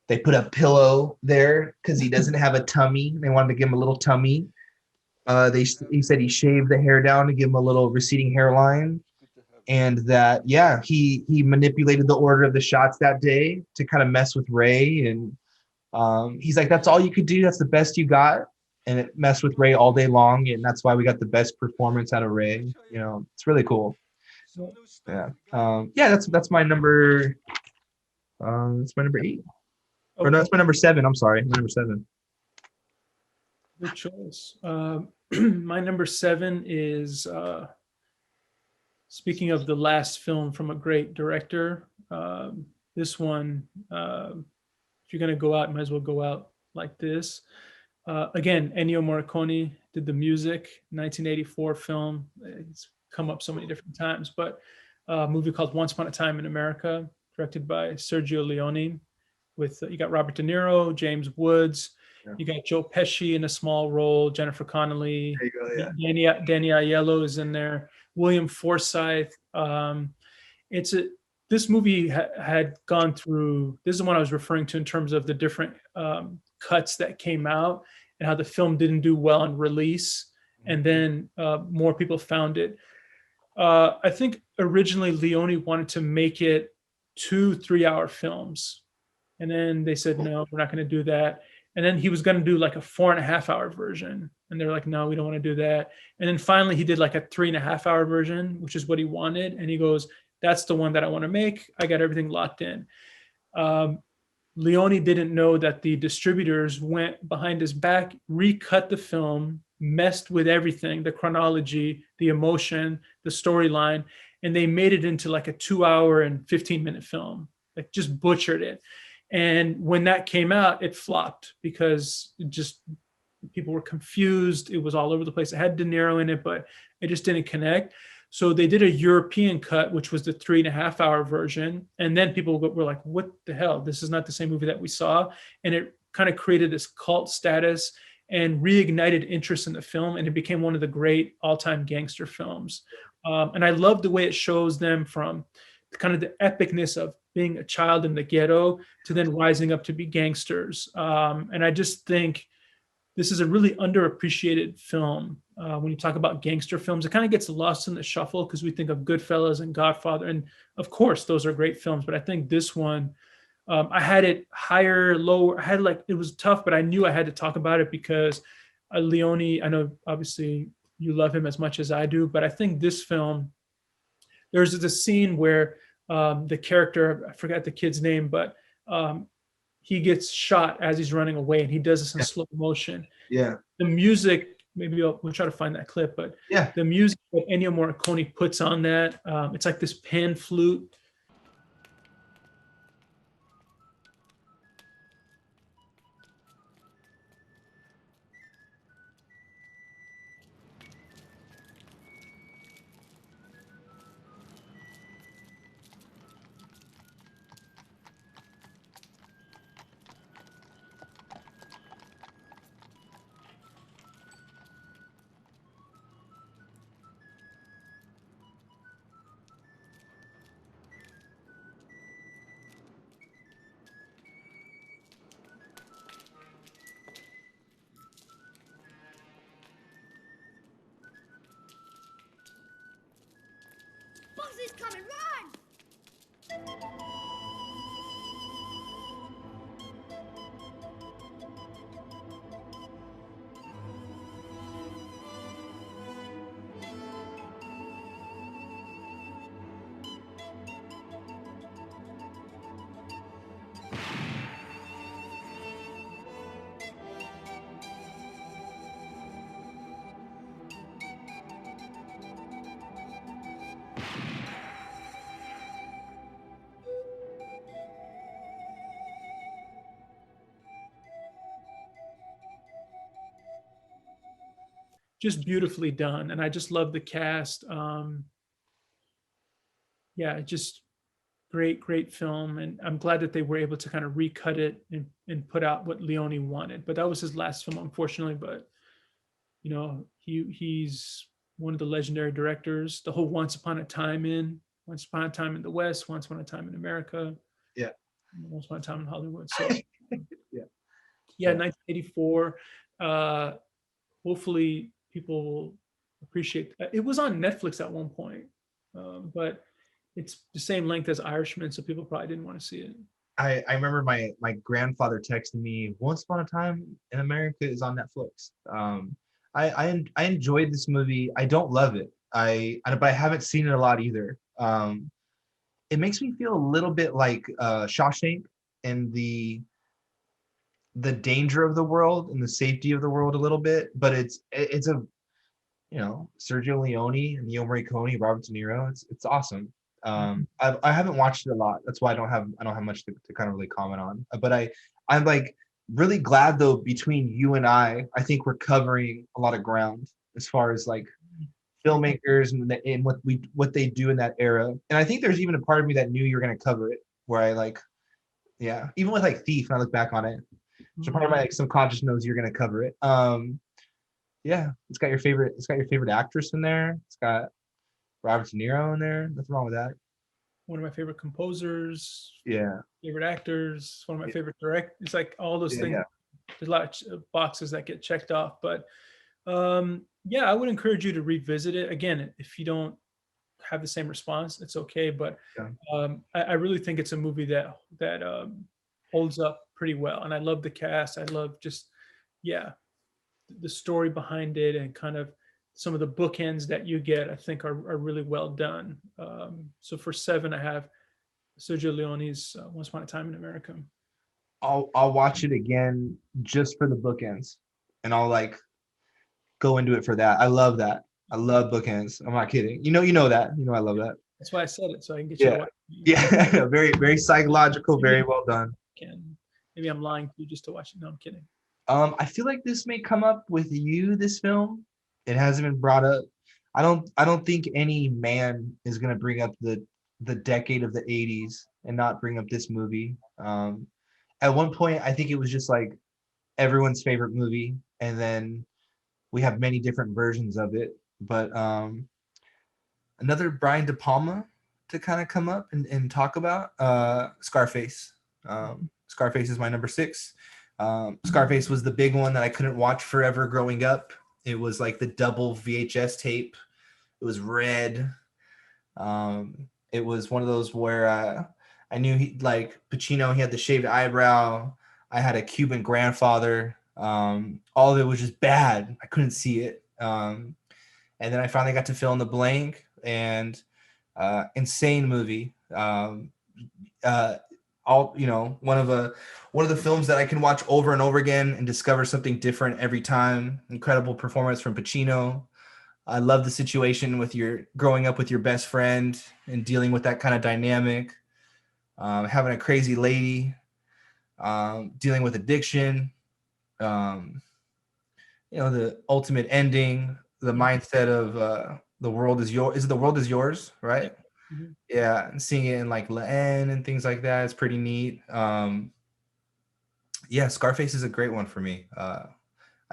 A: They put a pillow there because he doesn't have a tummy. They wanted to give him a little tummy. He said he shaved the hair down to give him a little receding hairline. And that, he manipulated the order of the shots that day to kind of mess with Ray. And he's like, that's all you could do. That's the best you got. And it messed with Ray all day long. And that's why we got the best performance out of Ray. It's really cool. Yeah. That's my number. That's my number 8. Or no, that's my number 7. I'm sorry. My number 7.
B: Good choice. My number 7 is, speaking of the last film from a great director, this one, if you're going to go out, you might as well go out like this. Again, Ennio Morricone did the music, 1984 film. It's come up so many different times, but a movie called Once Upon a Time in America, directed by Sergio Leone. With you got Robert De Niro, James Woods, you got Joe Pesci in a small role, Jennifer Connelly,
A: There you go,
B: Danny Aiello is in there, William Forsythe. This movie had gone through. This is the one I was referring to in terms of the different cuts that came out and how the film didn't do well on release, and then more people found it. I think originally Leone wanted to make it 2 3-hour films. And then they said, no, we're not going to do that. And then he was going to do like a 4.5-hour version. And they're like, no, we don't want to do that. And then finally he did like a 3.5-hour version, which is what he wanted. And he goes, that's the one that I want to make. I got everything locked in. Leone didn't know that the distributors went behind his back, recut the film, messed with everything, the chronology, the emotion, the storyline, and they made it into like a 2 hour and 15-minute film, like just butchered it. And when that came out, it flopped because it just, people were confused. It was all over the place. It had De Niro in it, but it just didn't connect. So they did a European cut, which was the 3.5 hour version. And then people were like, what the hell? This is not the same movie that we saw. And it kind of created this cult status and reignited interest in the film. And it became one of the great all-time gangster films. And I love the way it shows them from kind of the epicness of being a child in the ghetto to then rising up to be gangsters. And I just think this is a really underappreciated film. When you talk about gangster films, it kind of gets lost in the shuffle because we think of Goodfellas and Godfather. And of course, those are great films. But I think this one, I had it higher, lower. I had like, it was tough, but I knew I had to talk about it because Leone, I know obviously you love him as much as I do, but I think this film, there's this scene where the character, I forgot the kid's name, but he gets shot as he's running away, and he does this in slow motion.
A: Yeah.
B: The music, maybe we'll try to find that clip, but
A: Yeah.
B: the music that Ennio Morricone puts on that, it's like this pan flute.
D: Bossy's coming, run!
B: Just beautifully done. And I just love the cast. Yeah, just great film. And I'm glad that they were able to kind of recut it and put out what Leone wanted. But that was his last film, unfortunately. But, you know, he's one of the legendary directors. The whole Once Upon a Time in the West, Once Upon a Time in America.
A: Yeah.
B: Once Upon a Time in Hollywood. So,
A: Yeah.
B: 1984. Hopefully people will appreciate that. It was on Netflix at one point, but it's the same length as Irishman, so people probably didn't want to see it.
A: I remember my grandfather texted me, Once Upon a Time in America is on Netflix. I enjoyed this movie. I don't love it. But I haven't seen it a lot either. It makes me feel a little bit like Shawshank and the danger of the world and the safety of the world a little bit. But it's a, you know, Sergio Leone, Ennio Morricone, Robert De Niro. It's awesome. I haven't watched it a lot. That's why I don't have much to kind of really comment on. But I'm like really glad though, between you and I think we're covering a lot of ground as far as like filmmakers and what they do in that era. And I think there's even a part of me that knew you were going to cover it, where I like, yeah, even with like Thief, when I look back on it, so part of my like subconscious knows you're going to cover it. Yeah, it's got your favorite actress in there. It's got Robert De Niro in there. Nothing wrong with that.
B: One of my favorite composers.
A: Yeah.
B: Favorite actors. One of my favorite directors. It's like all those things.
A: Yeah.
B: There's a lot of boxes that get checked off. But yeah, I would encourage you to revisit it. Again, if you don't have the same response, it's okay. But I really think it's a movie that holds up pretty well. And I love the cast. I love just, the story behind it and kind of some of the bookends that you get, I think, are really well done. So for 7, I have Sergio Leone's Once Upon a Time in America.
A: I'll watch it again just for the bookends, and I'll like go into it for that. I love that. I love bookends. I'm not kidding. You know that. You know I love that.
B: That's why I said it, so I can get you to
A: Yeah.
B: watch it.
A: Yeah. Very, very psychological, very well done.
B: Maybe I'm lying to you just to watch it. No, I'm kidding.
A: I feel like this may come up with you, this film. It hasn't been brought up. I don't think any man is gonna bring up the decade of the 80s and not bring up this movie. At one point, I think it was just like everyone's favorite movie, and then we have many different versions of it. But another Brian De Palma to kind of come up and talk about, Scarface. Scarface is my number 6. Scarface was the big one that I couldn't watch forever growing up. It was like the double VHS tape. It was red. It was one of those where I knew he, like Pacino, he had the shaved eyebrow. I had a Cuban grandfather. All of it was just bad. I couldn't see it. And then I finally got to fill in the blank, and insane movie. All, one of the films that I can watch over and over again and discover something different every time. Incredible performance from Pacino. I love the situation with your growing up with your best friend and dealing with that kind of dynamic. Having a crazy lady, dealing with addiction, the ultimate ending, the mindset of the world is yours. Is it the world is yours, right?
B: Mm-hmm.
A: Yeah, and seeing it in like La N and things like that is pretty neat. Yeah, Scarface is a great one for me. I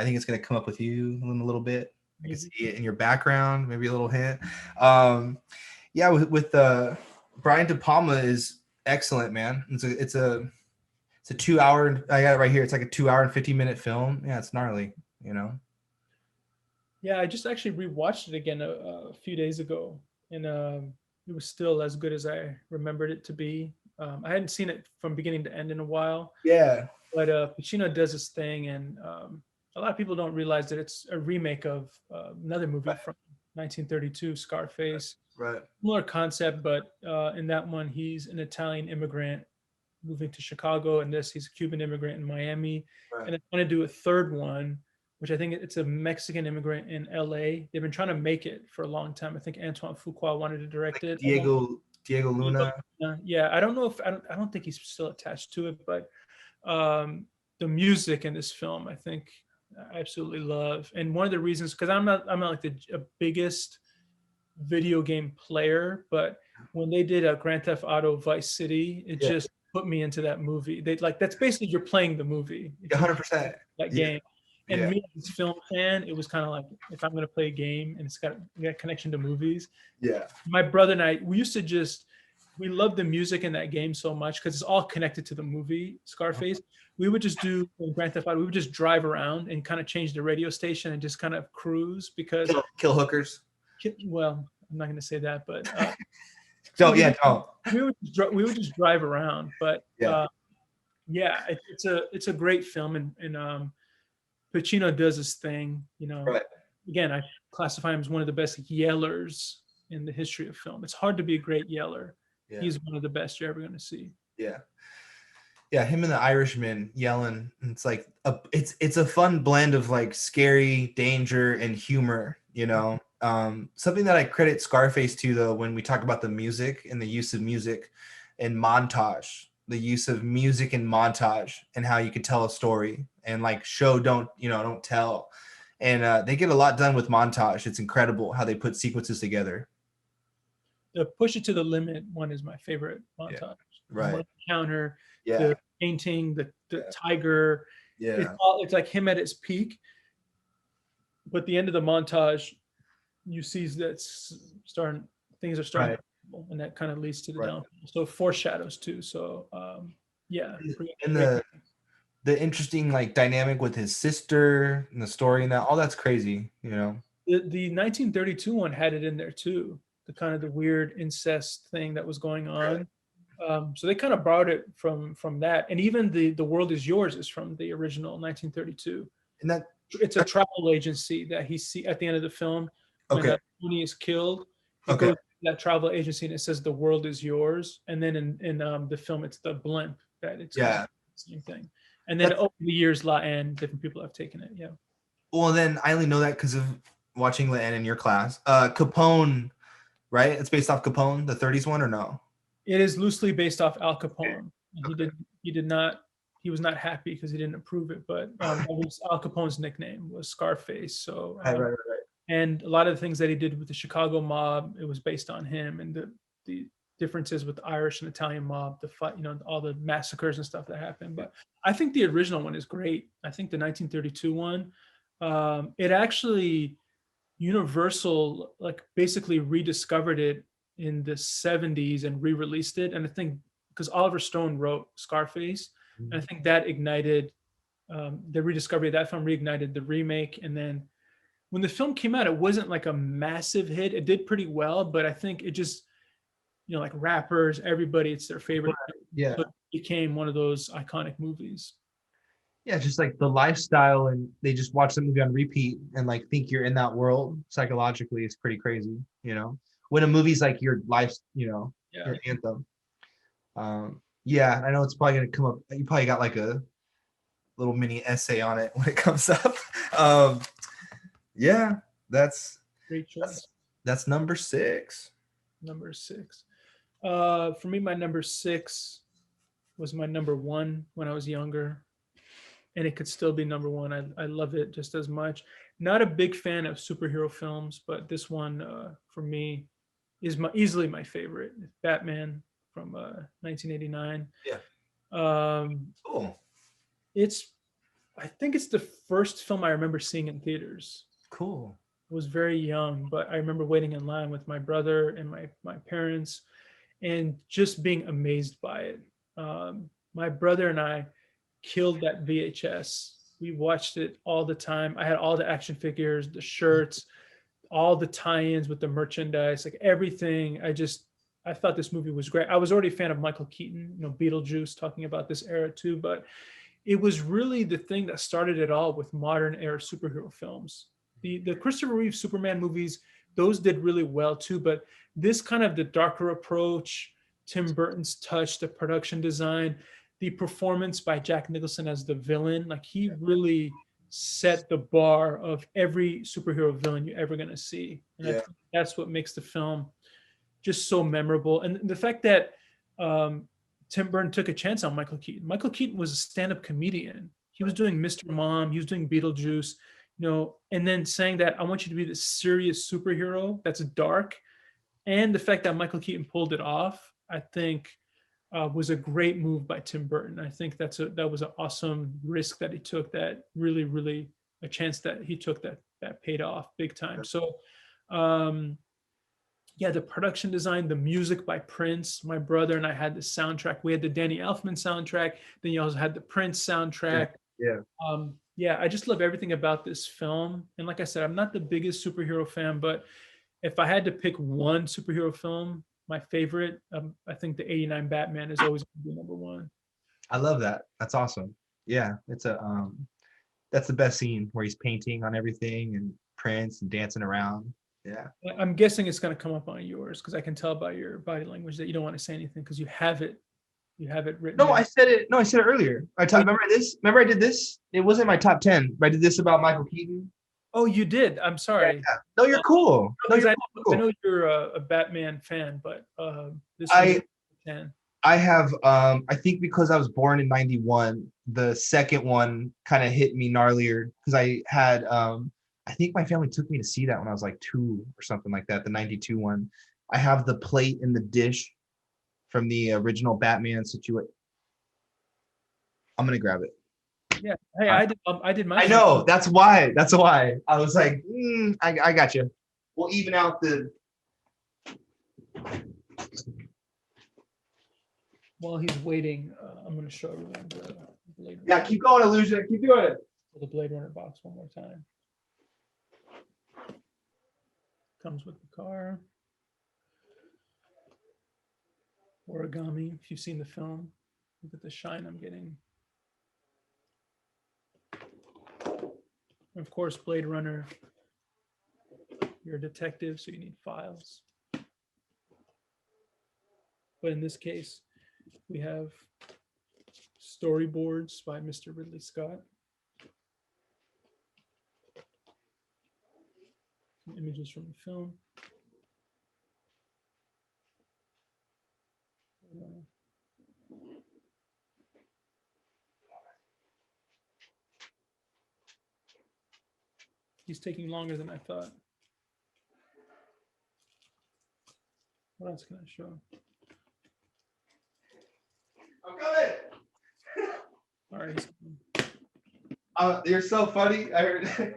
A: think it's gonna come up with you in a little bit. I can see it in your background, maybe a little hint. Yeah, with Brian De Palma is excellent, man. It's a 2 hour. I got it right here. It's like a 2 hour and 50-minute film. Yeah, it's gnarly.
B: Yeah, I just actually rewatched it again a few days ago, and it was still as good as I remembered it to be. I hadn't seen it from beginning to end in a while.
A: Yeah.
B: But Pacino does his thing, and a lot of people don't realize that it's a remake of another movie from 1932, Scarface.
A: Right.
B: Similar concept, but in that one, he's an Italian immigrant moving to Chicago, and this, he's a Cuban immigrant in Miami.
A: Right.
B: And I want to do a third one, which I think it's a Mexican immigrant in LA. They've been trying to make it for a long time. I think Antoine Fuqua wanted to direct
A: Like
B: it.
A: Diego Luna.
B: Yeah, I don't know if I don't think he's still attached to it, but the music in this film, I think I absolutely love. And one of the reasons, because I'm not like the biggest video game player, but when they did a Grand Theft Auto Vice City, it just put me into that movie. They like, that's basically, you're playing the movie.
A: 100%.
B: That game. And me as a film fan, it was kind of like, if I'm going to play a game and it's got a connection to movies.
A: Yeah.
B: My brother and I, we loved the music in that game so much because it's all connected to the movie Scarface. We would just do in Grand Theft Auto, we would just drive around and kind of change the radio station and just kind of cruise because
A: kill hookers.
B: Well, I'm not going to say that, but
A: don't.
B: We would just drive around, but it's a great film, and Pacino does his thing.
A: Right.
B: Again, I classify him as one of the best yellers in the history of film. It's hard to be a great yeller. Yeah. He's one of the best you're ever going to see.
A: Yeah, him and the Irishman yelling. It's like it's a fun blend of like scary, danger, and humor. Something that I credit Scarface to, though, when we talk about the music and the use of music and montage, the use of music and montage, and how you can tell a story and like show don't tell, and they get a lot done with montage. It's incredible how they put sequences together.
B: The Push It to the Limit one is my favorite montage.
A: Yeah. Right.
B: Counter. The painting, the tiger.
A: Yeah.
B: It's like him at his peak. But the end of the montage, you see that things are starting, and that kind of leads to the downfall. So foreshadows too. So
A: And the interesting like dynamic with his sister and the story and that, all that's crazy. The
B: 1932 one had it in there too. The kind of the weird incest thing that was going on. Right. So they kind of borrowed it from that, and even the World Is Yours is from the original 1932.
A: And that
B: It's a travel agency that he see at the end of the film when
A: okay.
B: Tony is killed. He
A: Okay.
B: goes to that travel agency and it says the world is yours. And then in the film, it's the blimp that it's
A: Yeah.
B: the same thing. And then over the years, La N, different people have taken it. Yeah.
A: Well, then I only know that because of watching La N in your class. Capone, right? It's based off Capone, the 30s one, or no?
B: It is loosely based off Al Capone. Okay. He was not happy because he didn't approve it, but that was Al Capone's nickname was Scarface. So,
A: Right.
B: and a lot of the things that he did with the Chicago mob, it was based on him, and the differences with the Irish and Italian mob, the fight, all the massacres and stuff that happened. But I think the original one is great. I think the 1932 one, it actually Universal like basically rediscovered it in the 70s and re-released it. And I think because Oliver Stone wrote Scarface, and I think that ignited the rediscovery of that film reignited the remake. And then when the film came out, it wasn't like a massive hit. It did pretty well, but I think it just, like rappers, everybody, it's their favorite.
A: Yeah.
B: So it became one of those iconic movies.
A: Yeah, just like the lifestyle, and they just watch the movie on repeat and like think you're in that world psychologically. It's pretty crazy, when a movie's like your life, your anthem. Yeah, I know it's probably gonna come up. You probably got like a little mini essay on it when it comes up. Yeah, that's
B: Great choice.
A: That's number 6.
B: Number 6. For me, my number 6 was my number 1 when I was younger, and it could still be number 1. I love it just as much. Not a big fan of superhero films, but this one for me is easily my favorite. Batman from 1989.
A: Yeah. Cool.
B: I think it's the first film I remember seeing in theaters.
A: Cool.
B: I was very young, but I remember waiting in line with my brother and my parents and just being amazed by it. My brother and I killed that VHS. We watched it all the time. I had all the action figures, the shirts, all the tie-ins with the merchandise, like everything. I thought this movie was great. I was already a fan of Michael Keaton, Beetlejuice, talking about this era too, but it was really the thing that started it all with modern era superhero films. The Christopher Reeve Superman movies, those did really well too, but this kind of the darker approach, Tim Burton's touch, the production design, the performance by Jack Nicholson as the villain, like he really set the bar of every superhero villain you're ever going to see. And I think that's what makes the film just so memorable. And the fact that Tim Burton took a chance on Michael Keaton. Michael Keaton was a stand-up comedian. He was doing Mr. Mom, he was doing Beetlejuice, and then saying that I want you to be this serious superhero that's dark. And the fact that Michael Keaton pulled it off, I think was a great move by Tim Burton. I think that was an awesome risk that he took, that really a chance that he took that paid off big time. So the production design, the music by Prince. My brother and I had the soundtrack. We had the Danny Elfman soundtrack. Then you also had the Prince soundtrack.
A: Yeah.
B: I just love everything about this film. And like I said, I'm not the biggest superhero fan, but if I had to pick one superhero film, my favorite, I think the 89 Batman is always going to be number 1.
A: I love that. That's awesome. Yeah, it's that's the best scene where he's painting on everything and Prince and dancing around. Yeah.
B: I'm guessing it's going to come up on yours because I can tell by your body language that you don't want to say anything because you have it written.
A: No,
B: down.
A: I said it earlier. Remember this? Remember I did this? It wasn't my top 10. But I did this about Michael Keaton.
B: Oh, you did. I'm sorry.
A: Yeah. No, you're cool. No, you're cool.
B: I know you're a Batman fan, but this
A: I
B: 10.
A: I have I think because I was born in 91, the second one kind of hit me gnarlier because I had I think my family took me to see that when I was like 2 or something like that, the 92 one. I have the plate in the dish from the original Batman situation. I'm gonna grab it.
B: Yeah. Hey, I did my.
A: I know. That's why. I was like, I got you. We'll even out the.
B: While he's waiting, I'm going to show everyone the Blade Runner.
A: Yeah, keep going, Elyusha. Keep doing it.
B: The Blade Runner box one more time. Comes with the car. Origami. If you've seen the film, look at the shine I'm getting. Of course, Blade Runner. You're a detective, so you need files. But in this case, we have storyboards by Mr. Ridley Scott. Some images from the film. He's taking longer than I thought. What else can I show?
A: I'm coming.
B: All right. He's coming.
A: You're so funny. I heard.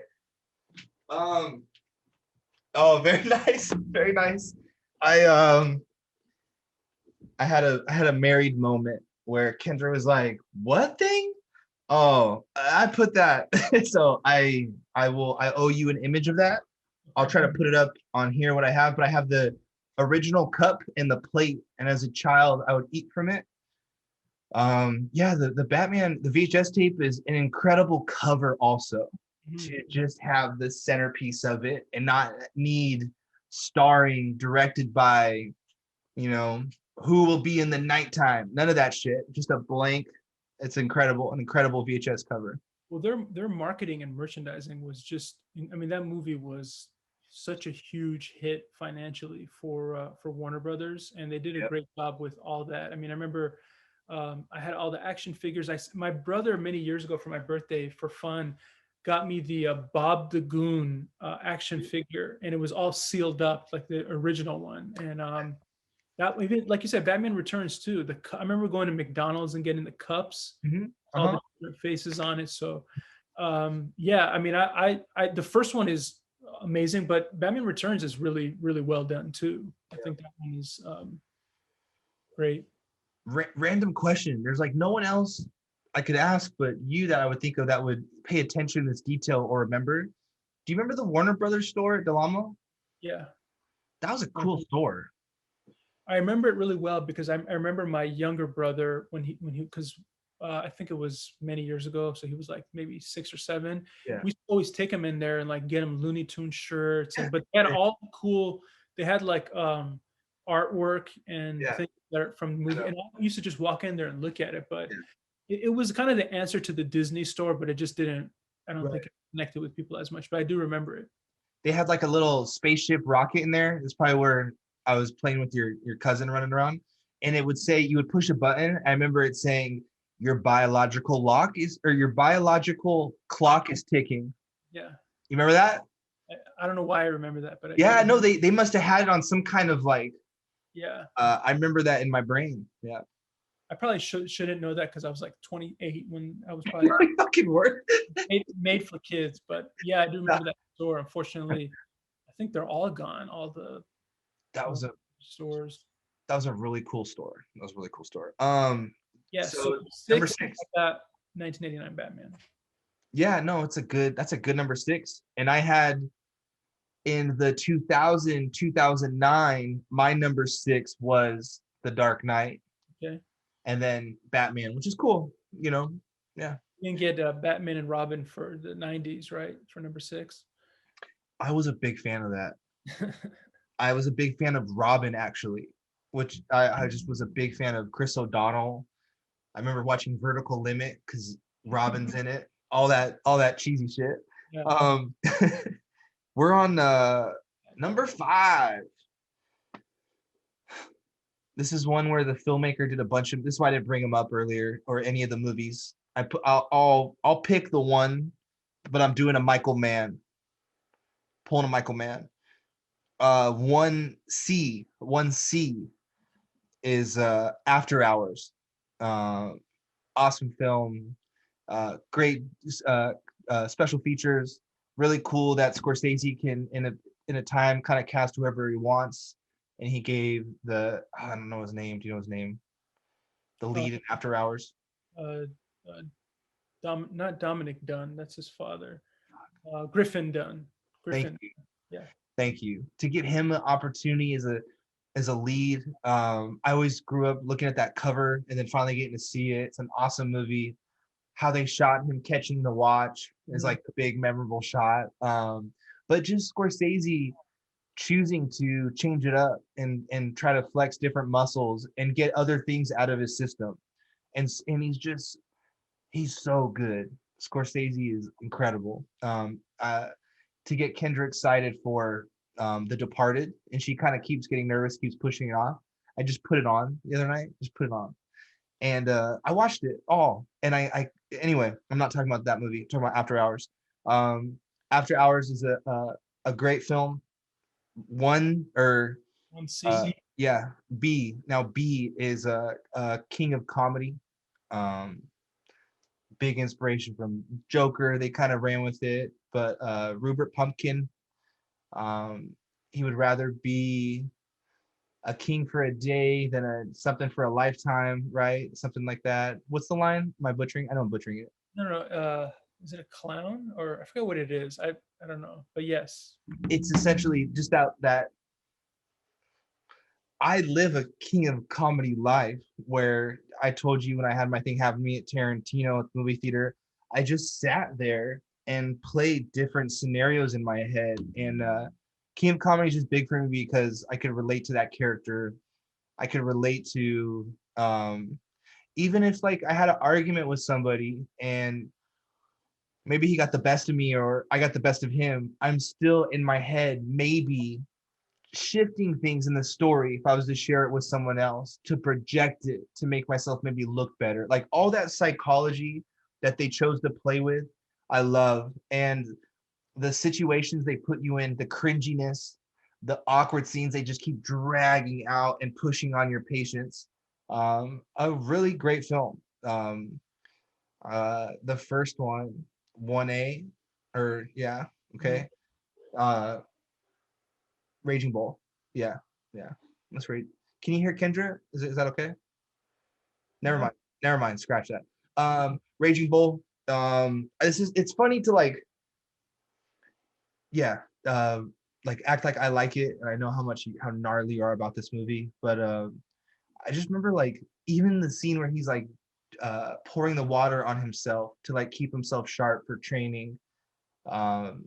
A: Oh, very nice, very nice. I had a married moment where Kendra was like, "What thing? Oh, I put that." So I owe you an image of that. I'll try to put it up on here what I have, but I have the original cup and the plate, and as a child I would eat from it. Yeah, the Batman, the VHS tape is an incredible cover also. To just have the centerpiece of it and not need starring directed by, who will be in the nighttime. None of that shit. Just a blank. It's incredible, an incredible VHS cover.
B: Well, their marketing and merchandising was just, I mean, that movie was such a huge hit financially for Warner Brothers, and they did a great job with all that. I mean, I remember I had all the action figures. My brother many years ago for my birthday for fun got me the Bob the Goon action figure, and it was all sealed up like the original one. And that even like you said, Batman Returns too. I remember going to McDonald's and getting the cups, all the different faces on it. So yeah, I mean, I the first one is amazing, but Batman Returns is really, really well done too. I think that one is great.
A: Random question. There's like no one else I could ask but you that I would think of that would pay attention to this detail or remember. Do you remember the Warner Brothers store at Del Amo?
B: Yeah.
A: That was a cool store.
B: I remember it really well because I remember my younger brother when he because I think it was many years ago, so he was like maybe 6 or 7.
A: Yeah.
B: We always take him in there and like get him Looney Tunes shirts, but they had all cool. They had like artwork and things that are from the movie, and I used to just walk in there and look at it. But it was kind of the answer to the Disney store, but it just didn't. I don't think it connected with people as much, but I do remember it.
A: They had like a little spaceship rocket in there. It's probably where I was playing with your cousin running around, and it would say you would push a button. I remember it saying your biological clock is ticking.
B: Yeah.
A: You remember that?
B: I don't know why I remember that, but
A: no, they must have had it on some kind of like.
B: Yeah.
A: I remember that in my brain. Yeah.
B: I probably shouldn't know that because I was like 28 when I was probably
A: fucking word
B: made for kids. But yeah, I do remember that store. Unfortunately, I think they're all gone. All the stores.
A: That was a really cool store.
B: Yeah.
A: So
B: number 6. 1989 Batman.
A: Yeah, no, that's a good number 6. And I had in the 2009, my number 6 was The Dark Knight.
B: Okay.
A: And then Batman, which is cool, yeah.
B: You can get Batman and Robin for the 90s, right? For number 6.
A: I was a big fan of that. I was a big fan of Robin, actually, which I just was a big fan of Chris O'Donnell. I remember watching Vertical Limit because Robin's in it. All that cheesy shit. Yeah. We're on number 5. This is one where the filmmaker did a bunch of. This is why I didn't bring him up earlier or any of the movies. I'll pick the one, but I'm doing a Michael Mann. Pulling a Michael Mann. 1C is After Hours. Awesome film. Great special features. Really cool that Scorsese can in a time kind of cast whoever he wants. And he gave I don't know his name. Do you know his name? The lead in After Hours.
B: Not Dominic Dunn. That's his father. Griffin Dunn.
A: Thank you.
B: Yeah.
A: Thank you. To give him an opportunity as a lead. I always grew up looking at that cover and then finally getting to see it. It's an awesome movie. how they shot him catching the watch is
B: Mhm.
A: like the big memorable shot. But just Scorsese choosing to change it up and try to flex different muscles and get other things out of his system. And he's so good. Scorsese is incredible. To get Kendra excited for The Departed, and she kind of keeps getting nervous, keeps pushing it off. I just put it on the other night, just put it on, and I watched it all. And I anyway, I'm not talking about that movie. I'm talking about After Hours. Um, After Hours is a great film. One or
B: One C.
A: yeah, B. Now B is a king of comedy. Um, Big inspiration from Joker. They kind of ran with it, but Rupert Pumpkin, um, he would rather be a king for a day than a something for a lifetime, right? Something like that. What's the line? Am I butchering? I know I'm butchering it.
B: No. Is it a clown or I forget what it is? I don't know, but yes.
A: It's essentially just that I live a king of comedy life where I told you when I had my thing happen to me at Tarantino at the movie theater, I just sat there and played different scenarios in my head. And King of Comedy is just big for me because I could relate to that character. I could relate to even if like I had an argument with somebody and maybe he got the best of me or I got the best of him, I'm still in my head maybe shifting things in the story if I was to share it with someone else to project it to make myself maybe look better. Like all that psychology that they chose to play with, I love. And the situations they put you in, the cringiness, the awkward scenes they just keep dragging out and pushing on your patience. A really great film. The first one, 1A, or yeah, okay. Uh, Raging Bull. Yeah, yeah. Let's read. Can you hear Kendra? Is that okay? Never
B: No.
A: mind. Never mind. Scratch that. Raging Bull. It's funny to like, yeah, like act like I like it and I know how gnarly you are about this movie. But I just remember like even the scene where he's like pouring the water on himself to like keep himself sharp for training. Um,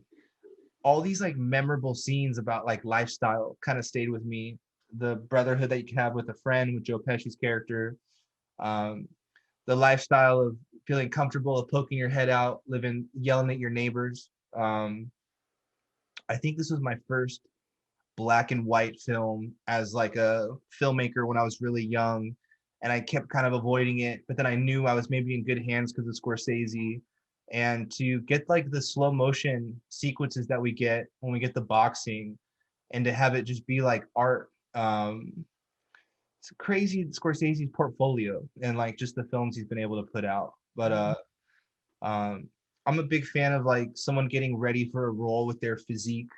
A: all these like memorable scenes about like lifestyle kind of stayed with me. The brotherhood that you can have with a friend with Joe Pesci's character, um, the lifestyle of feeling comfortable of poking your head out, living, yelling at your neighbors. I think this was my first black and white film as like a filmmaker when I was really young, and I kept kind of avoiding it. But then I knew I was maybe in good hands because of Scorsese, and to get like the slow motion sequences that we get when we get the boxing, and to have it just be like art. It's crazy Scorsese's portfolio and like just the films he's been able to put out. But um, I'm a big fan of like someone getting ready for a role with their physique.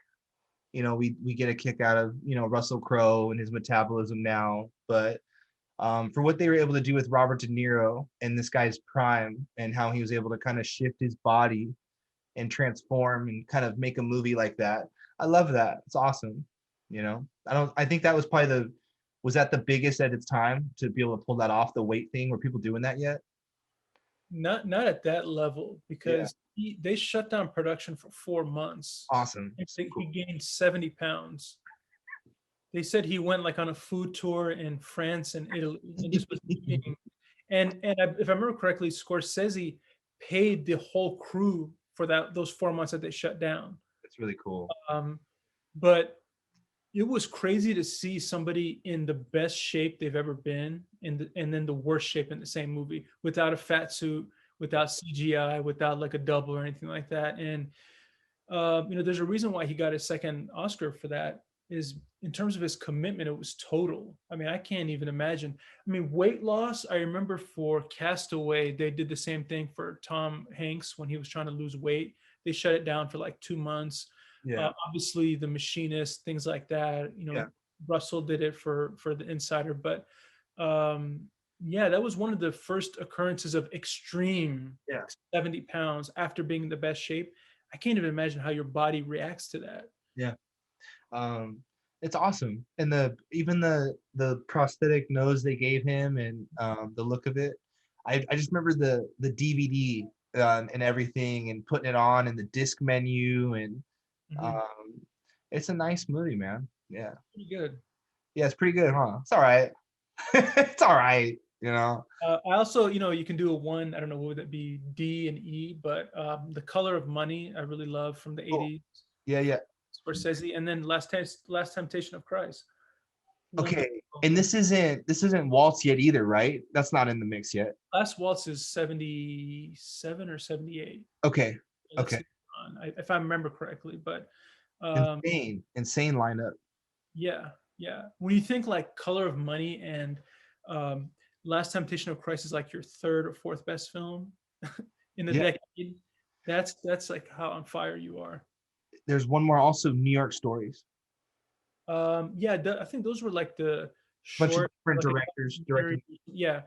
A: We get a kick out of Russell Crowe and his metabolism now, but for what they were able to do with Robert De Niro and this guy's prime and how he was able to kind of shift his body and transform and kind of make a movie like that, I love that. It's awesome. I think that was probably was that the biggest at its time to be able to pull that off, the weight thing? Were people doing that yet?
B: Not at that level
A: Yeah.
B: because they shut down production for 4 months.
A: Awesome.
B: And
A: So
B: he
A: cool.
B: gained 70 pounds. They said he went like on a food tour in France and Italy and just was eating. If I remember correctly, Scorsese paid the whole crew for those 4 months that they shut down.
A: It's really cool.
B: But it was crazy to see somebody in the best shape they've ever been and then the worst shape in the same movie without a fat suit, without CGI, without like a double or anything like that. And there's a reason why he got his second Oscar for that. Is in terms of his commitment, it was total. I mean, I can't even imagine. I mean, weight loss. I remember for Castaway, they did the same thing for Tom Hanks when he was trying to lose weight. They shut it down for like 2 months.
A: Yeah.
B: Obviously, The Machinist, things like that.
A: Yeah.
B: Russell did it for The Insider, but yeah, that was one of the first occurrences of extreme
A: Yeah.
B: 70 pounds after being in the best shape. I can't even imagine how your body reacts to that.
A: Yeah. It's awesome. And even the prosthetic nose they gave him and the look of it. I just remember the DVD and everything, and putting it on in the disc menu, and
B: Mhm.
A: um, it's a nice movie, man. Yeah,
B: Pretty good.
A: yeah, it's pretty good, huh? It's all right. It's all right, you know.
B: I also, you can do a one. I don't know what would that be, D and E, but The Color of Money I really love from the
A: Cool.
B: 80s.
A: Yeah, yeah.
B: Scorsese, and then Last Temptation of Christ. Wonderful.
A: Okay, and this isn't Waltz yet either, right? That's not in the mix yet.
B: Last Waltz is 77 or 78.
A: Okay,
B: Let's
A: okay.
B: see if I remember correctly. But
A: Insane lineup.
B: yeah, yeah. When you think like Color of Money and um, Last Temptation of Christ is like your third or fourth best film in the
A: Yeah,
B: decade, that's like how on fire you are.
A: there's one more also, New York Stories.
B: Yeah, I think those were like the
A: Bunch of
B: short,
A: different
B: like a
A: directors
B: documentary.
A: directing,
B: Yeah,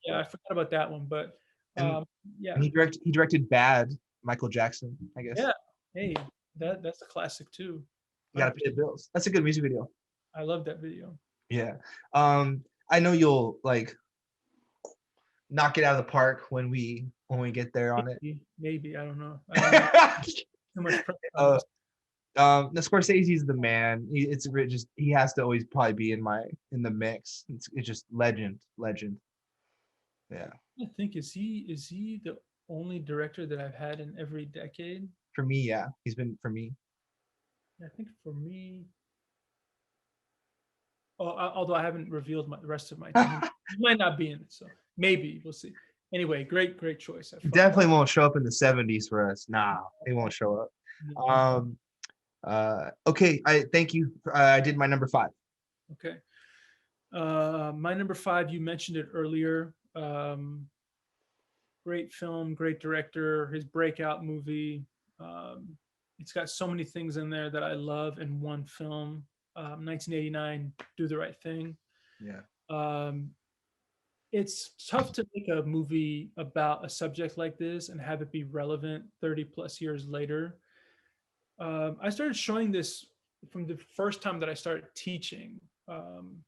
B: yeah, I forgot about that one, but
A: and
B: um, yeah,
A: and
B: he
A: he directed Bad, Michael Jackson, I guess.
B: yeah. Hey, that's a classic too.
A: You gotta pay the bills. That's a good music video.
B: I love that video.
A: Yeah. I know you'll like knock it out of the park when we get there on it.
B: Maybe I don't know. I don't want too much pressure on
A: uh,
B: this.
A: the Scorsese's the man. He has to always probably be in the mix. It's just legend. Yeah.
B: I think is he the only director that I've had in every decade?
A: For me, yeah, he's been for me.
B: I think for me, although I haven't revealed the rest of my team, he might not be in it, so maybe we'll see. Anyway, great choice.
A: Definitely won't show up in the 70s for us. Nah, he won't show up. Um, okay, I thank you. I did my number 5.
B: Okay. My number 5, you mentioned it earlier. Great film, great director, his breakout movie. Um, it's got so many things in there that I love in one film. 1989, Do the Right Thing.
A: Yeah.
B: Um, it's tough to make a movie about a subject like this and have it be relevant 30 plus years later. I started showing this from the first time that I started teaching, and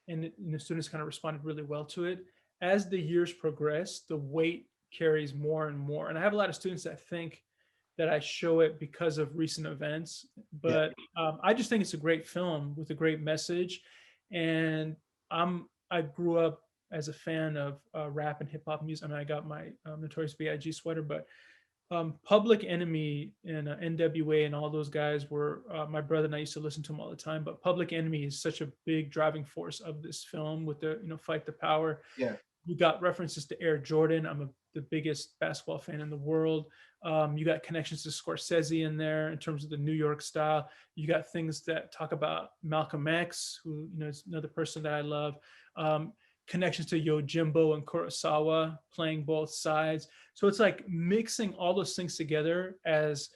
B: the students kind of responded really well to it. As the years progress, the weight carries more and more. And I have a lot of students that think that I show it because of recent events,
A: Yeah.
B: but I just think it's a great film with a great message. And I grew up as a fan of rap and hip hop music. I mean, I got my Notorious B.I.G. sweater, but Public Enemy and NWA and all those guys were my brother and I used to listen to them all the time. But Public Enemy is such a big driving force of this film with the fight the power.
A: Yeah.
B: You got references to Air Jordan. I'm the biggest basketball fan in the world. You got connections to Scorsese in there in terms of the New York style. You got things that talk about Malcolm X, who is another person that I love. Connections to Yojimbo and Kurosawa playing both sides. So it's like mixing all those things together as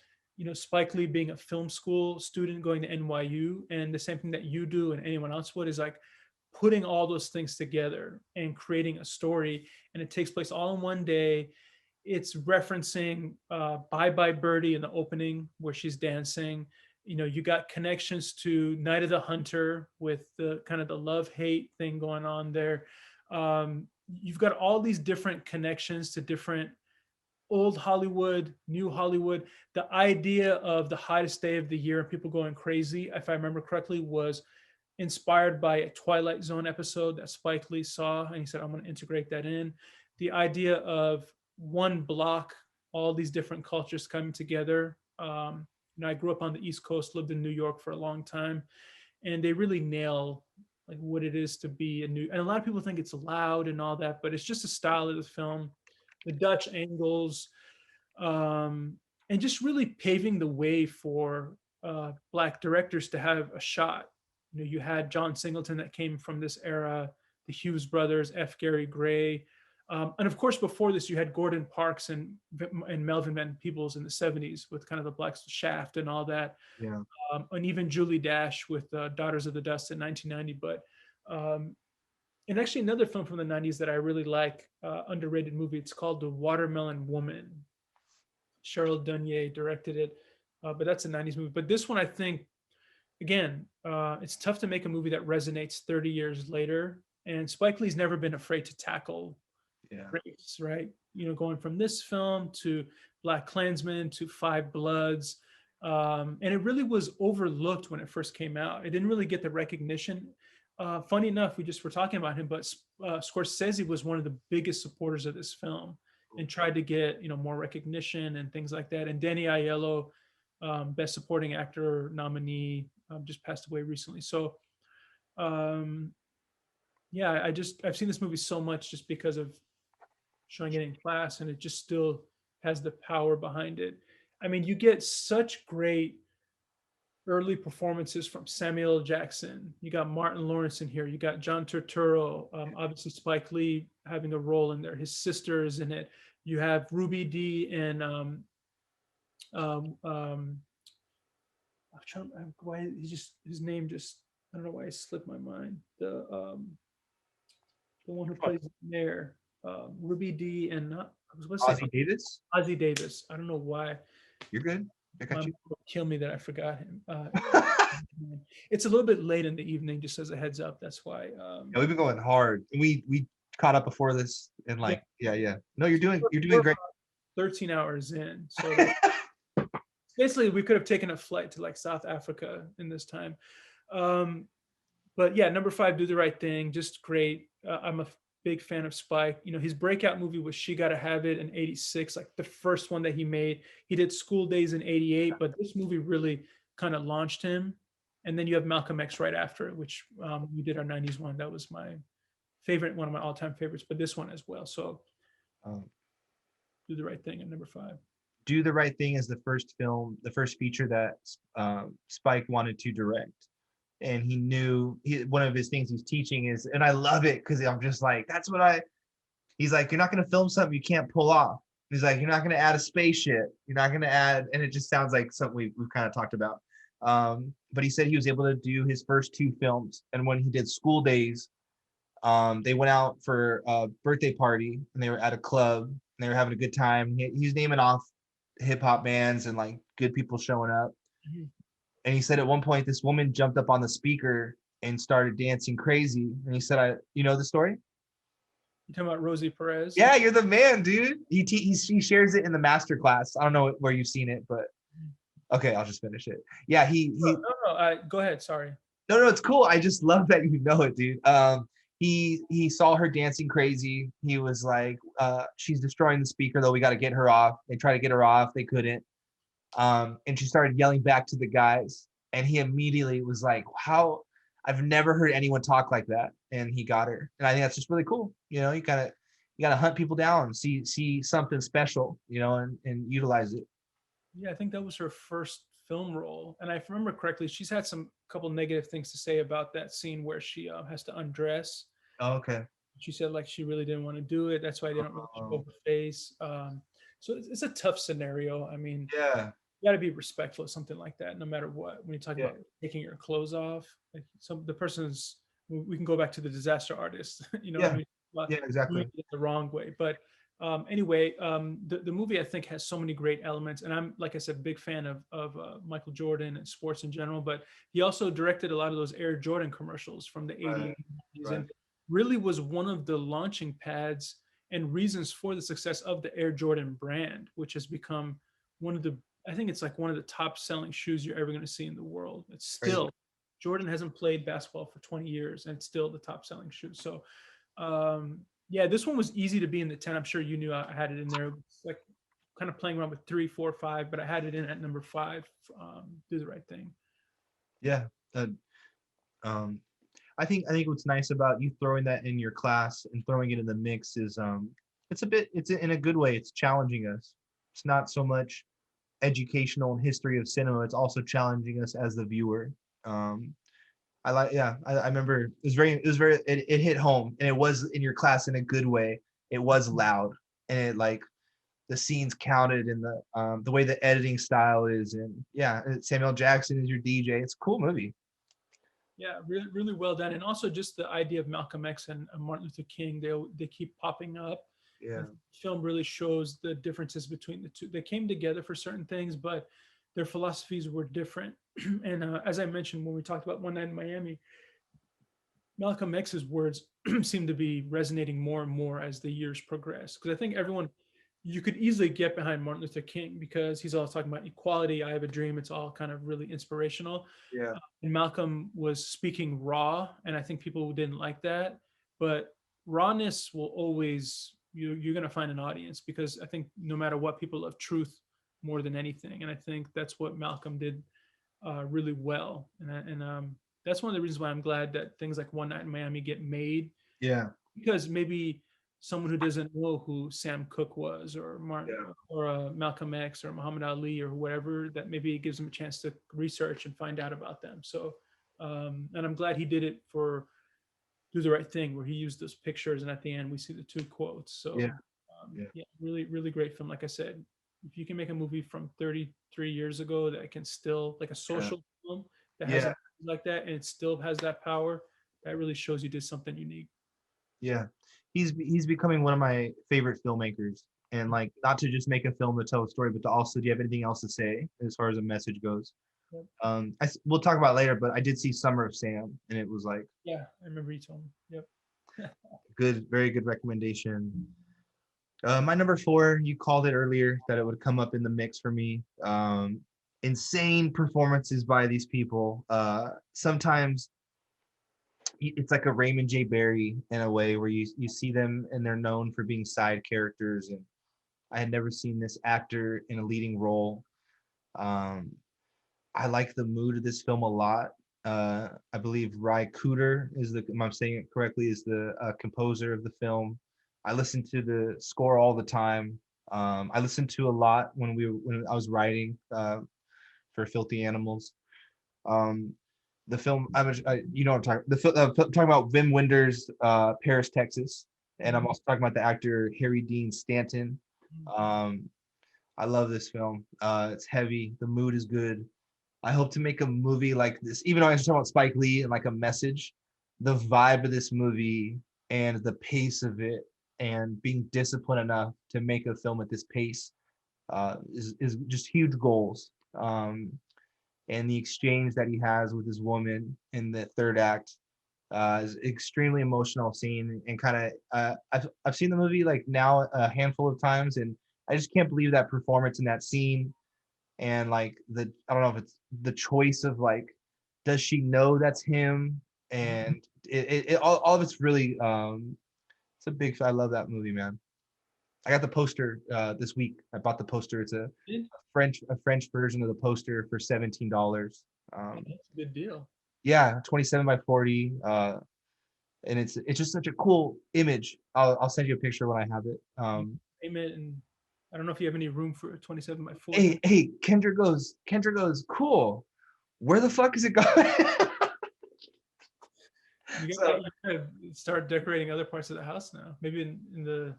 B: Spike Lee being a film school student going to NYU, and the same thing that you do and anyone else would is like putting all those things together and creating a story. And it takes place all in one day. It's referencing Bye Bye Birdie in the opening where she's dancing. You got connections to Night of the Hunter with the kind of the love-hate thing going on there. You've got all these different connections to different old Hollywood, new Hollywood. The idea of the hottest day of the year and people going crazy, if I remember correctly, was inspired by a Twilight Zone episode that Spike Lee saw, and he said, I'm going to integrate that in. The idea of one block, all these different cultures coming together. I grew up on the East Coast, lived in New York for a long time, and they really nail like what it is to be and a lot of people think it's loud and all that, but it's just a style of the film, the Dutch angles, and just really paving the way for Black directors to have a shot. You had John Singleton that came from this era, the Hughes brothers, F. Gary Gray. And of course, before this, you had Gordon Parks and Melvin Van Peebles in the 70s with kind of the Black Shaft and all that.
A: Yeah.
B: And even Julie Dash with Daughters of the Dust in 1990. But and actually another film from the 90s that I really like, underrated movie, it's called The Watermelon Woman. Cheryl Dunye directed it, but that's a 90s movie. But this one, I think, again, it's tough to make a movie that resonates 30 years later. And Spike Lee's never been afraid to tackle race, right? Going from this film to Black Klansman to Five Bloods. And it really was overlooked when it first came out. It didn't really get the recognition. Funny enough, we just were talking about him, but Scorsese was one of the biggest supporters of this film and tried to get more recognition and things like that. And Danny Aiello, Best Supporting Actor nominee, just passed away recently. So yeah, I've seen this movie so much just because of showing it in class, and it just still has the power behind it. I mean, you get such great early performances from Samuel L. Jackson. You got Martin Lawrence in here. You got John Turturro. Obviously, Spike Lee having a role in there. His sister is in it. You have Ruby Dee and I'm trying. Why his name just I don't know why it slipped my mind. The one who plays the mayor, Ruby Dee and not I was going to say
A: Ozzy Davis.
B: Ozzy Davis. I don't know why.
A: You're good. I
B: My
A: got you.
B: mom will kill me that I forgot him. It's a little bit late in the evening, just as a heads up. That's why.
A: Yeah, we've been going hard. We caught up before this, and like, yeah. No, you're doing great.
B: 13 hours in. So basically, we could have taken a flight to like South Africa in this time. But yeah, number 5, Do the Right Thing. Just great. I'm a big fan of Spike. His breakout movie was She Gotta Have It in '86, like the first one that he made. He did School Days in '88, but this movie really kind of launched him. And then you have Malcolm X right after it, which we did our '90s one. That was my favorite, one of my all-time favorites, but this one as well. So Do the Right Thing at number 5.
A: Do the Right Thing is the first feature that Spike wanted to direct. And he knew one of his things he's teaching is, and I love it because I'm just like, he's like, you're not going to film something you can't pull off. He's like, you're not going to add a spaceship. You're not going to add, and it just sounds like something we've kind of talked about. But he said he was able to do his first 2 films. And when he did School Days, they went out for a birthday party and they were at a club and they were having a good time. He's naming off hip hop bands and like good people showing up. Mm-hmm. And he said at one point, this woman jumped up on the speaker and started dancing crazy. And he said, you know the story?
B: You talking about Rosie Perez?
A: Yeah, you're the man, dude. He shares it in the master class. I don't know where you've seen it, but okay, I'll just finish it. Yeah,
B: No, go ahead. Sorry.
A: No, it's cool. I just love that you know it, dude. He saw her dancing crazy. He was like, she's destroying the speaker, though. We got to get her off. They tried to get her off. They couldn't. And she started yelling back to the guys, and he immediately was like, how I've never heard anyone talk like that. And he got her. And I think that's just really cool. You gotta hunt people down, see something special, and utilize it.
B: Yeah, I think that was her first film role. And if I remember correctly, she's had some couple negative things to say about that scene where she has to undress.
A: Oh, okay.
B: She said like she really didn't want to do it. That's why they don't really show her face. So it's a tough scenario. I mean,
A: yeah.
B: You got to be respectful of something like that, no matter what. When you talk about taking your clothes off, like the person's, we can go back to the Disaster Artist,
A: Yeah,
B: I mean,
A: exactly.
B: it the wrong way. But anyway, the movie I think has so many great elements, and I'm, like I said, big fan of Michael Jordan and sports in general. But he also directed a lot of those Air Jordan commercials from the '80s, and really was one of the launching pads and reasons for the success of the Air Jordan brand, which has become I think it's like one of the top selling shoes you're ever going to see in the world. It's still, Jordan hasn't played basketball for 20 years and it's still the top selling shoe. So yeah, this one was easy to be in the 10. I'm sure you knew I had it in there. It's like kind of playing around with 3, 4, 5, but I had it in at number 5, Do the Right Thing.
A: Yeah. I think what's nice about you throwing that in your class and throwing it in the mix is it's in a good way. It's challenging us. It's not so much educational and history of cinema. It's also challenging us as the viewer. I remember it hit home, and it was in your class in a good way. It was loud, and it like the scenes counted, and the way the editing style is, and Samuel Jackson is your DJ. It's a cool movie.
B: Yeah, really, really well done. And also just the idea of Malcolm X and Martin Luther King, they keep popping up.
A: Yeah.
B: The film really shows the differences between the two. They came together for certain things, but their philosophies were different. And as I mentioned when we talked about One Night in Miami, Malcolm X's words seem to be resonating more and more as the years progress. Because I think everyone, you could easily get behind Martin Luther King because he's always talking about equality. I have a dream. It's all kind of really inspirational.
A: Yeah.
B: And Malcolm was speaking raw, and I think people didn't like that. But rawness will always, you're going to find an audience, because I think no matter what, people love truth more than anything. And I think that's what Malcolm did really well. And that's one of the reasons why I'm glad that things like One Night in Miami get made,
A: Yeah.
B: because maybe someone who doesn't know who Sam Cooke was, or Martin,
A: Yeah.
B: or Malcolm X, or Muhammad Ali, or whatever, that maybe it gives them a chance to research and find out about them. So, and I'm glad he did it for Do the Right Thing, where he used those pictures, and at the end we see the two quotes. So,
A: Yeah. Yeah.
B: yeah, really, really great film. Like I said, if you can make a movie from 33 years ago that can still, like a social film that has
A: Yeah.
B: a like that, and it still has that power, that really shows you did something unique.
A: Yeah. He's becoming one of my favorite filmmakers. And like, not to just make a film to tell a story, but to also, do you have anything else to say as far as a message goes?
B: Yep.
A: We'll talk about it later, but I did see Summer of Sam, and it was like,
B: Yeah, I remember you told me. Yep.
A: good, very good recommendation. My number 4, you called it earlier that it would come up in the mix for me. Insane performances by these people. Sometimes it's like a Raymond J. Barry in a way, where you see them and they're known for being side characters. And I had never seen this actor in a leading role. I like the mood of this film a lot. I believe Ry Cooder is the, am I saying it correctly, is the composer of the film. I listen to the score all the time. I listened to a lot when I was writing for Filthy Animals. The film, you know what I'm talking about Wim Wenders, Paris, Texas, and I'm also talking about the actor Harry Dean Stanton. I love this film. It's heavy. The mood is good. I hope to make a movie like this, even though I was talking about Spike Lee and like a message. The vibe of this movie and the pace of it, and being disciplined enough to make a film at this pace, is just huge goals. And the exchange that he has with his woman in the third act is extremely emotional scene. And kind of, I've seen the movie like now a handful of times, and I just can't believe that performance in that scene. And like I don't know if it's the choice of like, does she know that's him? And all of it's really, it's a big, I love that movie, man. I got the poster this week. I bought the poster. It's a French version of the poster for $17.
B: That's a good deal.
A: Yeah, 27 by 40. And it's just such a cool image. I'll send you a picture when I have it.
B: Payment, and I don't know if you have any room for 27 by 40.
A: Hey, Kendra goes, cool. Where the fuck is it going?
B: You gotta start decorating other parts of the house now. Maybe in the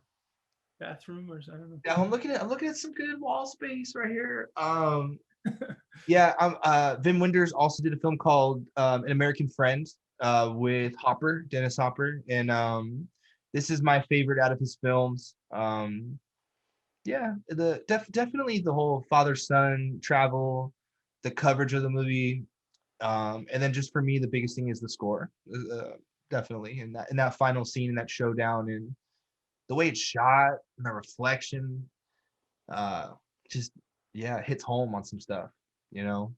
B: bathroom, or I don't know.
A: Yeah, I'm looking at some good wall space right here. Yeah, Wim Wenders also did a film called An American Friend with Dennis Hopper, and this is my favorite out of his films. Yeah, definitely the whole father-son travel, the coverage of the movie, and then just for me, the biggest thing is the score. Definitely, in that final scene, in that showdown, and the way it's shot, and the reflection, just it hits home on some stuff, you know.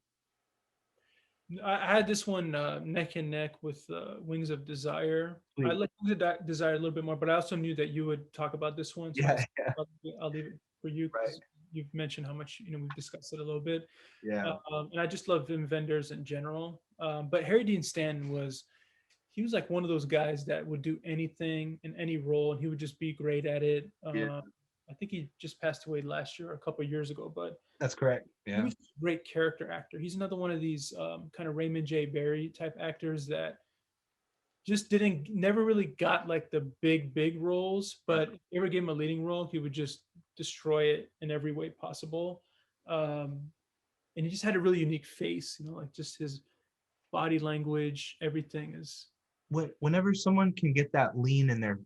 B: I had this one neck and neck with Wings of Desire.
A: Sweet.
B: I like Wings of Desire a little bit more, but I also knew that you would talk about this one. So
A: Yeah,
B: I'll leave it for you.
A: Right.
B: You've mentioned how much we've discussed it a little bit.
A: Yeah.
B: And I just love Wim Wenders in general. But Harry Dean Stanton he was like one of those guys that would do anything in any role, and he would just be great at it.
A: Yeah.
B: I think he just passed away last year, or a couple of years ago, but
A: That's correct.
B: he
A: Yeah.
B: was a great character actor. He's another one of these kind of Raymond J. Barry type actors that just never really got like the big roles, but if you ever gave him a leading role, he would just destroy it in every way possible. And he just had a really unique face, like just his body language, everything is.
A: Whenever someone can get that lean in their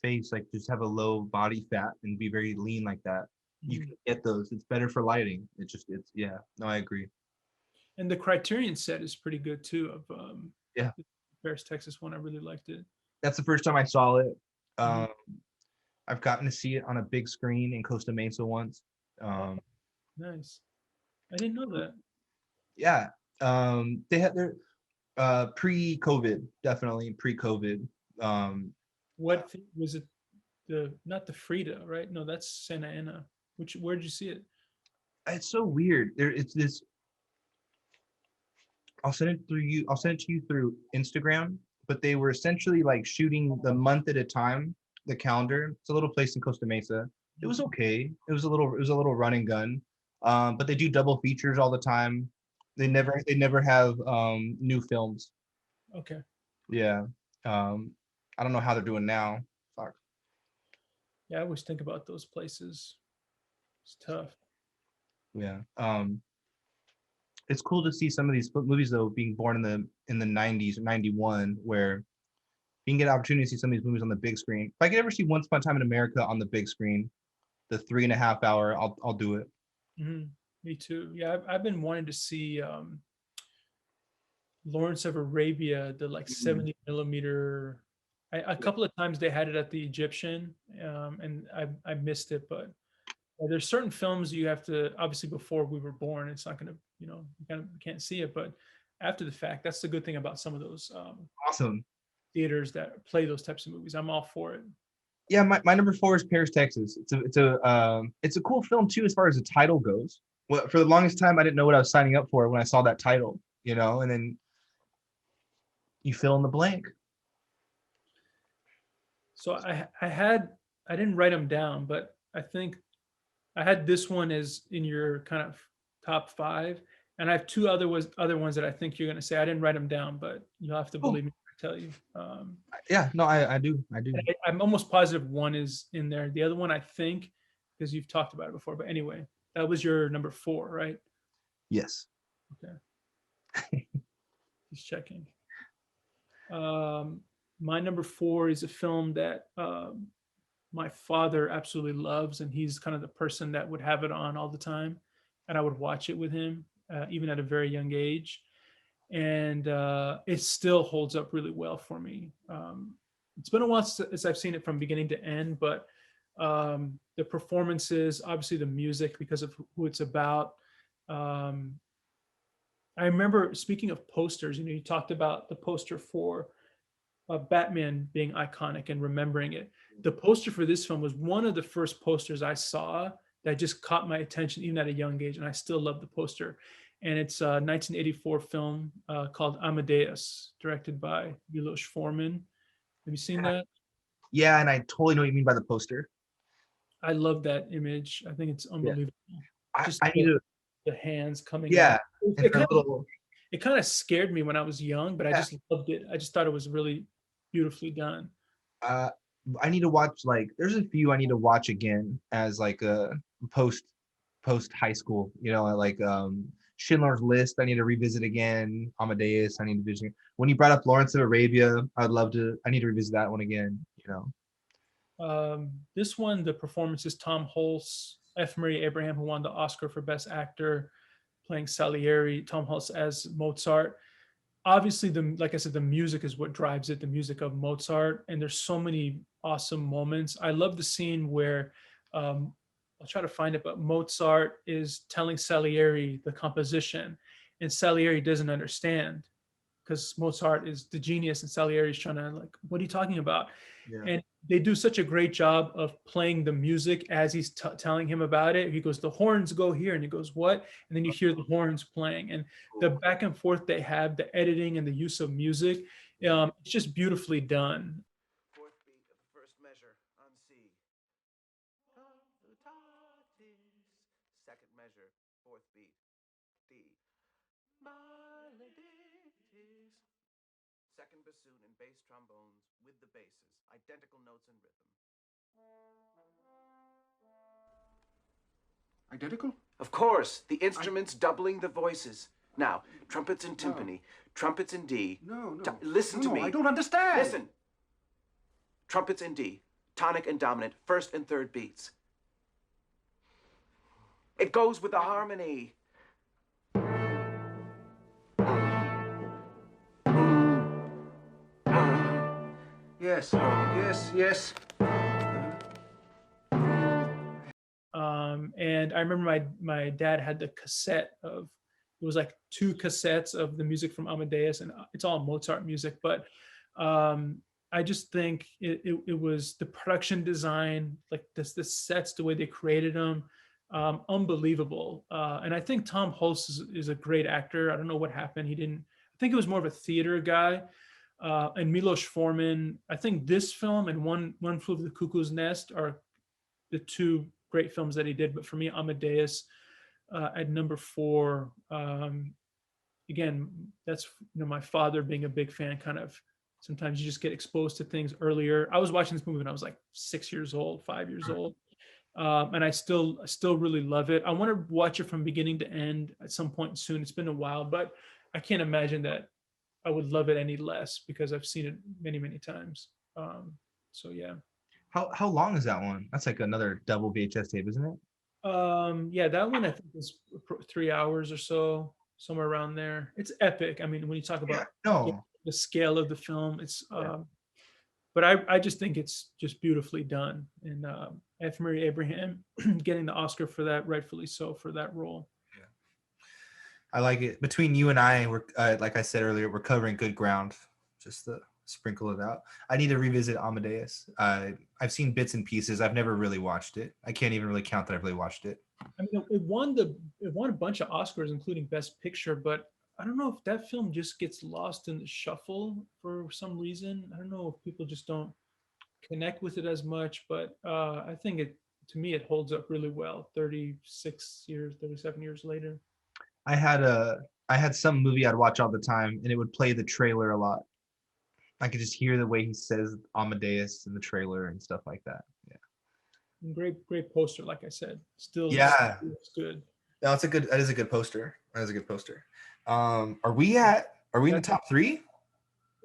A: face, like just have a low body fat and be very lean like that, you can get those. It's better for lighting. It's yeah. No, I agree.
B: And the Criterion set is pretty good too. Of
A: Yeah.
B: the Paris, Texas one, I really liked it.
A: That's the first time I saw it.
B: Mhm.
A: Um, I've gotten to see it on a big screen in Costa Mesa once.
B: Nice. I didn't know that.
A: Yeah, they had their pre-COVID, definitely pre-COVID. Um,
B: Was it? The not the Frida, right? No, that's Santa Ana. Where'd you see it?
A: it's so weird. It's this. I'll send it through you. I'll send it to you through Instagram. But they were essentially like shooting the month at a time. The calendar. It's a little place in Costa Mesa. It was okay. It was a little run and gun. But they do double features all the time. They never have new films.
B: Okay.
A: Yeah. Um, I don't know how they're doing now. Fuck.
B: Yeah, I always think about those places. It's tough.
A: Yeah. It's cool to see some of these movies though being born in the 90s or 91 where you can get an opportunity to see some of these movies on the big screen. If I could ever see Once Upon a Time in America on the big screen, the 3.5 hour, I'll do it.
B: Me too. Yeah, I've been wanting to see Lawrence of Arabia, the like
A: Mhm.
B: 70 millimeter. A couple of times they had it at the Egyptian, and I missed it. But there's certain films you have to, obviously before we were born, it's not going to, you can't see it. But after the fact, that's the good thing about some of those
A: Awesome.
B: theaters that play those types of movies. I'm all for it.
A: Yeah, my number four is Paris, Texas. It's a cool film too as far as the title goes. Well, for the longest time I didn't know what I was signing up for when I saw that title, and then you fill in the blank.
B: So I didn't write them down, but I think I had this one as in your kind of top five, and I have two other ones that I think you're going to say. I didn't write them down, but you'll have to
A: Oh,
B: believe me when I tell you.
A: yeah, no, I do.
B: I'm almost positive one is in there. The other one I think, because you've talked about it before. But anyway, that was your number four, right?
A: Yes.
B: Okay, he's checking. Um, my number four is a film that my father absolutely loves, and he's kind of the person that would have it on all the time, and I would watch it with him, even at a very young age, and it still holds up really well for me. It's been a while since I've seen it from beginning to end, but the performances, obviously the music, because of who it's about. Um, I remember, speaking of posters, you talked about the poster for Batman being iconic and remembering it. The poster for this film was one of the first posters I saw that just caught my attention, even at a young age, and I still love the poster. And it's a 1984 film called Amadeus, directed by Milos Forman. Have you seen that?
A: Yeah, and I totally know what you mean by the poster.
B: I love that image. I think it's
A: Yeah.
B: unbelievable. Just
A: I need to.
B: the hands coming
A: Yeah,
B: up.
A: and her little.
B: It kind of scared me when I was young, but I
A: Yeah.
B: just loved it. I just thought it was really beautifully done.
A: uh I need to watch, like, there's a few I need to watch again as like a post high school, like Schindler's List I need to revisit again. Amadeus I need to visit. When you brought up Lawrence of Arabia, I need to revisit that one again.
B: This one, the performance is Tom Hulce, F. Murray Abraham, who won the Oscar for Best Actor, playing Salieri. Tom Hulce as Mozart. Obviously, like I said, the music is what drives it. The music of Mozart, and there's so many awesome moments. I love the scene where I'll try to find it, but Mozart is telling Salieri the composition, and Salieri doesn't understand because Mozart is the genius, and Salieri is trying to, like, what are you talking about?
A: Yeah.
B: And they do such a great job of playing the music as he's telling him about it. He goes, the horns go here, and he goes, what? And then you hear the horns playing, and the back and forth they have, the editing and the use of music, it's just beautifully done.
E: Fourth beat of the first measure on C. Second measure, fourth beat, D. Second bassoon and bass trombones with the basses, identical notes and rhythm.
F: Identical?
E: Of course, the instruments doubling the voices. Now, trumpets and timpani, trumpets in D.
F: No.
E: Listen to me.
F: I don't understand.
E: Listen. Trumpets in D, tonic and dominant, first and third beats. It goes with the harmony. Yes, yes, yes.
B: And I remember my dad had the cassette of, it was like 2 cassettes of the music from Amadeus, and it's all Mozart music. But I just think it was the production design, like the sets, the way they created them, unbelievable. And I think Tom Hulce is a great actor. I don't know what happened. He didn't. I think it was more of a theater guy. And Milos Forman. I think this film and One Flew Over the Cuckoo's Nest are the 2 great films that he did. But for me, Amadeus at number 4. Again, that's my father being a big fan. Kind of sometimes you just get exposed to things earlier. I was watching this movie when I was like 6 years old, 5 years old, and I still really love it. I want to watch it from beginning to end at some point soon. It's been a while, but I can't imagine that I would love it any less because I've seen it many times. So yeah.
A: How long is that one? That's like another double VHS tape, isn't it?
B: Yeah, that one I think is 3 hours or so, somewhere around there. It's epic. I mean, when you talk about
A: No.
B: the scale of the film, it's but I just think it's just beautifully done. And F. Murray Abraham getting the Oscar for that, rightfully so, for that role.
A: I like it. Between you and I, we're like I said earlier, we're covering good ground. Just to sprinkle it out. I need to revisit Amadeus. I've seen bits and pieces. I've never really watched it. I can't even really count that I've really watched it.
B: I mean, it won a bunch of Oscars, including Best Picture, but I don't know if that film just gets lost in the shuffle for some reason. I don't know if people just don't connect with it as much, but I think to me, it holds up really well 37 years later.
A: I had some movie I'd watch all the time, and it would play the trailer a lot. I could just hear the way he says Amadeus in the trailer and stuff like that. Yeah.
B: Great poster, like I said. Still looks good.
A: No, that is a good poster. Are we in the top 3?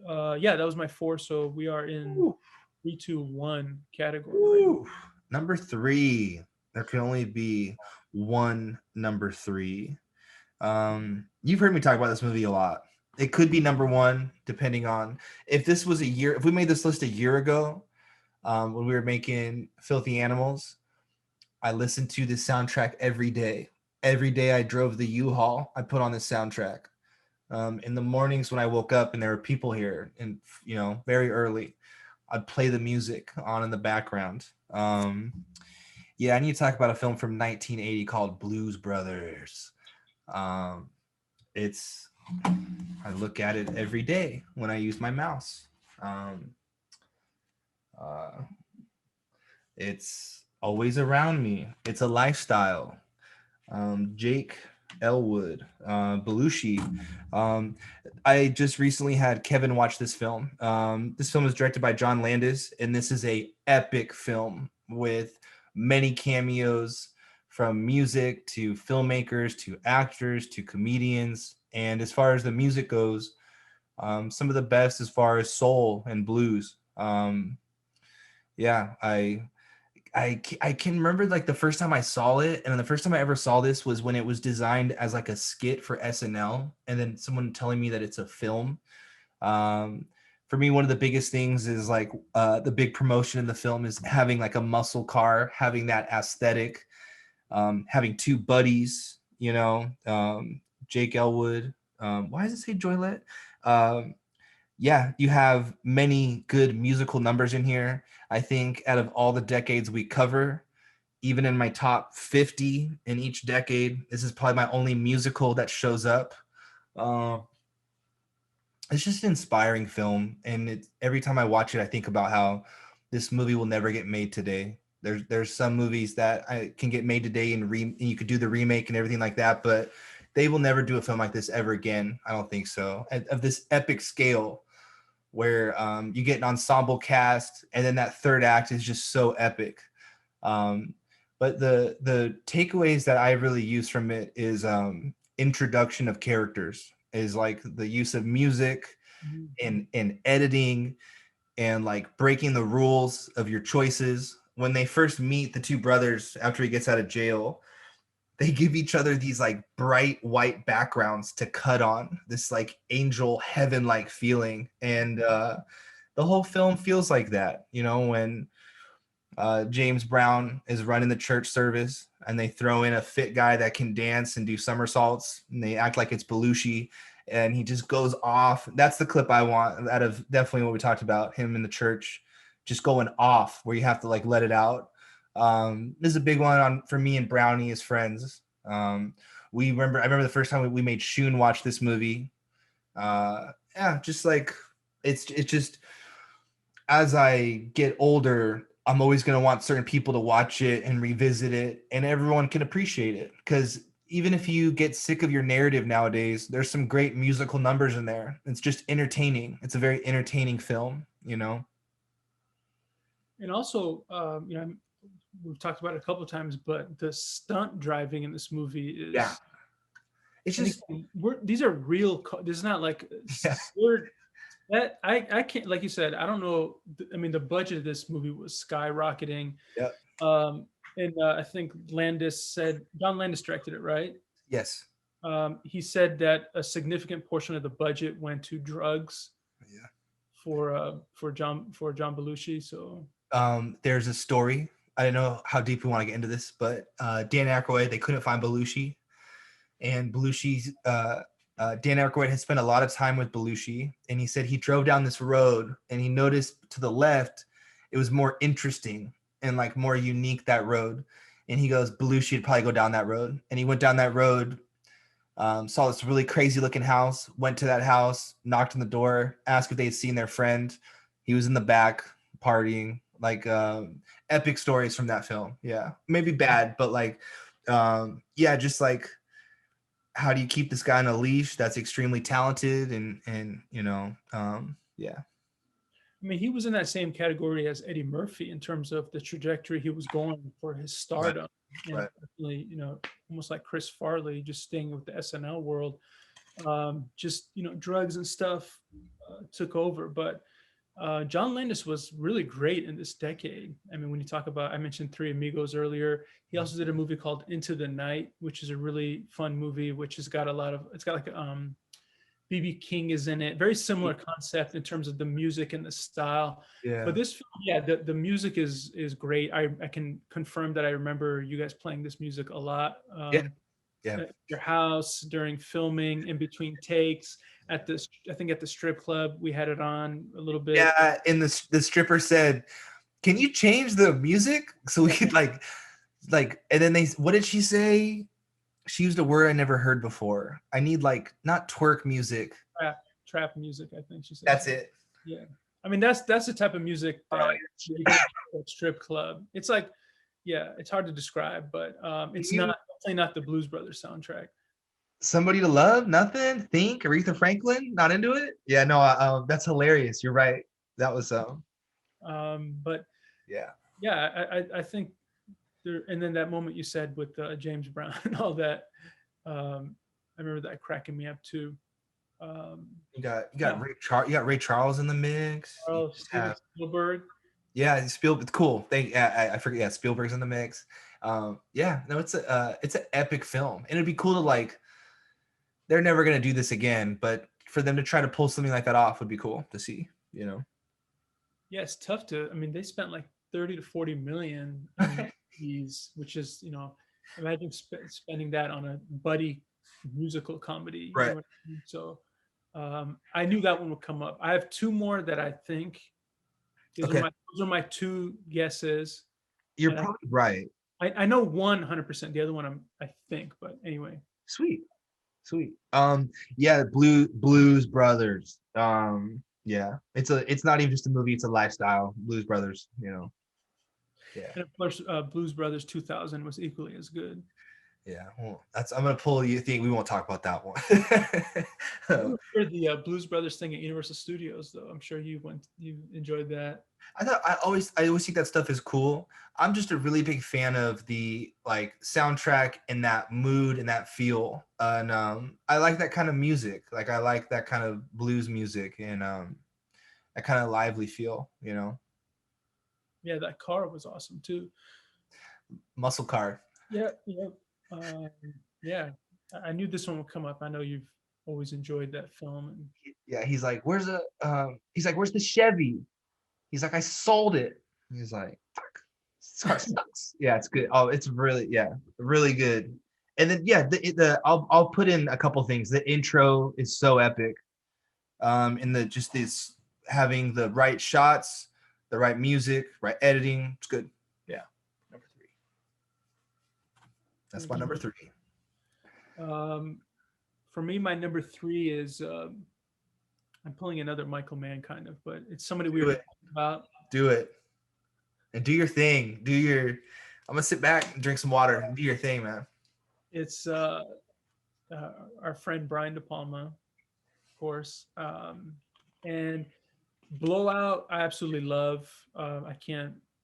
B: Yeah, that was my 4. So we are in 3, 2, 1 category.
A: Right? Number 3. There can only be one number 3. You've heard me talk about this movie a lot. It could be number 1, depending on if we made this list a year ago, when we were making Filthy Animals. I listened to this soundtrack every day. Every day I drove the U-Haul, I put on this soundtrack. In the mornings when I woke up and there were people here, and very early, I'd play the music on in the background. Yeah, I need to talk about a film from 1980 called Blues Brothers. I look at it every day when I use my mouse. It's always around me. It's a lifestyle. Jake Elwood, Belushi. I just recently had Kevin watch this film. This film is directed by John Landis, and this is a epic film with many cameos from music to filmmakers to actors to comedians. And as far as the music goes, some of the best as far as soul and blues. Yeah, I can remember like the first time I saw it, and the first time I ever saw this was when it was designed as like a skit for SNL, and then someone telling me that it's a film. For me, one of the biggest things is like the big promotion in the film is having like a muscle car, having that aesthetic, having 2 buddies, Jake Elwood. Why does it say Joylette? Yeah, you have many good musical numbers in here. I think out of all the decades we cover, even in my top 50 in each decade, this is probably my only musical that shows up. It's just an inspiring film, and every time I watch it, I think about how this movie will never get made today. There's some movies that can get made today, and you could do the remake and everything like that, but they will never do a film like this ever again. I don't think so. Of this epic scale, where you get an ensemble cast, and then that third act is just so epic. But the takeaways that I really use from it is introduction of characters, is like the use of music and editing, and like breaking the rules of your choices. When they first meet, the 2 brothers, after he gets out of jail, they give each other these like bright white backgrounds to cut on, this like angel heaven like feeling. And the whole film feels like that, you know, when James Brown is running the church service and they throw in a fit guy that can dance and do somersaults and they act like it's Belushi and he just goes off. That's the clip I want out of definitely what we talked about, him in the church just going off where you have to like let it out. This is a big one on for me and Brownie as friends. I remember the first time we made Shun watch this movie. Yeah, just like it's just as I get older, I'm always going to want certain people to watch it and revisit it, and everyone can appreciate it. Because even if you get sick of your narrative nowadays, there's some great musical numbers in there. It's just entertaining. It's a very entertaining film, you know?
B: And also, you know, we've talked about it a couple of times, but the stunt driving in this movie is,
A: Yeah. It's
B: and
A: just,
B: again, these are real. This is not like
A: yeah.
B: that. I can't, like you said, I don't know. I mean, the budget of this movie was skyrocketing.
A: Yep.
B: And I think John Landis directed it, right?
A: Yes.
B: He said that a significant portion of the budget went to drugs.
A: Yeah.
B: For John Belushi. So
A: There's a story. I don't know how deep we want to get into this, but Dan Aykroyd, they couldn't find Belushi, and Dan Aykroyd had spent a lot of time with Belushi, and he said he drove down this road and he noticed to the left it was more interesting and like more unique, that road, and he goes, Belushi would probably go down that road, and he went down that road. Saw this really crazy looking house, went to that house, knocked on the door, asked if they had seen their friend. He was in the back partying, like epic stories from that film. Yeah, maybe bad, but like, yeah, just like, how do you keep this guy on a leash that's extremely talented and you know, yeah.
B: I mean, he was in that same category as Eddie Murphy in terms of the trajectory he was going for his stardom. And
A: Right.
B: definitely, you know, almost like Chris Farley, just staying with the SNL world. Just, you know, drugs and stuff took over. But John Landis was really great in this decade. I mean, when you talk about, I mentioned Three Amigos earlier. He also did a movie called Into the Night, which is a really fun movie, which has got it's got like BB King is in it. Very similar concept in terms of the music and the style.
A: Yeah.
B: But this film, yeah, the music is great. I can confirm that I remember you guys playing this music a lot.
A: Yeah.
B: At your house during filming, in between takes, at this, I think at the strip club, we had it on a little bit.
A: Yeah, and the stripper said, "Can you change the music so we could like," and then what did she say? She used a word I never heard before. I need like not twerk music.
B: Trap music, I think she said.
A: That's it.
B: Yeah, I mean that's the type of music that you get at a strip club. It's like, yeah, it's hard to describe, but it's definitely not the Blues Brothers soundtrack.
A: Somebody to Love, nothing. Think Aretha Franklin, not into it. Yeah, no, that's hilarious. You're right. That was
B: But yeah, I think there. And then that moment you said with James Brown and all that, I remember that cracking me up too.
A: You got Ray Charles in the mix.
B: Steven Spielberg.
A: Yeah, Spielberg. Cool. I forget. Yeah, Spielberg's in the mix. Yeah, no, it's an epic film, and it'd be cool to like. They're never gonna do this again, but for them to try to pull something like that off would be cool to see. You know.
B: Yeah, it's tough to. I mean, they spent like 30 to 40 million on these, which is, you know, imagine spending that on a buddy musical comedy.
A: Right.
B: You know what I mean? So I knew that one would come up. I have two more that I think. Those are my two guesses.
A: You're
B: And
A: probably right.
B: I know one 100%. The other one I think, but anyway.
A: Sweet. Yeah, Blues Brothers. Yeah, it's not even just a movie, it's a lifestyle. Blues Brothers, you know. Yeah.
B: And of course, Blues Brothers 2000 was equally as good.
A: Yeah, well, I'm gonna pull you. Think we won't talk about that one.
B: For the Blues Brothers thing at Universal Studios, though, I'm sure you enjoyed that.
A: I always think that stuff is cool. I'm just a really big fan of the like soundtrack and that mood and that feel, and I like that kind of music. Like I like that kind of blues music and that kind of lively feel. You know.
B: Yeah, that car was awesome too.
A: Muscle Car.
B: Yeah, yeah. I knew this one would come up. I know you've always enjoyed that film. And
A: Yeah, he's like, where's the Chevy? He's like, I sold it. He's like, fuck, this car sucks. Yeah, it's good. Oh, it's really, yeah, really good. And then yeah, I'll put in a couple things. The intro is so epic. And the just this having the right shots, the right music, right editing. It's good. Yeah. Number 3. That's my number 3.
B: For me, my number 3 is I'm pulling another Michael Mann kind of, but it's somebody we were talking about.
A: Do it. And do your thing. I'm gonna sit back and drink some water and do your thing, man.
B: It's our friend Brian De Palma, of course. And Blowout, I absolutely love.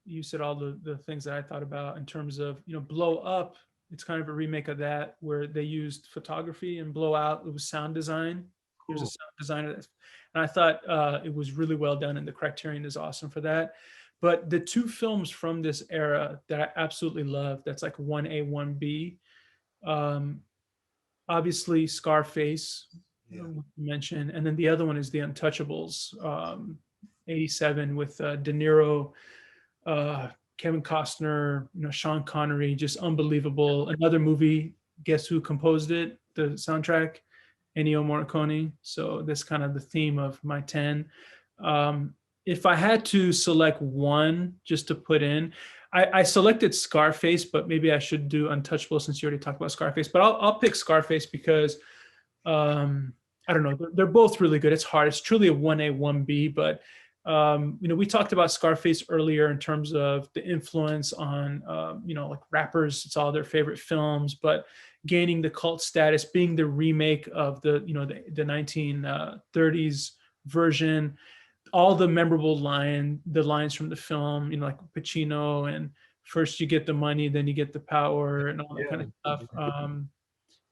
B: You said all the things that I thought about in terms of, Blow Up. It's kind of a remake of that where they used photography, and Blow Out, it was sound design. There's a sound designer, and I thought it was really well done, and the Criterion is awesome for that. But the 2 films from this era that I absolutely love, that's like 1A, 1B, obviously Scarface, you mentioned, and then the other one is The Untouchables, 87 with De Niro, Kevin Costner, Sean Connery, just unbelievable. Another movie, guess who composed it? The soundtrack, Ennio Morricone. So that's kind of the theme of my 10. If I had to select one just to put in, I selected Scarface, but maybe I should do Untouchable since you already talked about Scarface. But I'll pick Scarface because I don't know, they're both really good. It's hard. It's truly a 1A, 1B, but we talked about Scarface earlier in terms of the influence on, like rappers. It's all their favorite films, but gaining the cult status, being the remake of the 1930s version, all the memorable lines from the film, like Pacino and first you get the money, then you get the power and all that kind of stuff.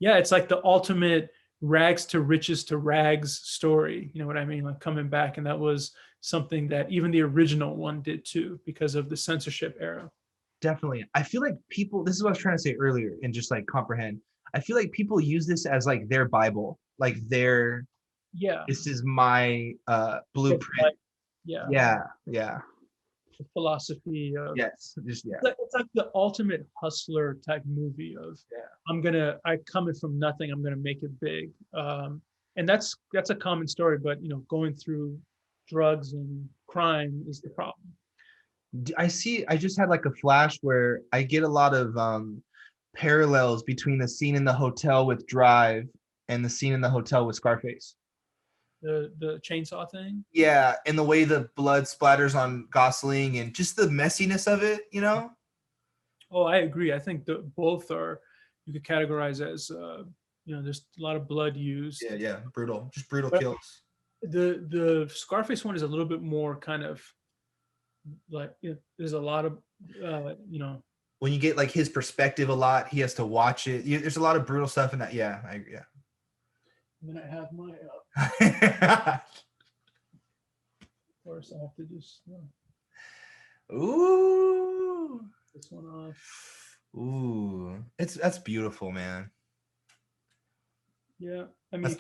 B: It's like the ultimate rags to riches to rags story. You know what I mean? Like coming back. And that was something that even the original one did too, because of the censorship era.
A: Definitely. I feel like people, this is what I was trying to say earlier and just like comprehend. I feel like people use this as like their Bible, like this is my blueprint. Yeah.
B: The philosophy of
A: yes.
B: It's like the ultimate hustler type movie of I coming from nothing, I'm gonna make it big. And that's a common story, but going through drugs and crime is the problem.
A: I just had like a flash where I get a lot of parallels between the scene in the hotel with Drive and the scene in the hotel with Scarface.
B: The chainsaw thing.
A: Yeah, and the way the blood splatters on Gosling and just the messiness of it,
B: Oh, I agree. I think both are, you could categorize as there's a lot of blood used.
A: Yeah, brutal, just brutal
B: but
A: kills.
B: The Scarface one is a little bit more kind of like there's a lot of
A: when you get like his perspective a lot, he has to watch it. There's a lot of brutal stuff in that. Yeah, I agree. Yeah.
B: And then I have my of course I have to just
A: ooh,
B: this one off.
A: Ooh, that's beautiful, man.
B: Yeah, I mean,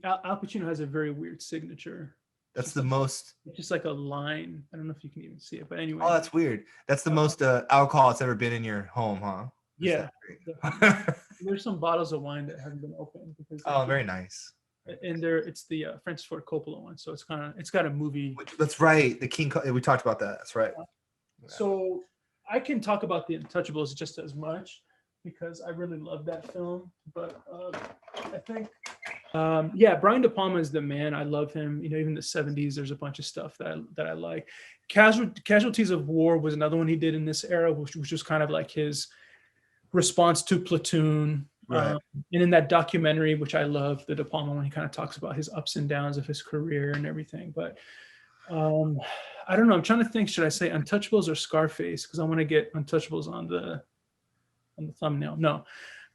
B: Al Pacino has a very weird signature.
A: That's the most.
B: It's just like a line. I don't know if you can even see it, but anyway.
A: Oh, that's weird. That's the most alcohol that's ever been in your home, huh?
B: Yeah. There's some bottles of wine that haven't been opened because.
A: Oh, very nice.
B: And it's the Francis Ford Coppola one, so it's got a movie.
A: That's right. The King. We talked about that. That's right.
B: So I can talk about The Untouchables just as much because I really love that film, but I think. Brian De Palma is the man. I love him. Even the 70s, there's a bunch of stuff that I like. Casualties of War was another one he did in this era, which was kind of like his response to Platoon.
A: Right.
B: And in that documentary, which I love, the De Palma one, he kind of talks about his ups and downs of his career and everything. But I don't know. I'm trying to think. Should I say Untouchables or Scarface? Because I want to get Untouchables on the thumbnail. No.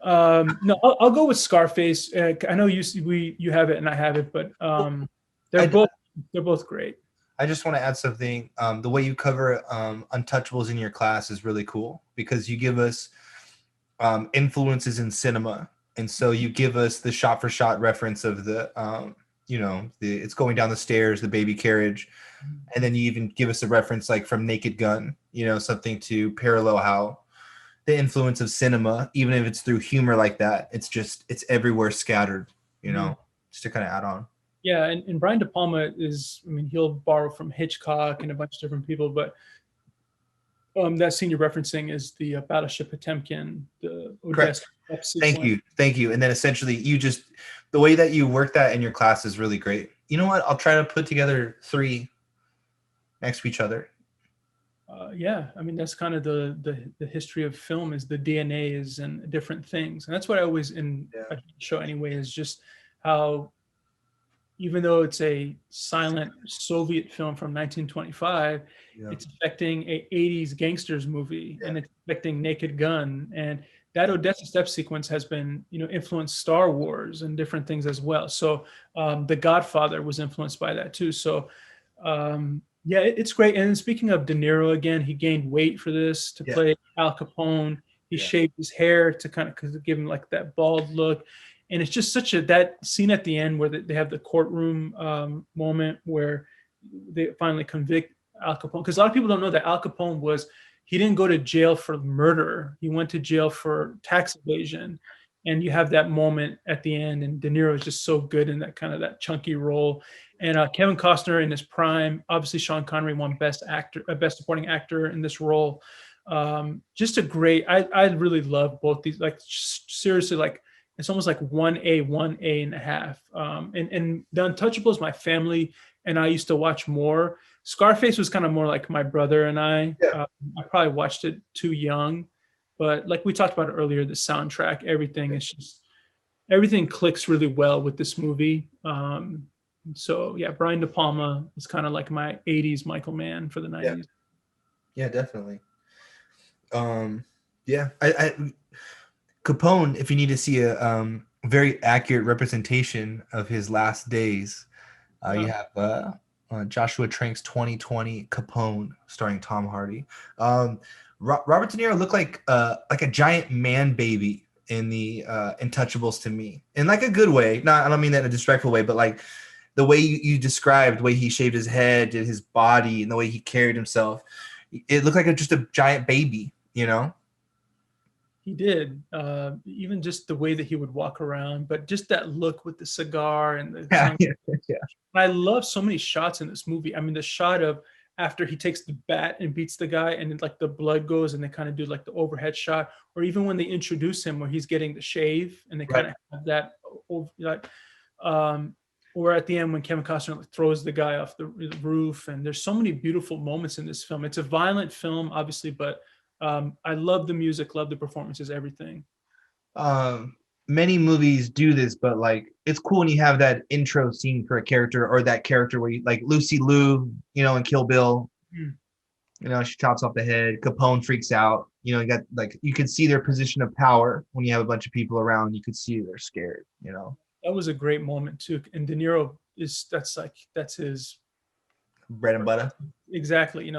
B: No, I'll go with Scarface. I know you have it and I have it, but they're both great.
A: I just want to add something. The way you cover Untouchables in your class is really cool because you give us influences in cinema and so you give us the shot for shot reference of the it's going down the stairs, the baby carriage, and then you even give us a reference like from Naked Gun, something to parallel how the influence of cinema, even if it's through humor like that, it's everywhere scattered, just to kind of add on.
B: Yeah, and Brian De Palma he'll borrow from Hitchcock and a bunch of different people, but that scene you're referencing is the Battleship Potemkin, the Odessa sequence.
A: Thank you. And then essentially the way that you work that in your class is really great. You know what? I'll try to put together 3 next to each other.
B: That's kind of the history of film, is the DNAs and different things. And that's what I always show anyway, is just how, even though it's a silent Soviet film from 1925, it's affecting a 80's gangsters movie, and it's affecting Naked Gun. And that Odessa step sequence has been, influenced Star Wars and different things as well. So The Godfather was influenced by that too. So it's great. And speaking of De Niro, again, he gained weight for this to play Al Capone. He shaved his hair to kind of give him like that bald look. And it's just that scene at the end where they have the courtroom moment where they finally convict Al Capone. Because a lot of people don't know that Al Capone he didn't go to jail for murder. He went to jail for tax evasion. And you have that moment at the end, and De Niro is just so good in that kind of that chunky role. And Kevin Costner in his prime, obviously Sean Connery won Best Supporting Actor in this role. Just a great, I really love both these, like seriously, like it's almost like 1A and a half. And The Untouchables, my family and I used to watch more. Scarface was kind of more like my brother and I. I probably watched it too young, but like we talked about earlier, the soundtrack, everything everything clicks really well with this movie. So yeah, Brian De Palma is kind of like my 80's Michael Mann for the 90s.
A: Yeah, definitely. I Capone, if you need to see a very accurate representation of his last days, you have Joshua Trank's 2020 Capone, starring Tom Hardy. Robert De Niro looked like a giant man baby in the Untouchables to me, in like a good way. I don't mean that in a disrespectful way, but like the way you described, the way he shaved his head, did his body, and the way he carried himself, it looked like just a giant baby, He
B: did. Even just the way that he would walk around, but just that look with the cigar and the I love so many shots in this movie. I mean, the shot of after he takes the bat and beats the guy, and then like the blood goes, and they kind of do like the overhead shot, or even when they introduce him where he's getting the shave, and they kind of have that or at the end when Kevin Costner throws the guy off the roof. And there's so many beautiful moments in this film. It's a violent film, obviously, but I love the music, love the performances, everything.
A: Many movies do this, but like it's cool when you have that intro scene for a character, or that character where you like Lucy Liu, in Kill Bill. She chops off the head. Capone freaks out. You got like you can see their position of power when you have a bunch of people around. You could see they're scared.
B: That was a great moment too. And De Niro that's his
A: bread and butter.
B: Exactly. He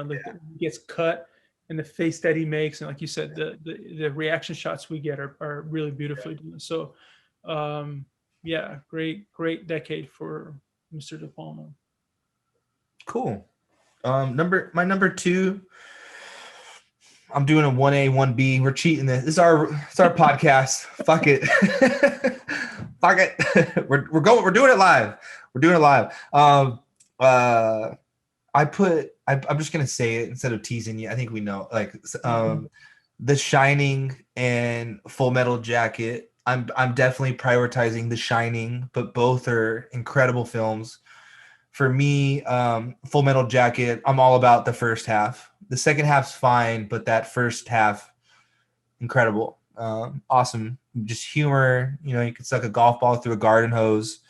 B: gets cut, and the face that he makes, and like you said, the reaction shots we get are really beautifully done. So great decade for Mr. De Palma.
A: Cool. My number 2, I'm doing a 1A 1B. We're cheating this. It's our podcast. Fuck it. Fuck it. We're doing it live. I'm just gonna say it instead of teasing you. I think we know. Like The Shining and Full Metal Jacket. I'm definitely prioritizing The Shining, but both are incredible films. For me, Full Metal Jacket, I'm all about the first half. The second half's fine, but that first half, incredible. Awesome. Just humor. You could suck a golf ball through a garden hose.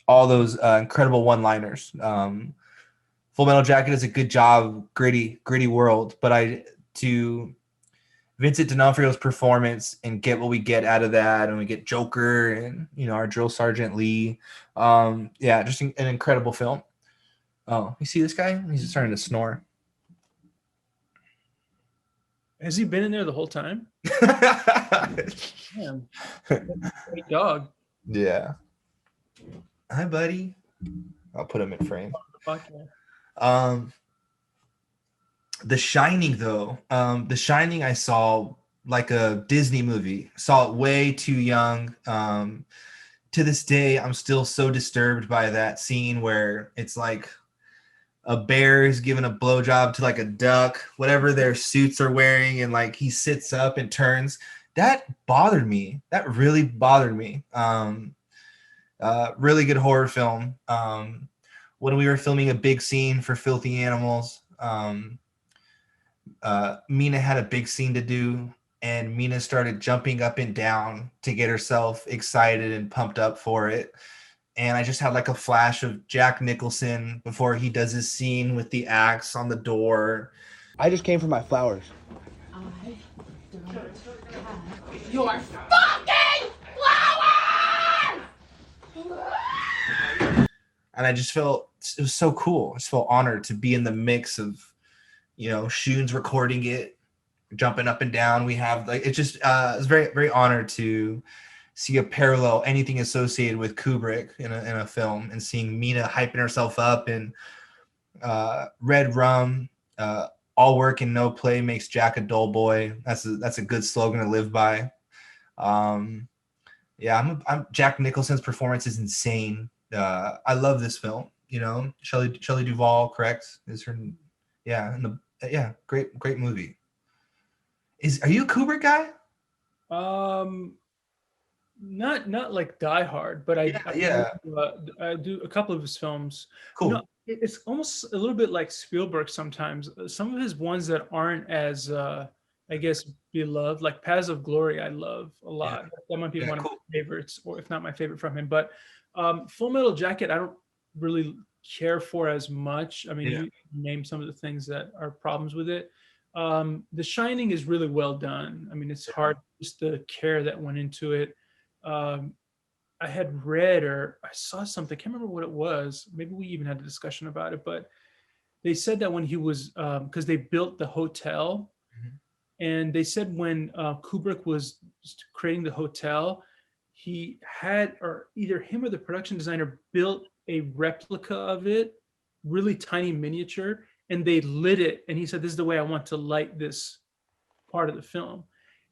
A: All those incredible one-liners. Full Metal Jacket is a good job, gritty world. But to Vincent D'Onofrio's performance and get what we get out of that, and we get Joker and our drill sergeant Lee. Just an incredible film. Oh, you see this guy? He's starting to snore.
B: Has he been in there the whole time? Damn. dog.
A: Yeah. Hi, buddy. I'll put him in frame.
B: Fuck yeah.
A: The Shining, though. The Shining, I saw like a Disney movie. Saw it way too young. To this day, I'm still so disturbed by that scene where it's like a bear is giving a blowjob to like a duck, whatever their suits are wearing, and like he sits up and turns. That bothered me. That really bothered me. Really good horror film. When we were filming a big scene for Filthy Animals, Mina had a big scene to do, and Mina started jumping up and down to get herself excited and pumped up for it. And I just had like a flash of Jack Nicholson before he does his scene with the axe on the door.
F: I just came for my flowers.
D: Your fucking flowers!
A: And I just felt it was so cool. I just felt honored to be in the mix of, Shoon's recording it, jumping up and down. We have like it just I was very, very honored to see a parallel, anything associated with Kubrick in a film, and seeing Mina hyping herself up, and Red Rum, all work and no play makes Jack a dull boy. That's a good slogan to live by. Yeah, I'm Jack Nicholson's performance is insane. I love this film. Shelley Duvall, correct? Is her? Yeah, great movie. Are you a Kubrick guy?
B: Not like Die Hard, but I do a couple of his films.
A: Cool.
B: It's almost a little bit like Spielberg sometimes. Some of his ones that aren't as I guess beloved, like Paths of Glory, I love a lot. That might be one of my favorites, or if not my favorite from him. But Full Metal Jacket, I don't really care for as much. I mean, you name some of the things that are problems with it. The Shining is really well done. I mean, it's hard, just the care that went into it. I had read or I saw something, I can't remember what it was. Maybe we even had a discussion about it, but they said that when he was, because they built the hotel, and they said when Kubrick was creating the hotel, he had, or either him or the production designer built a replica of it, really tiny miniature, and they lit it. And he said, "This is the way I want to light this part of the film."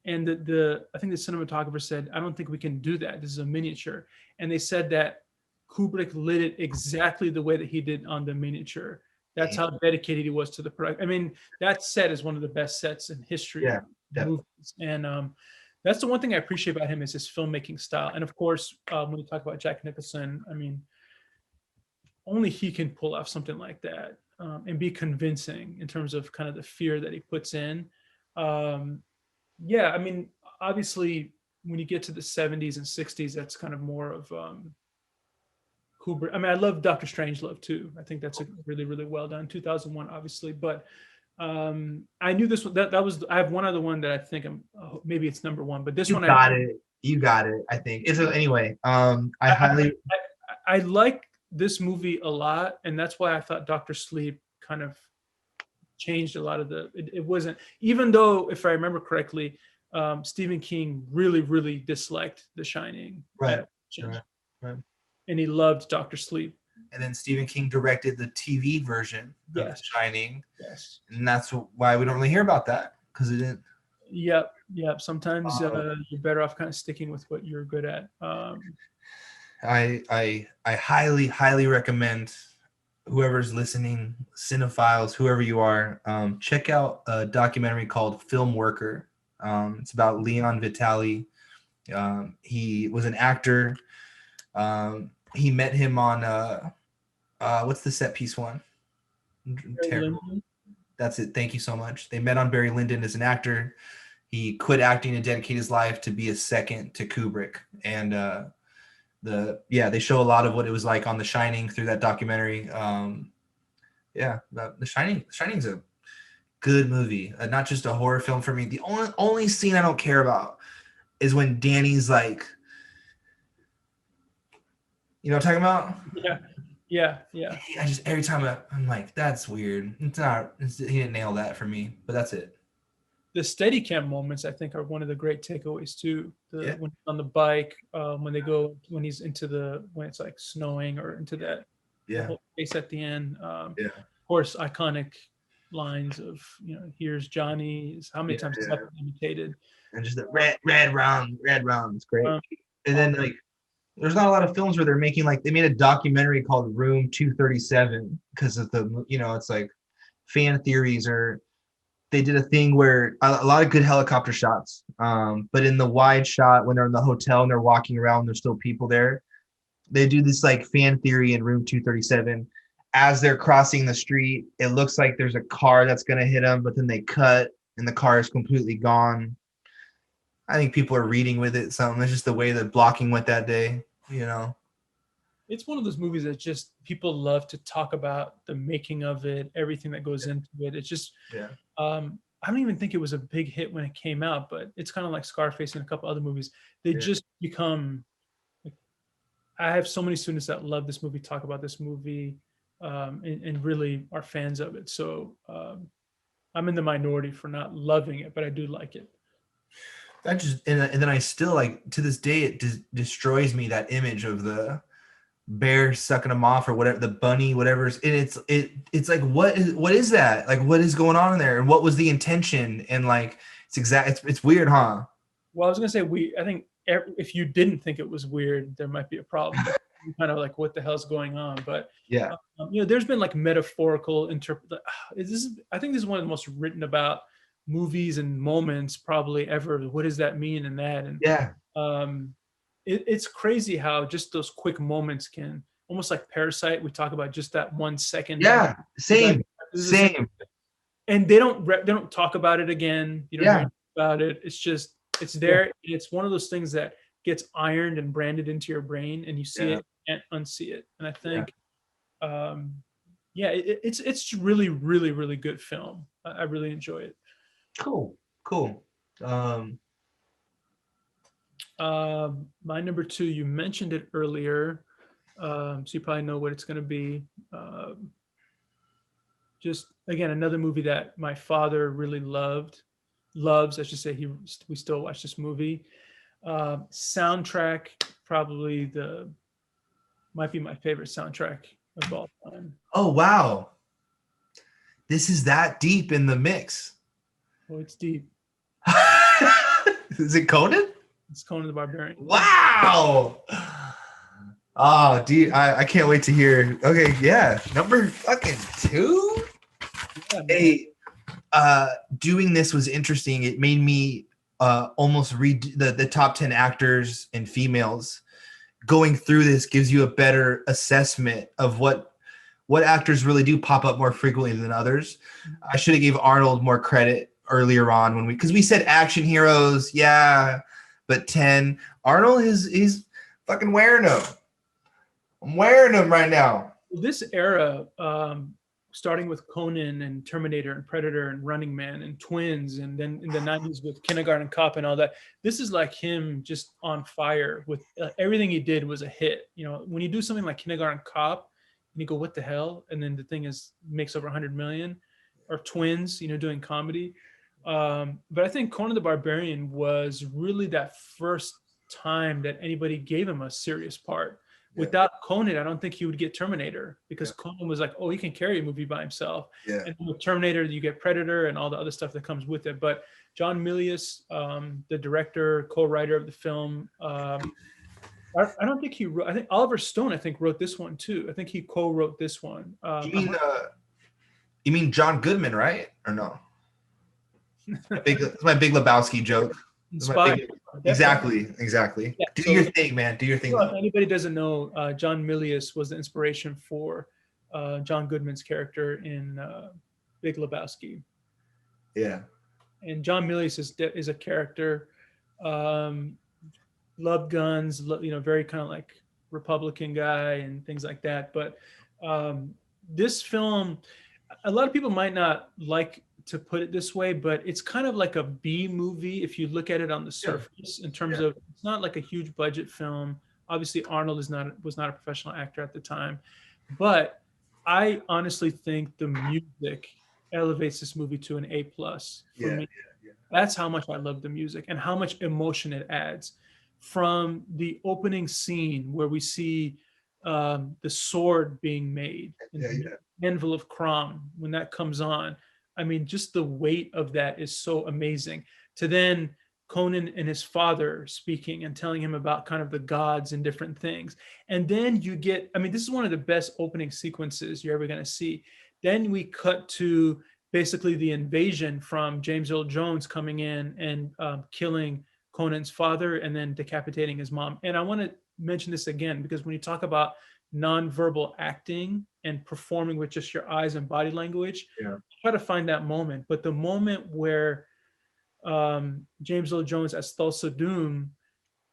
B: And I think the cinematographer said, "I don't think we can do that. This is a miniature." And they said that Kubrick lit it exactly the way that he did on the miniature. That's how dedicated he was to the product. I mean, that set is one of the best sets in history of movies. And that's the one thing I appreciate about him is his filmmaking style. And of course, when you talk about Jack Nicholson, I mean, only he can pull off something like that and be convincing in terms of kind of the fear that he puts in. I mean, obviously, when you get to the 70s and 60s, that's kind of more of Kubrick. I mean, I love Dr. Strangelove too. I think that's a really, really well done. 2001, obviously, but I knew this one. That was. I have one other one that I think maybe it's number one, but this one
A: You got it. I think it's anyway.
B: I like this movie a lot, and that's why I thought Dr. Sleep kind of changed a lot of it wasn't, even though if I remember correctly, Stephen King really, really disliked The Shining.
A: Right.
B: And he loved Dr. Sleep.
A: And then Stephen King directed the TV version of The Shining.
B: Yes.
A: And that's why we don't really hear about that, because it didn't.
B: Yep. Sometimes you're better off kind of sticking with what you're good at.
A: I highly, highly recommend whoever's listening, cinephiles, whoever you are, check out a documentary called Film Worker. It's about Leon Vitali. He was an actor. He met him on what's the set piece one? Terrible. That's it. Thank you so much. They met on Barry Lyndon as an actor. He quit acting and dedicated his life to be a second to Kubrick. And they show a lot of what it was like on The Shining through that documentary. The Shining's a good movie, not just a horror film for me. The only scene I don't care about is when Danny's like, you know what I'm talking about?
B: Yeah.
A: I just every time I'm like, that's weird. He didn't nail that for me, but that's it.
B: the Steadicam moments, I think, are one of the great takeaways too.
A: Yeah.
B: When he's on the bike, when he's when it's like snowing or into that the whole face at the end. Of course, iconic lines of, here's Johnny. How many times has that been imitated?
A: And just the red rum. It's great.
B: Um,
A: And then like, there's not a lot of films where they're making like, they made a documentary called Room 237 because of the, it's like fan theories, or they did a thing where a lot of good helicopter shots. But in the wide shot, when they're in the hotel and they're walking around, there's still people there. They do this like fan theory in Room 237. As they're crossing the street, it looks like there's a car that's going to hit them, but then they cut and the car is completely gone. I think people are reading with it something. It's just the way the blocking went that day,
B: It's one of those movies that just people love to talk about the making of it, everything that goes into it. It's just, I don't even think it was a big hit when it came out, but it's kind of like Scarface and a couple other movies. They just become, I have so many students that love this movie, talk about this movie, and really are fans of it. So I'm in the minority for not loving it, but I do like it.
A: That just, and then I still like, to this day, it destroys me, that image of the bear sucking them off or whatever, the bunny, whatever's, and it's like, what is that? Like, what is going on in there? And what was the intention? And like, it's weird, huh?
B: Well, I was gonna say, I think if you didn't think it was weird, there might be a problem. Kind of like, what the hell's going on? But there's been like metaphorical I think this is one of the most written about movies and moments probably ever. What does that mean? And that, and it's crazy how just those quick moments can, almost like Parasite. We talk about just that 1 second.
A: Yeah, same.
B: And they don't talk about it again. You don't hear about it. It's just, it's there. It's one of those things that gets ironed and branded into your brain, and you see it, can't unsee it. And I think, it's really, really, really good film. I really enjoy it.
A: Cool.
B: My number 2, you mentioned it earlier, so you probably know what it's going to be. Just again, another movie that my father really loves. I should say, we still watch this movie. Soundtrack, probably might be my favorite soundtrack of all time.
A: Oh wow, this is that deep in the mix.
B: Oh, it's deep.
A: Is it Conan?
B: It's Conan the Barbarian.
A: Wow. Oh, dude, I can't wait to hear. Okay, yeah, number fucking 2. Hey, doing this was interesting. It made me almost read the top 10 actors and females. Going through this gives you a better assessment of what actors really do pop up more frequently than others. I should have gave Arnold more credit earlier on because we said action heroes, but 10. Arnold is fucking wearing them. I'm wearing them right now.
B: This era, starting with Conan and Terminator and Predator and Running Man and Twins, and then in the 90s with Kindergarten Cop and all that, this is like him just on fire with everything he did was a hit. When you do something like Kindergarten Cop and you go, what the hell? And then the thing makes over 100 million, or Twins, doing comedy. But I think Conan the Barbarian was really that first time that anybody gave him a serious part. Without Conan, I don't think he would get Terminator, because Conan was like, oh, he can carry a movie by himself. And with Terminator, you get Predator and all the other stuff that comes with it. But John Milius, the director, co-writer of the film, I don't think he wrote. I think Oliver Stone, wrote this one too. I think he co-wrote this one.
A: You mean John Goodman, right? Or no? It's my Big Lebowski joke.
B: Inspired.
A: Exactly. Yeah, do your thing, man. Do your thing.
B: Well, if anybody doesn't know, John Milius was the inspiration for John Goodman's character in Big Lebowski.
A: Yeah.
B: And John Milius is a character, loved guns, very kind of like Republican guy and things like that. But this film, a lot of people might not like to put it this way, but it's kind of like a B movie if you look at it on the surface, in terms of, it's not like a huge budget film. Obviously Arnold was not a professional actor at the time, but I honestly think the music elevates this movie to an A+ for me. That's how much I love the music and how much emotion it adds. From the opening scene where we see the sword being made in
A: Yeah,
B: the
A: yeah.
B: anvil of Crom, when that comes on, I mean, just the weight of that is so amazing. To then Conan and his father speaking and telling him about kind of the gods and different things. And then you get, I mean, this is one of the best opening sequences you're ever going to see. Then we cut to basically the invasion from James Earl Jones coming in and killing Conan's father and then decapitating his mom. And I want to mention this again because when you talk about nonverbal acting and performing with just your eyes and body language,
A: Yeah.
B: try to find that moment. But the moment where James Earl Jones as Thulsa Doom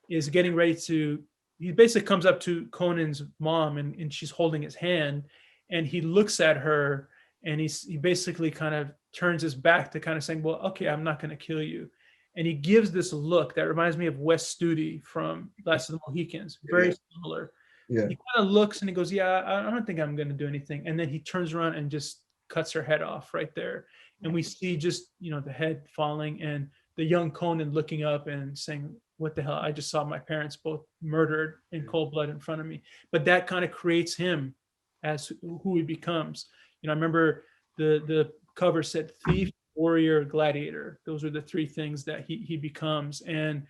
B: is getting ready to, he basically comes up to Conan's mom and she's holding his hand and he looks at her and he basically kind of turns his back to kind of saying, well, okay, I'm not going to kill you. And he gives this look that reminds me of Wes Studi from Last of the Mohicans, very similar.
A: Yeah.
B: He kind of looks and he goes, yeah, I don't think I'm going to do anything. And then he turns around and just cuts her head off right there. And we see just, the head falling and the young Conan looking up and saying, what the hell? I just saw my parents both murdered in cold blood in front of me. But that kind of creates him as who he becomes. I remember the cover said thief, warrior, gladiator. Those are the three things that he becomes. And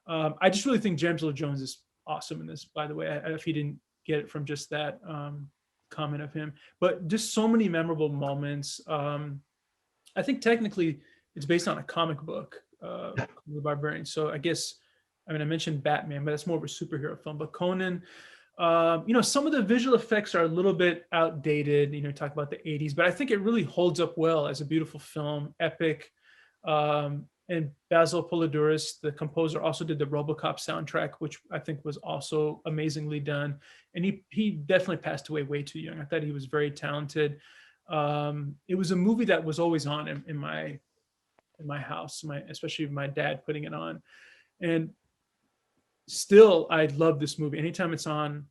B: I just really think James Earl Jones is awesome in this, by the way, if he didn't get it from just that comment of him. But just so many memorable moments. I think technically it's based on a comic book, The Barbarian. So I guess, I mentioned Batman, but that's more of a superhero film. But Conan, some of the visual effects are a little bit outdated. Talk about the 80s, but I think it really holds up well as a beautiful film, epic. And Basil Poledouris, the composer, also did the RoboCop soundtrack, which I think was also amazingly done. And he definitely passed away way too young. I thought he was very talented. It was a movie that was always on in my house, especially my dad putting it on. And still, I love this movie. Anytime it's on,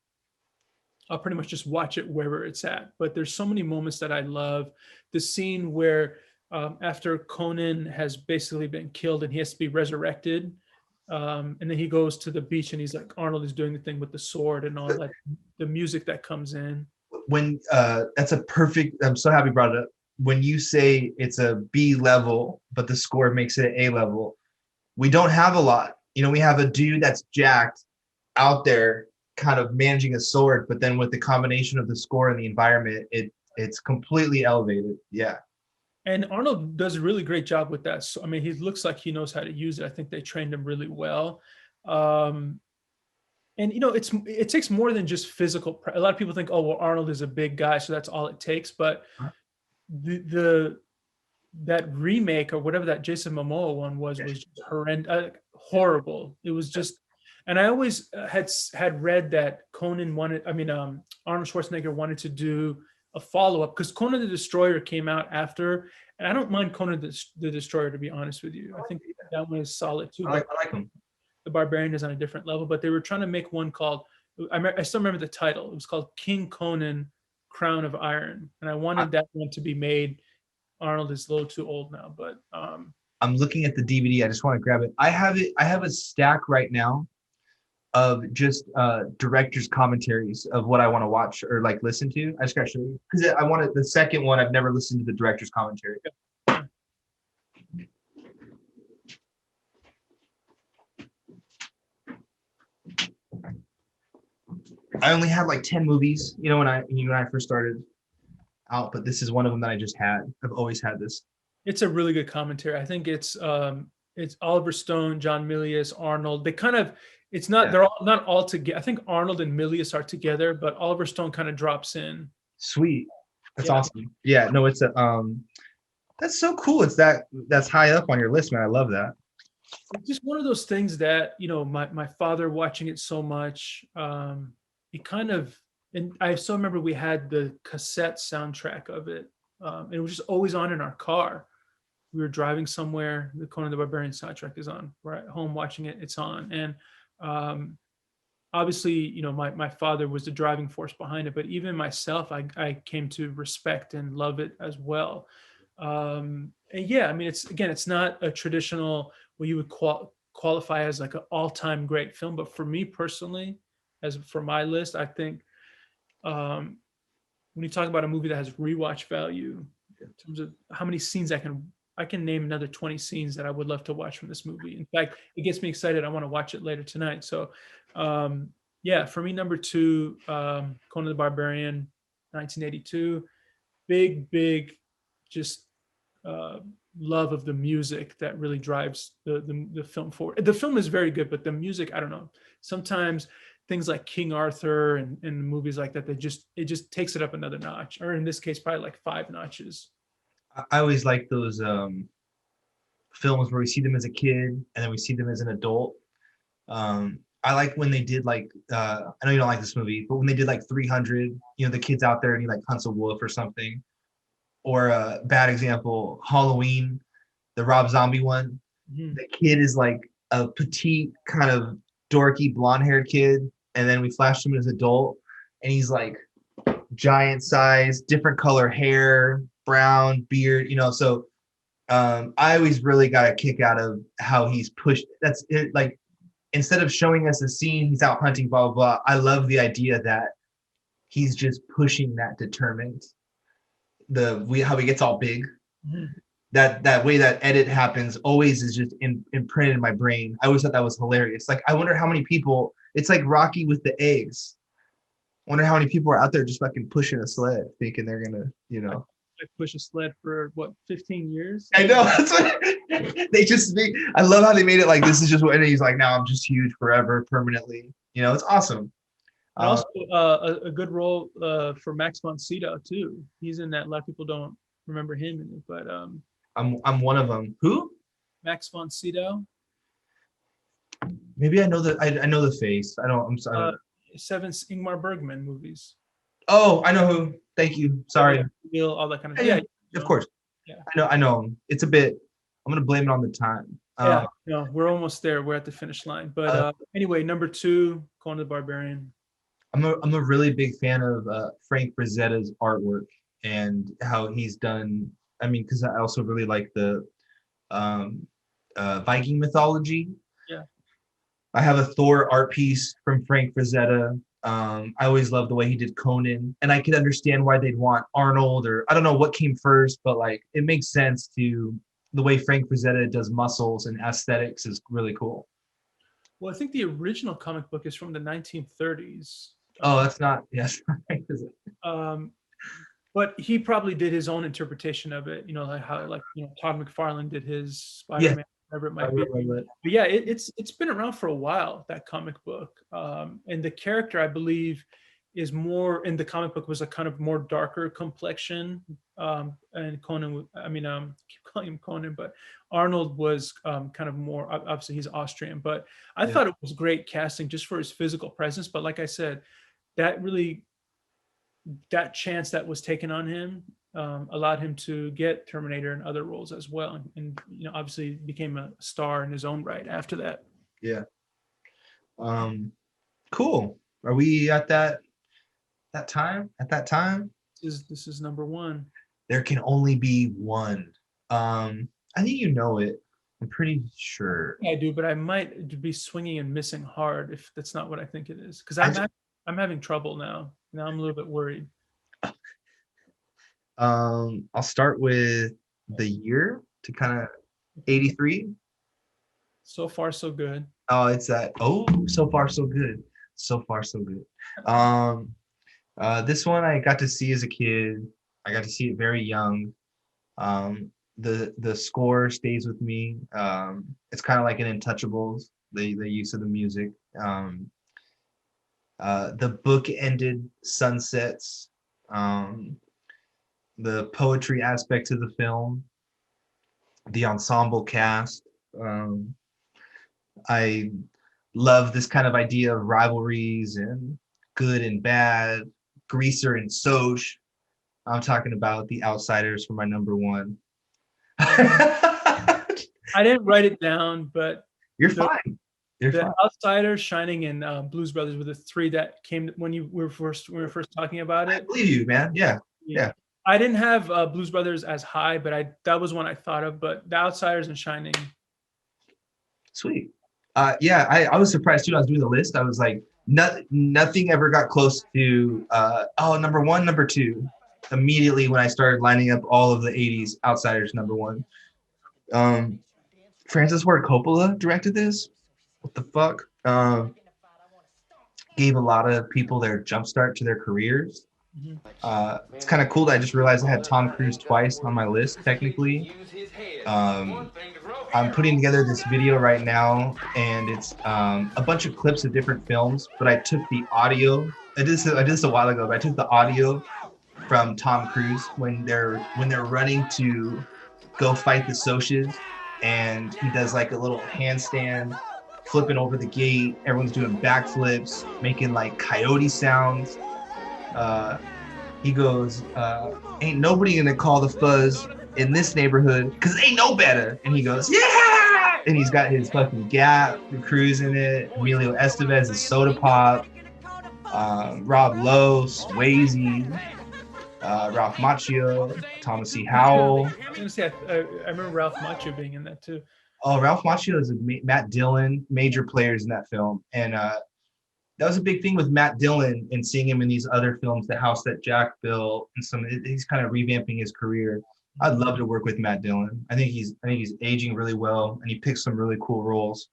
B: I'll pretty much just watch it wherever it's at. But there's so many moments that I love. The scene where after Conan has basically been killed and he has to be resurrected, and then he goes to the beach and he's like, Arnold is doing the thing with the sword and all that, the music that comes in.
A: When that's a perfect, I'm so happy you brought it up. When you say it's a B level, but the score makes it an A level, we don't have a lot. We have a dude that's jacked out there kind of managing a sword, but then with the combination of the score and the environment, it's completely elevated. Yeah.
B: And Arnold does a really great job with that. So, he looks like he knows how to use it. I think they trained him really well. And it takes more than just physical. A lot of people think, oh, well, Arnold is a big guy, so that's all it takes. But that remake or whatever that Jason Momoa one was just horrendous, horrible. It was just, and I always had read that Arnold Schwarzenegger wanted to do a follow-up because Conan the Destroyer came out after, and I don't mind Conan the Destroyer, to be honest with you. I think that one is solid too.
A: I like him.
B: The Barbarian is on a different level, but they were trying to make one called, I still remember the title. It was called King Conan, Crown of Iron. And I wanted that one to be made. Arnold is a little too old now, but
A: I'm looking at the DVD. I just want to grab it. I have a stack right now of just director's commentaries of what I want to watch or like listen to. I just gotta show you because I wanted the second one. I've never listened to the director's commentary. I only had like 10 movies, when I first started out, but this is one of them that I just had. I've always had this.
B: It's a really good commentary. I think it's Oliver Stone, John Milius, Arnold. They kind of, they're all not all together. I think Arnold and Milius are together, but Oliver Stone kind of drops in.
A: Sweet. That's awesome. Yeah, no, it's that's so cool. It's that's high up on your list, man. I love that.
B: It's just one of those things that, my father watching it so much, it kind of, and I still remember we had the cassette soundtrack of it. It was just always on in our car. We were driving somewhere, the Conan the Barbarian soundtrack is on. We're at home watching it, it's on. And obviously, my father was the driving force behind it, but even myself, I came to respect and love it as well. And yeah, I mean, it's not a traditional what you would qualify as like an all-time great film, but for me personally, as for my list, I think um, when you talk about a movie that has rewatch value in terms of how many scenes I can name another 20 scenes that I would love to watch from this movie. In fact, it gets me excited. I want to watch it later tonight. So yeah, for me, number two, Conan the Barbarian, 1982. Big just uh, love of the music that really drives the film forward. The film is very good, but the music, I don't know. Sometimes things like King Arthur and movies like that, it just takes it up another notch, or in this case, probably like 5 notches.
A: I always like those films where we see them as a kid and then we see them as an adult. I like when they did like I know you don't like this movie, but when they did like 300, the kid's out there and he like hunts a wolf or something. Or a bad example, Halloween, the Rob Zombie one.
B: Mhm.
A: The kid is like a petite, kind of dorky, blonde-haired kid, and then we flash him as an adult, and he's like giant size, different color hair, brown beard. So I always really got a kick out of how he's pushed. That's it. Like instead of showing us a scene, he's out hunting, blah blah blah. I love the idea that he's just pushing that determined. How he gets all big.
B: Mhm.
A: That way that edit happens always is just imprinted in my brain. I always thought that was hilarious. Like I wonder how many people. It's like Rocky with the eggs. I wonder how many people are out there just fucking pushing a sled, thinking they're gonna,
B: I push a sled for what, 15 years?
A: I know that's what they just make. I love how they made it like this is just what, and he's like, now I'm just huge forever, permanently. It's awesome.
B: And also a good role for Max von Sydow too. He's in that. A lot of people don't remember him in it, but
A: I'm one of them. Who?
B: Max von Sydow.
A: Maybe I know I know the face. I don't. I'm sorry.
B: 7 Ingmar Bergman movies.
A: Oh, I know who. Thank you. Sorry.
B: All that kind of
A: Yeah, of course.
B: Yeah.
A: I know him. It's a bit. I'm gonna blame it on the time.
B: Yeah, no, we're almost there. We're at the finish line. But anyway, number 2, Conan the Barbarian.
A: I'm a really big fan of Frank Frazetta's artwork and how he's done. I mean, because I also really like the Viking mythology.
B: Yeah.
A: I have a Thor art piece from Frank Frazetta. I always loved the way he did Conan, and I could understand why they'd want Arnold, or I don't know what came first, but like it makes sense to the way Frank Frazetta does muscles and aesthetics is really cool.
B: Well, I think the original comic book is from the 1930s.
A: Oh, that's not Frank Frazetta.
B: But he probably did his own interpretation of it. Like how Todd McFarlane did his Spider-Man, whatever it might be.
A: Right.
B: But yeah, it's been around for a while, that comic book. And the character, I believe, is more in the comic book was a kind of more darker complexion. And Conan, I keep calling him Conan, but Arnold was kind of more, obviously he's Austrian, but I thought it was great casting just for his physical presence. But like I said, that chance that was taken on him allowed him to get Terminator and other roles as well, and obviously became a star in his own right after that.
A: Yeah. Cool. Are we at that time? At that time?
B: This is number 1.
A: There can only be one. I think you know it. I'm pretty sure.
B: I do, but I might be swinging and missing hard if that's not what I think it is. Because I'm having trouble now. Now I'm a little bit worried.
A: I'll start with the year to kind of 83.
B: So far, so good.
A: Oh, it's that. Oh, so far, so good. So far, so good. This one I got to see as a kid. I got to see it very young. The score stays with me. It's kind of like in Untouchables, the use of the music. The book-ended sunsets, the poetry aspect to the film, the ensemble cast. I love this kind of idea of rivalries and good and bad, Greaser and Soch. I'm talking about The Outsiders for my number 1.
B: I didn't write it down, but
A: You're fine.
B: The Outsiders, Shining, and Blues Brothers were the 3 that came when we were first talking about
A: I
B: it.
A: believe you, man. Yeah.
B: I didn't have Blues Brothers as high, but that was one I thought of. But The Outsiders and Shining.
A: Sweet. Yeah, I was surprised too. I was doing the list. I was like, nothing ever got close to number one, number two. Immediately when I started lining up all of the 80s, Outsiders number one. Francis Ford Coppola directed this. What the fuck? Gave a lot of people their jumpstart to their careers. It's kind of cool that I just realized I had Tom Cruise twice on my list, technically. I'm putting together this video right now, and it's a bunch of clips of different films, but I took the audio. I did this a while ago, but I took the audio from Tom Cruise when they're running to go fight the Socs, and he does like a little handstand, flipping over the gate. Everyone's doing backflips, making like coyote sounds. He goes, ain't nobody gonna call the fuzz in this neighborhood because ain't no better. And he goes, yeah! And he's got his fucking Gap, the Cruise in it. Emilio Estevez is Soda Pop. Rob Lowe, Swayze, Ralph Macchio, Thomas E. Howell.
B: I was gonna say I remember Ralph Macchio being in that too.
A: Oh, Ralph Macchio is Matt Dillon, major players in that film. And that was a big thing with Matt Dillon and seeing him in these other films, The House That Jack Built, and he's kind of revamping his career. I'd love to work with Matt Dillon. I think he's aging really well, and he picks some really cool roles.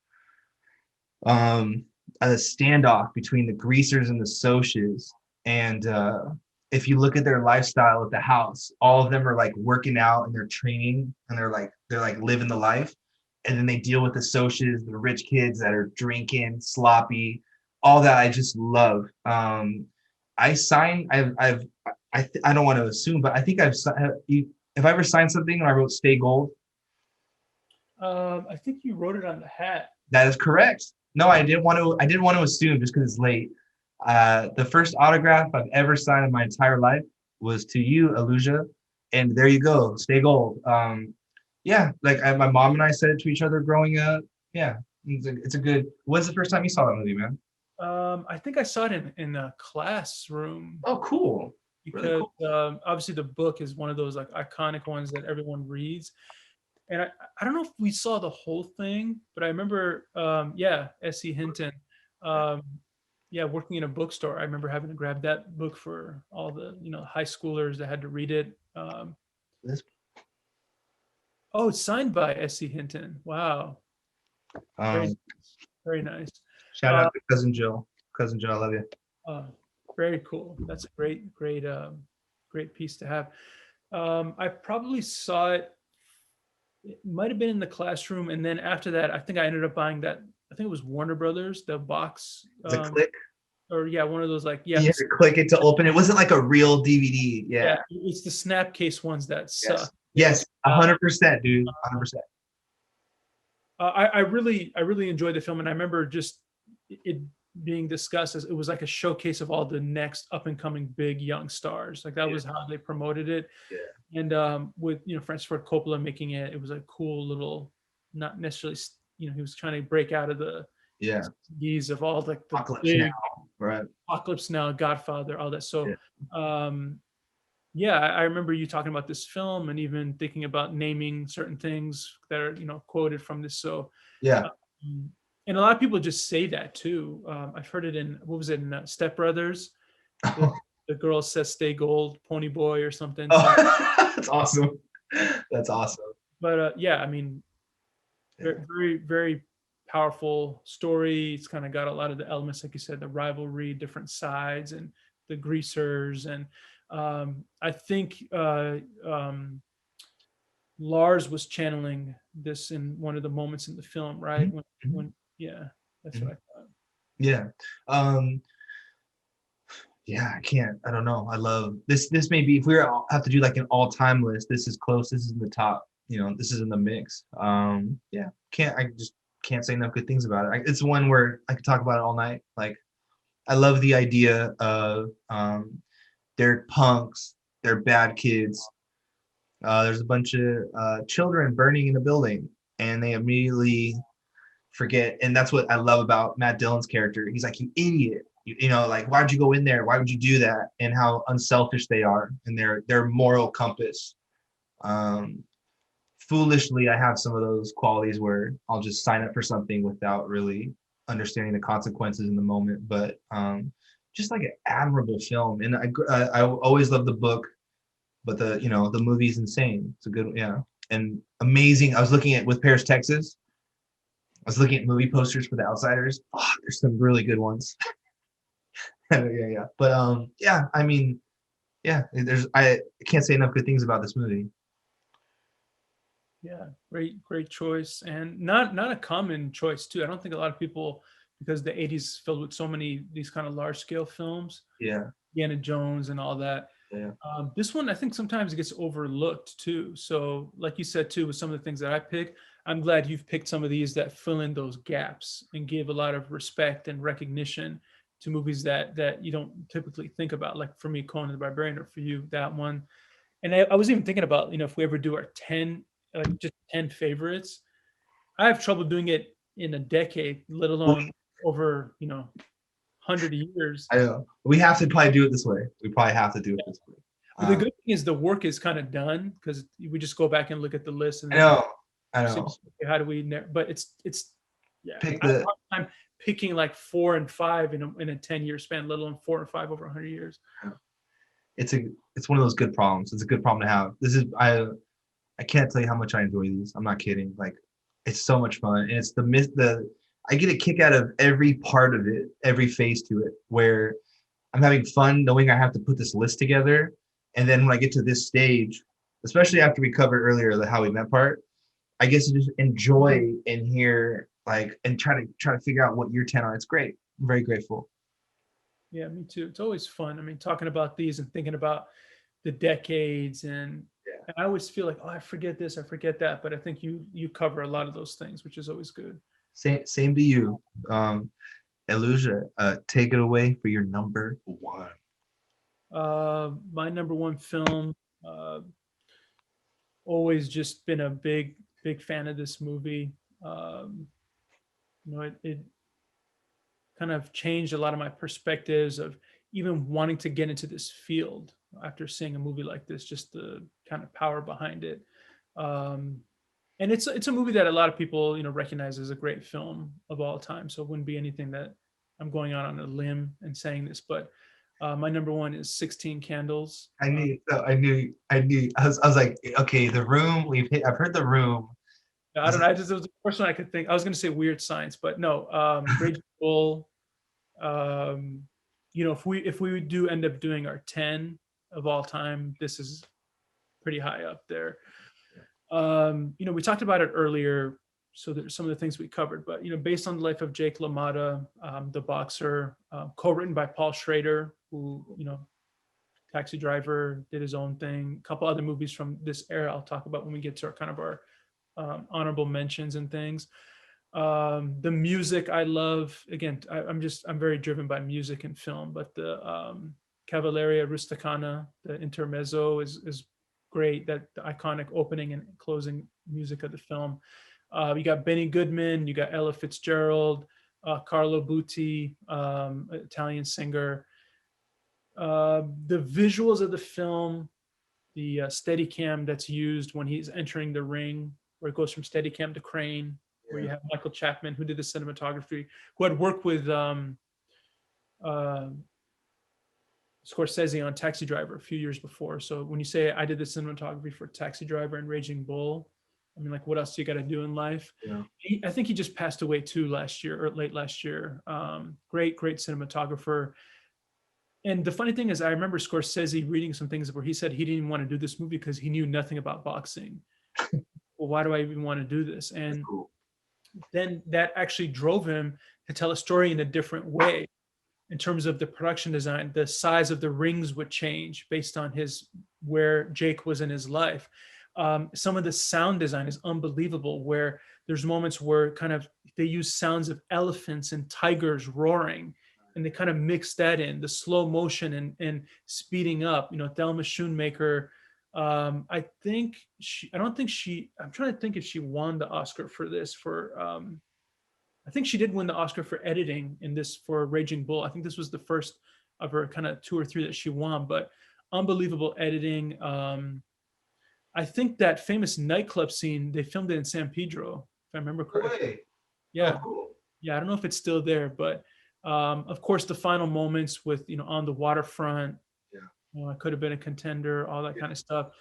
A: A standoff between the Greasers and the Socs, and if you look at their lifestyle at the house, all of them are like working out and they're training and they're like living the life, and then they deal with the Socs, the rich kids that are drinking, sloppy, all that. I just love. I don't want to assume, but I think have I ever signed something and I wrote "Stay Gold"?
B: I think you wrote it on the hat.
A: That is correct. No, I didn't want to assume just because it's late. The first autograph I've ever signed in my entire life was to you, Elyusha, and there you go, "Stay Gold." Yeah, like my mom and I said it to each other growing up. Yeah, it's a good. When's the first time you saw that movie, man?
B: I think I saw it in a classroom.
A: Oh, cool.
B: Because
A: Really cool.
B: Obviously the book is one of those like iconic ones that everyone reads. And I don't know if we saw the whole thing, but I remember, S.E. Hinton, working in a bookstore. I remember having to grab that book for all the, high schoolers that had to read it. It's signed by S.E. Hinton. Wow. Very nice.
A: Shout out to Cousin Joe. Cousin Joe, I love you.
B: Very cool. That's a great piece to have. I probably saw it. It might have been in the classroom, and then after that, I think I ended up buying that. I think it was Warner Brothers, the box.
A: The click.
B: Or one of those
A: you had to click it to open. It wasn't like a real DVD. Yeah.
B: It's the Snapcase ones that suck.
A: Yes, 100%, dude. 100%.
B: I really enjoyed the film, and I remember just it being discussed as it was like a showcase of all the next up and coming big young stars. Like that was how they promoted it. Yeah. And with Francis Ford Coppola making it, it was a cool little, not necessarily he was trying to break out of the ease of all like the
A: Apocalypse
B: big,
A: Now, right?
B: Apocalypse Now, Godfather, all that. So I remember you talking about this film and even thinking about naming certain things that are quoted from this. So and a lot of people just say that too. I've heard it in in Step Brothers. The girl says "Stay Gold, Pony Boy" or something.
A: That's awesome. That's awesome.
B: But I mean, very, very powerful story. It's kind of got a lot of the elements, like you said, the rivalry, different sides, and the greasers. And I think Lars was channeling this in one of the moments in the film, right? When that's what I thought.
A: Yeah. I don't know. I love this. This may be, if we have to do like an all-time list, this is close. This is in the top, this is in the mix. I just can't say enough good things about it. It's one where I could talk about it all night. Like, I love the idea of they're punks, they're bad kids. There's a bunch of children burning in a building, and they immediately forget. And that's what I love about Matt Dillon's character. He's like, "You idiot. you know, like, why'd you go in there? Why would you do that? And how unselfish they are and their moral compass. Um, Foolishly, I have some of those qualities where I'll just sign up for something without really understanding the consequences in the moment. But just like an admirable film, and I always love the book, but the the movie's insane. It's a good, yeah, and amazing. I was looking at with Paris, Texas. I was looking at movie posters for The Outsiders. Oh, there's some really good ones. Yeah. But yeah, I mean, yeah, I can't say enough good things about this movie.
B: Yeah, great choice, and not a common choice too. I don't think a lot of people, because the 80s filled with so many these kind of large scale films,
A: Yeah,
B: Indiana Jones and all that.
A: yeah,
B: This one I think sometimes gets overlooked too. So like you said too, with some of the things that I pick, I'm glad you've picked some of these that fill in those gaps and give a lot of respect and recognition to movies that you don't typically think about. Like for me, Conan the Barbarian, or for you, that one. And I was even thinking about, if we ever do our 10, like just 10 favorites, I have trouble doing it in a decade, let alone over, 100 years.
A: I know. We have to probably do it this way. We probably have to do it this way.
B: But the good thing is the work is kind of done, because we just go back and look at the list and
A: I know. I
B: see,
A: know.
B: okay, how do we, but it's yeah.
A: Pick
B: I have a
A: the.
B: hard time picking like 4 and 5 in a 10-year span, let alone 4 and 5 over 100 years.
A: It's one of those good problems. It's a good problem to have. I can't tell you how much I enjoy these. I'm not kidding. Like, it's so much fun, and it's the I get a kick out of every part of it, every phase to it, where I'm having fun knowing I have to put this list together, and then when I get to this stage, especially after we covered earlier the how we met part, I guess to just enjoy and hear like and try to figure out what your 10 are. It's great. I'm very grateful.
B: Yeah, me too. It's always fun. I mean, talking about these and thinking about the decades, and I always feel like, oh, I forget this, I forget that, but I think you cover a lot of those things, which is always good.
A: Same to you. Elyusha, take it away for your number one.
B: My number one film, always just been a big fan of this movie. It kind of changed a lot of my perspectives of even wanting to get into this field after seeing a movie like this, just the kind of power behind it. And it's a movie that a lot of people, recognize as a great film of all time. So it wouldn't be anything that I'm going out on a limb and saying this, but my number one is 16 Candles.
A: I knew. I was like, okay, The Room. I've heard The Room.
B: I don't know. It was the first one I could think. I was going to say Weird Science, but no. Raging Bull. If we do end up doing our 10 of all time, this is pretty high up there. We talked about it earlier, so there's some of the things we covered, but based on the life of Jake LaMotta, the boxer, co-written by Paul Schrader, who Taxi Driver, did his own thing. A couple other movies from this era I'll talk about when we get to our honorable mentions and things. The music I love. Again, I'm very driven by music and film, but the Cavalleria Rusticana, the intermezzo is great. That the iconic opening and closing music of the film. You got Benny Goodman, you got Ella Fitzgerald, Carlo Butti, Italian singer. The visuals of the film, the steady cam that's used when he's entering the ring, where it goes from steady cam to crane, where you have Michael Chapman, who did the cinematography, who had worked with Scorsese on Taxi Driver a few years before. So when you say I did the cinematography for Taxi Driver and Raging Bull, I mean, like, what else do you got to do in life?
A: Yeah.
B: I think he just passed away too last year, or late last year. Great cinematographer. And the funny thing is, I remember Scorsese reading some things where he said he didn't want to do this movie because he knew nothing about boxing. Well, why do I even want to do this? And
A: Cool.
B: then that actually drove him to tell a story in a different way. In terms of the production design, the size of the rings would change based on where Jake was in his life. Some of the sound design is unbelievable, where there's moments where kind of they use sounds of elephants and tigers roaring, and they kind of mix that in the slow motion and speeding up. Thelma Schoonmaker. I'm trying to think if she won the Oscar for this, for I think she did win the Oscar for editing in this for Raging Bull. I think this was the first of her kind of 2 or 3 that she won, but unbelievable editing. I think that famous nightclub scene, they filmed it in San Pedro, if I remember correctly.
A: Way.
B: Yeah.
A: Oh, cool.
B: Yeah, I don't know if it's still there, but of course the final moments with, on the waterfront, it could have been a contender, all that kind of stuff.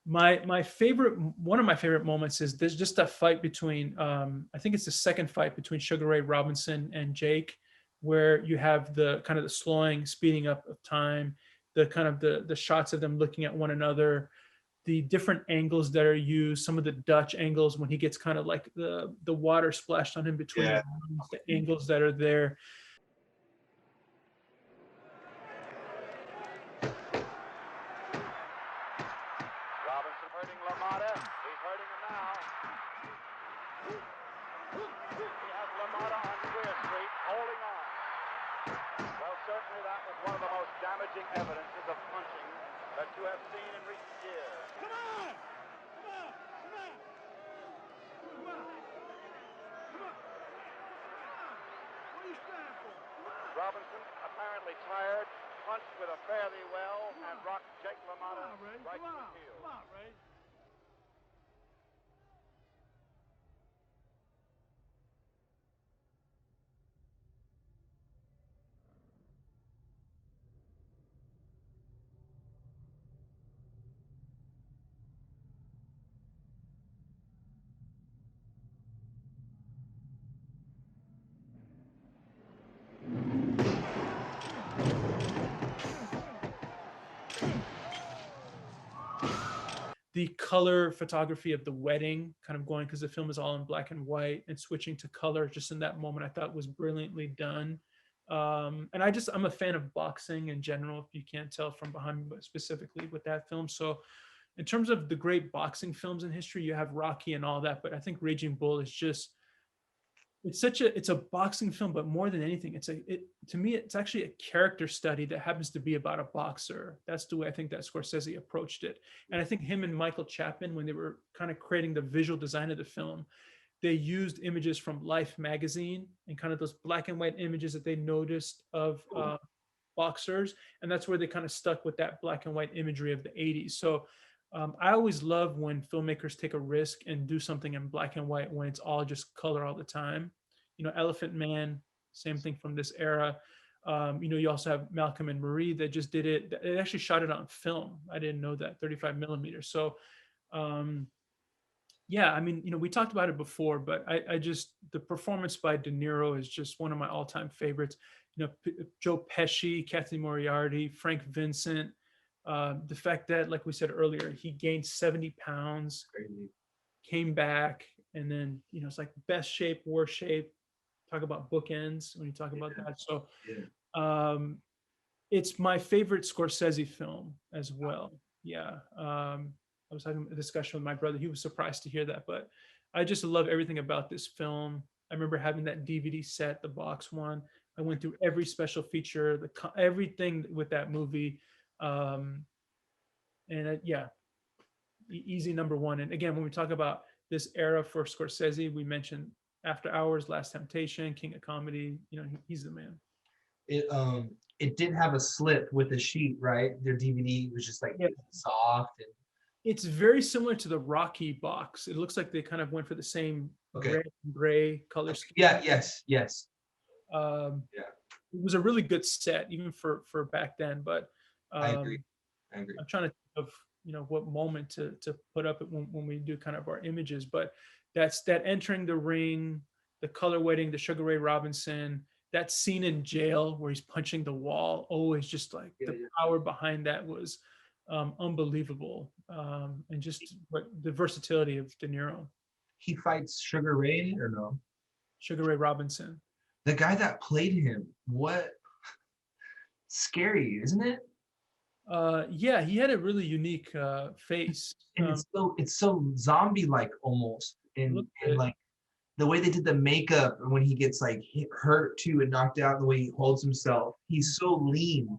B: My favorite, one of my favorite moments is there's just a fight between, I think it's the second fight between Sugar Ray Robinson and Jake, where you have the kind of the slowing, speeding up of time, the kind of the shots of them looking at one another, the different angles that are used, some of the Dutch angles when he gets kind of like the water splashed on him between the lines, the angles that are there.
G: Robinson hurting LaMotta. He's hurting him now. He has LaMotta on Clear Street, holding on. Well, certainly that was one of the most damaging evidences of punching that you have seen in recent years. Come on! Come on! Come on! Come on! Come on! What are you standing for? Come on! Robinson, apparently tired, punched with a fairly well and rocked Jake LaMotta right to his heel. Come on, Ray.
B: The color photography of the wedding kind of going, because the film is all in black and white, and switching to color just in that moment I thought was brilliantly done. And I'm a fan of boxing in general, if you can't tell from behind me, but specifically with that film. So in terms of the great boxing films in history, you have Rocky and all that, but I think Raging Bull is just, it's a boxing film, but more than anything, to me, it's actually a character study that happens to be about a boxer. That's the way I think that Scorsese approached it. And I think him and Michael Chapman, when they were kind of creating the visual design of the film, they used images from Life magazine and kind of those black and white images that they noticed of boxers. And that's where they kind of stuck with that black and white imagery of the 80s. So I always love when filmmakers take a risk and do something in black and white when it's all just color all the time. Elephant Man, same thing from this era. You also have Malcolm and Marie that just did it. They actually shot it on film. I didn't know that, 35 millimeters. So we talked about it before, but I just, the performance by De Niro is just one of my all-time favorites. Joe Pesci, Kathy Moriarty, Frank Vincent. The fact that, like we said earlier, he gained 70 pounds, came back, and then, it's like best shape, worst shape. Talk about bookends when you talk about that. So it's my favorite Scorsese film as well. Yeah. I was having a discussion with my brother. He was surprised to hear that, but I just love everything about this film. I remember having that DVD set, the box one. I went through every special feature, everything with that movie. Easy number one. And again, when we talk about this era for Scorsese, we mentioned After Hours, Last Temptation, King of Comedy. He's the man.
A: It did have a slip with the sheet, right? Their DVD was just like soft, and
B: it's very similar to the Rocky box. It looks like they kind of went for the same gray color scheme.
A: Yes.
B: It was a really good set, even for back then. But
A: I agree.
B: I'm trying to think of what moment to put up when we do kind of our images. But that's that entering the ring, the color weighting, the Sugar Ray Robinson, that scene in jail where he's punching the wall. Always just like the power behind that was unbelievable, and just the versatility of De Niro.
A: He fights Sugar Ray in it or no?
B: Sugar Ray Robinson.
A: The guy that played him. What? Scary, isn't it?
B: Yeah, he had a really unique face.
A: And it's so zombie-like almost. And like the way they did the makeup when he gets like hurt too and knocked out, and the way he holds himself. He's so lean.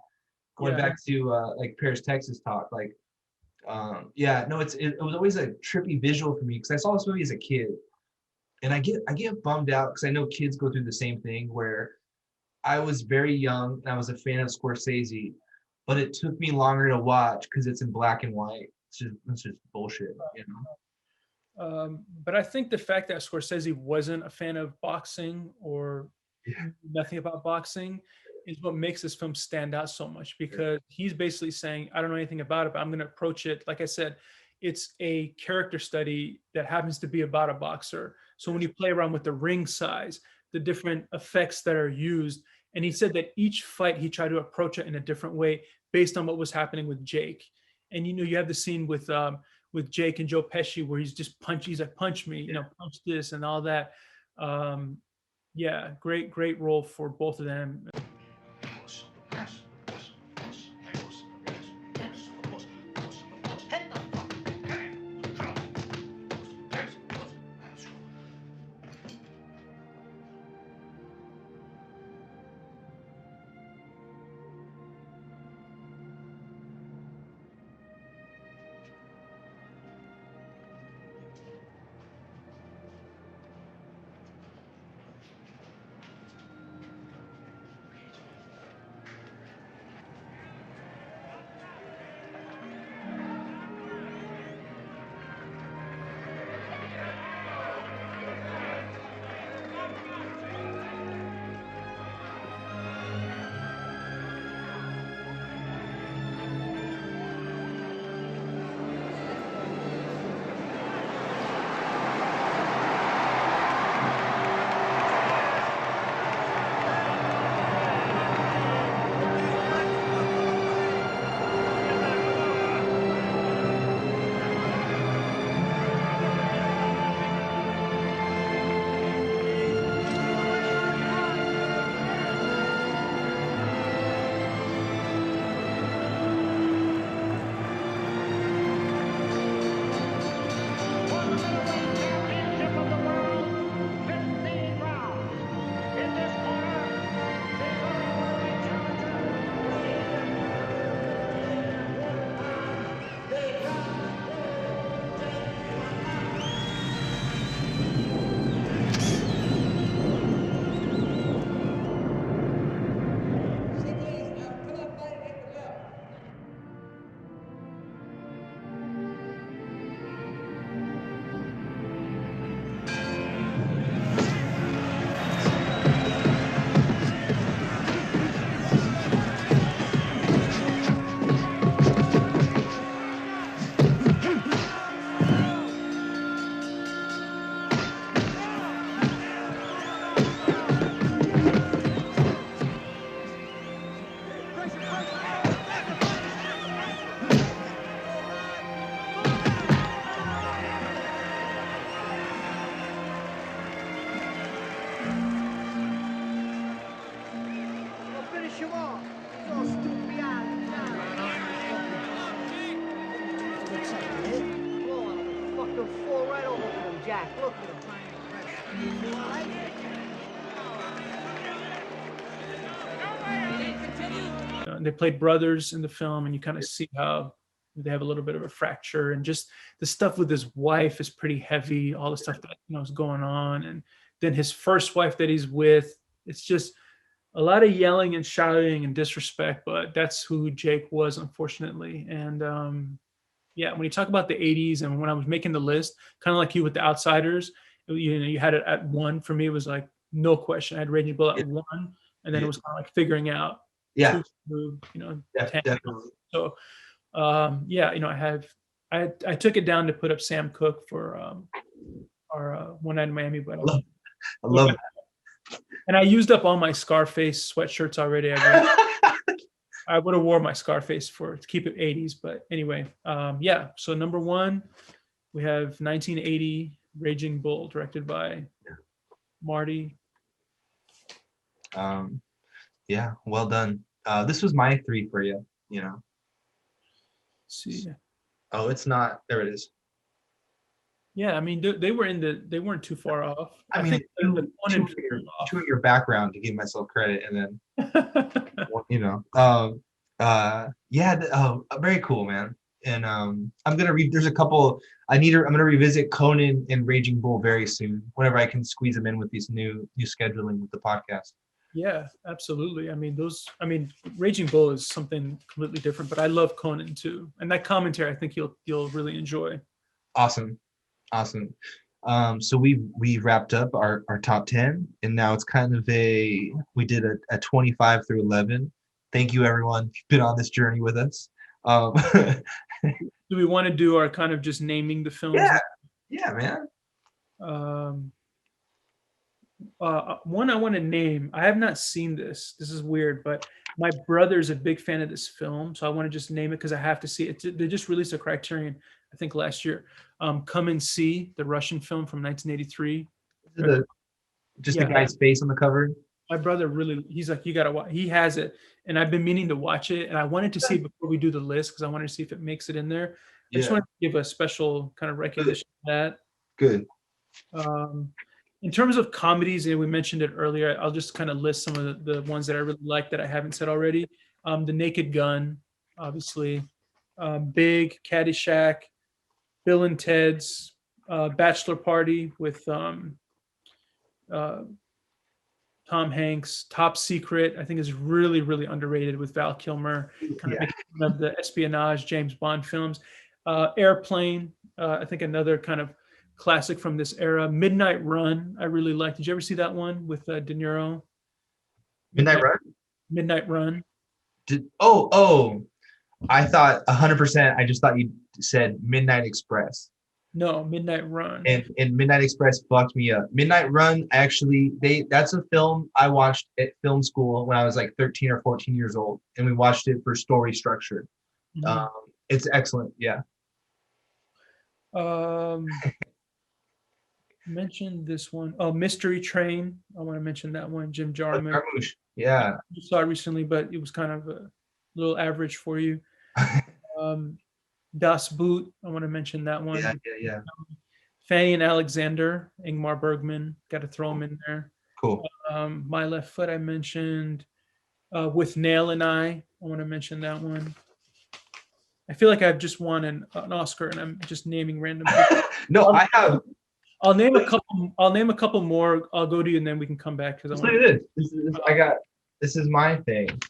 A: Going back to like Paris, Texas talk. Like it was always a trippy visual for me because I saw this movie as a kid. And I get bummed out because I know kids go through the same thing where I was very young and I was a fan of Scorsese, but it took me longer to watch because it's in black and white. It's just bullshit, you know.
B: But I think the fact that Scorsese wasn't a fan of boxing or
A: Yeah.
B: nothing about boxing is what makes this film stand out so much, because he's basically saying, I don't know anything about it, but I'm going to approach it. Like I said, it's a character study that happens to be about a boxer. So when you play around with the ring size, the different effects that are used, and he said that each fight he tried to approach it in a different way based on what was happening with Jake. And you have the scene with Jake and Joe Pesci where he's like, punch me, punch this and all that. Um, yeah, great role for both of them.
G: Championship of the world, 15 rounds. In this corner, the very worthy
C: Finish him off. He's all stupid out. Fucking fall right over to him, Jack. Look at him.
B: They played brothers in the film, and you kind of see how they have a little bit of a fracture, and just the stuff with his wife is pretty heavy. All the stuff that is going on, and then his first wife that he's with, it's just a lot of yelling and shouting and disrespect. But that's who Jake was, unfortunately. And yeah, when you talk about the 80s, and when I was making the list, kind of like you with the Outsiders, you had it at 1. For me, it was like no question. I had Raging Bull at 1, and then it was kind of like figuring out
A: Yeah.
B: 2 through 10.
A: Definitely.
B: So yeah, I took it down to put up Sam Cooke for our One Night in Miami, but
A: I love it.
B: and I used up all my Scarface sweatshirts already. I would have wore my Scarface to keep it 80s, but anyway, yeah. So number 1, we have 1980 Raging Bull, directed by Marty.
A: Yeah, well done. This was my 3 for you.
B: Let's see.
A: Oh, it's not. There it is.
B: Yeah, I mean they weren't too far off.
A: I mean,
B: think the 1 and 2
A: chewing your background to give myself credit, and then
B: off.
A: yeah. Very cool, man. and I'm gonna there's a couple I'm gonna revisit Conan and Raging Bull very soon, whenever I can squeeze them in with these new scheduling with the podcast.
B: Yeah, absolutely. I mean, Raging Bull is something completely different, but I love Conan too. And that commentary, I think you'll really enjoy.
A: Awesome. So we wrapped up our top 10, and now it's kind of we did a 25 through 11. Thank you everyone who's been on this journey with us.
B: Do we want to do our kind of just naming the films?
A: Yeah, man.
B: One I want to name. I have not seen this. This is weird, but my brother's a big fan of this film, so I want to just name it because I have to see it. They just released a Criterion, I think last year. Come and See, the Russian film from 1983.
A: The guy's face on the cover.
B: My brother he's like, you gotta watch. He has it, and I've been meaning to watch it, and I wanted to see it before we do the list because I wanted to see if it makes it in there. I just wanted to give a special kind of recognition to that.
A: Good.
B: In terms of comedies, and we mentioned it earlier, I'll just kind of list some of the ones that I really like that I haven't said already. The Naked Gun, obviously. Big, Caddyshack, Bill and Ted's Bachelor Party with Tom Hanks. Top Secret, I think, is really, really underrated with Val Kilmer. Kind of making fun of the espionage James Bond films. Airplane, I think another kind of classic from this era. Midnight Run, I really liked. Did you ever see that one with De Niro?
A: Midnight Run?
B: Midnight Run.
A: I thought 100%. I just thought you said Midnight Express.
B: No, Midnight Run.
A: And Midnight Express fucked me up. Midnight Run, actually, that's a film I watched at film school when I was like 13 or 14 years old, and we watched it for story structure. Mm-hmm. It's excellent. Yeah.
B: Mentioned this one. Oh, Mystery Train. I want to mention that one. Jim Jarmusch.
A: Yeah.
B: I saw it recently, but it was kind of a little average for you. Das Boot. I want to mention that one.
A: Yeah.
B: Fanny and Alexander. Ingmar Bergman. Got to throw him in there.
A: Cool.
B: My Left Foot. I mentioned. With Nail and I want to mention that one. I feel like I've just won an Oscar, and I'm just naming random people.
A: No, I have.
B: I'll name a couple more. I'll go to you, and then we can come back because
A: This is my thing.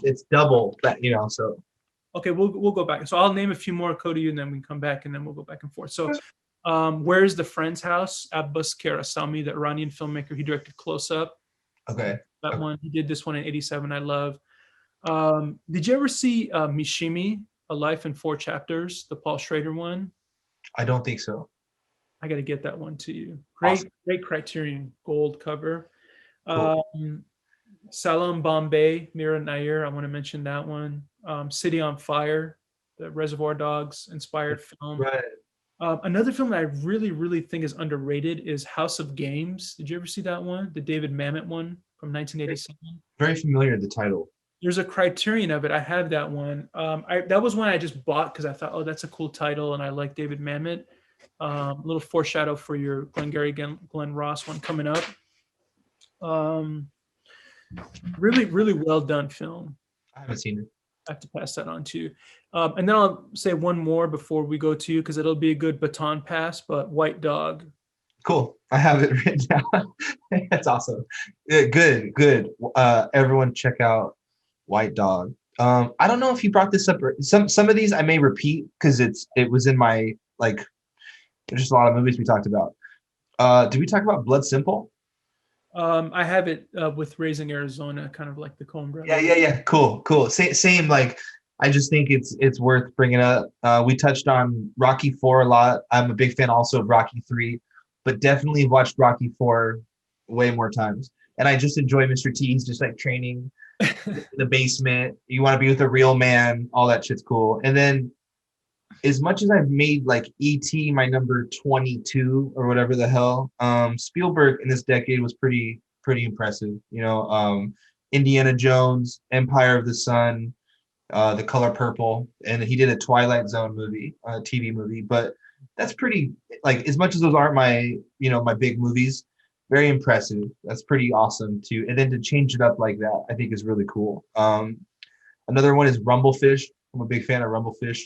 A: It's double that, So
B: okay, we'll go back. So I'll name a few more. Go to you, and then we can come back, and then we'll go back and forth. So, Where's the Friend's House? Abbas Kiarostami, the Iranian filmmaker, he directed Close Up.
A: Okay.
B: That one. He did this one in '87. I love. Did you ever see Mishimi, A Life in 4 Chapters, the Paul Schrader one?
A: I don't think so.
B: I got to get that one to you. Great Criterion gold cover.
A: Cool.
B: Salam Bombay, Mira Nair. I want to mention that one. City on Fire, the Reservoir Dogs inspired film.
A: Right.
B: Another film that I really, really think is underrated is House of Games. Did you ever see that one? The David Mamet one from 1987.
A: Very familiar with the title.
B: There's a Criterion of it. I have that one. That was one I just bought because I thought, oh, that's a cool title, and I like David Mamet. A little foreshadow for your Glengarry Glenn Ross one coming up. Really, really well done film.
A: I haven't seen it.
B: I have to pass that on to you. And then I'll say one more before we go to you because it'll be a good baton pass, but White Dog.
A: Cool. I have it written down. That's awesome. Yeah, good. Everyone check out White Dog. I don't know if you brought this up. Some of these I may repeat because it was in my, like, there's just a lot of movies we talked about. Did we talk about Blood Simple?
B: I have it with Raising Arizona, kind of like the Coen brothers.
A: Yeah. Cool. Same. Like, I just think it's worth bringing up. We touched on Rocky 4 a lot. I'm a big fan also of Rocky 3, but definitely watched Rocky 4 way more times. And I just enjoy Mr. T's just like training in the basement. You want to be with a real man. All that shit's cool. And then, as much as I've made like E.T. my number 22 or whatever the hell, Spielberg in this decade was pretty impressive. Indiana Jones, Empire of the Sun, The Color Purple, and he did a Twilight Zone movie, TV movie. But that's pretty, like, as much as those aren't my my big movies, very impressive. That's pretty awesome too. And then to change it up like that, I think is really cool. Another one is Rumblefish. I'm a big fan of Rumblefish.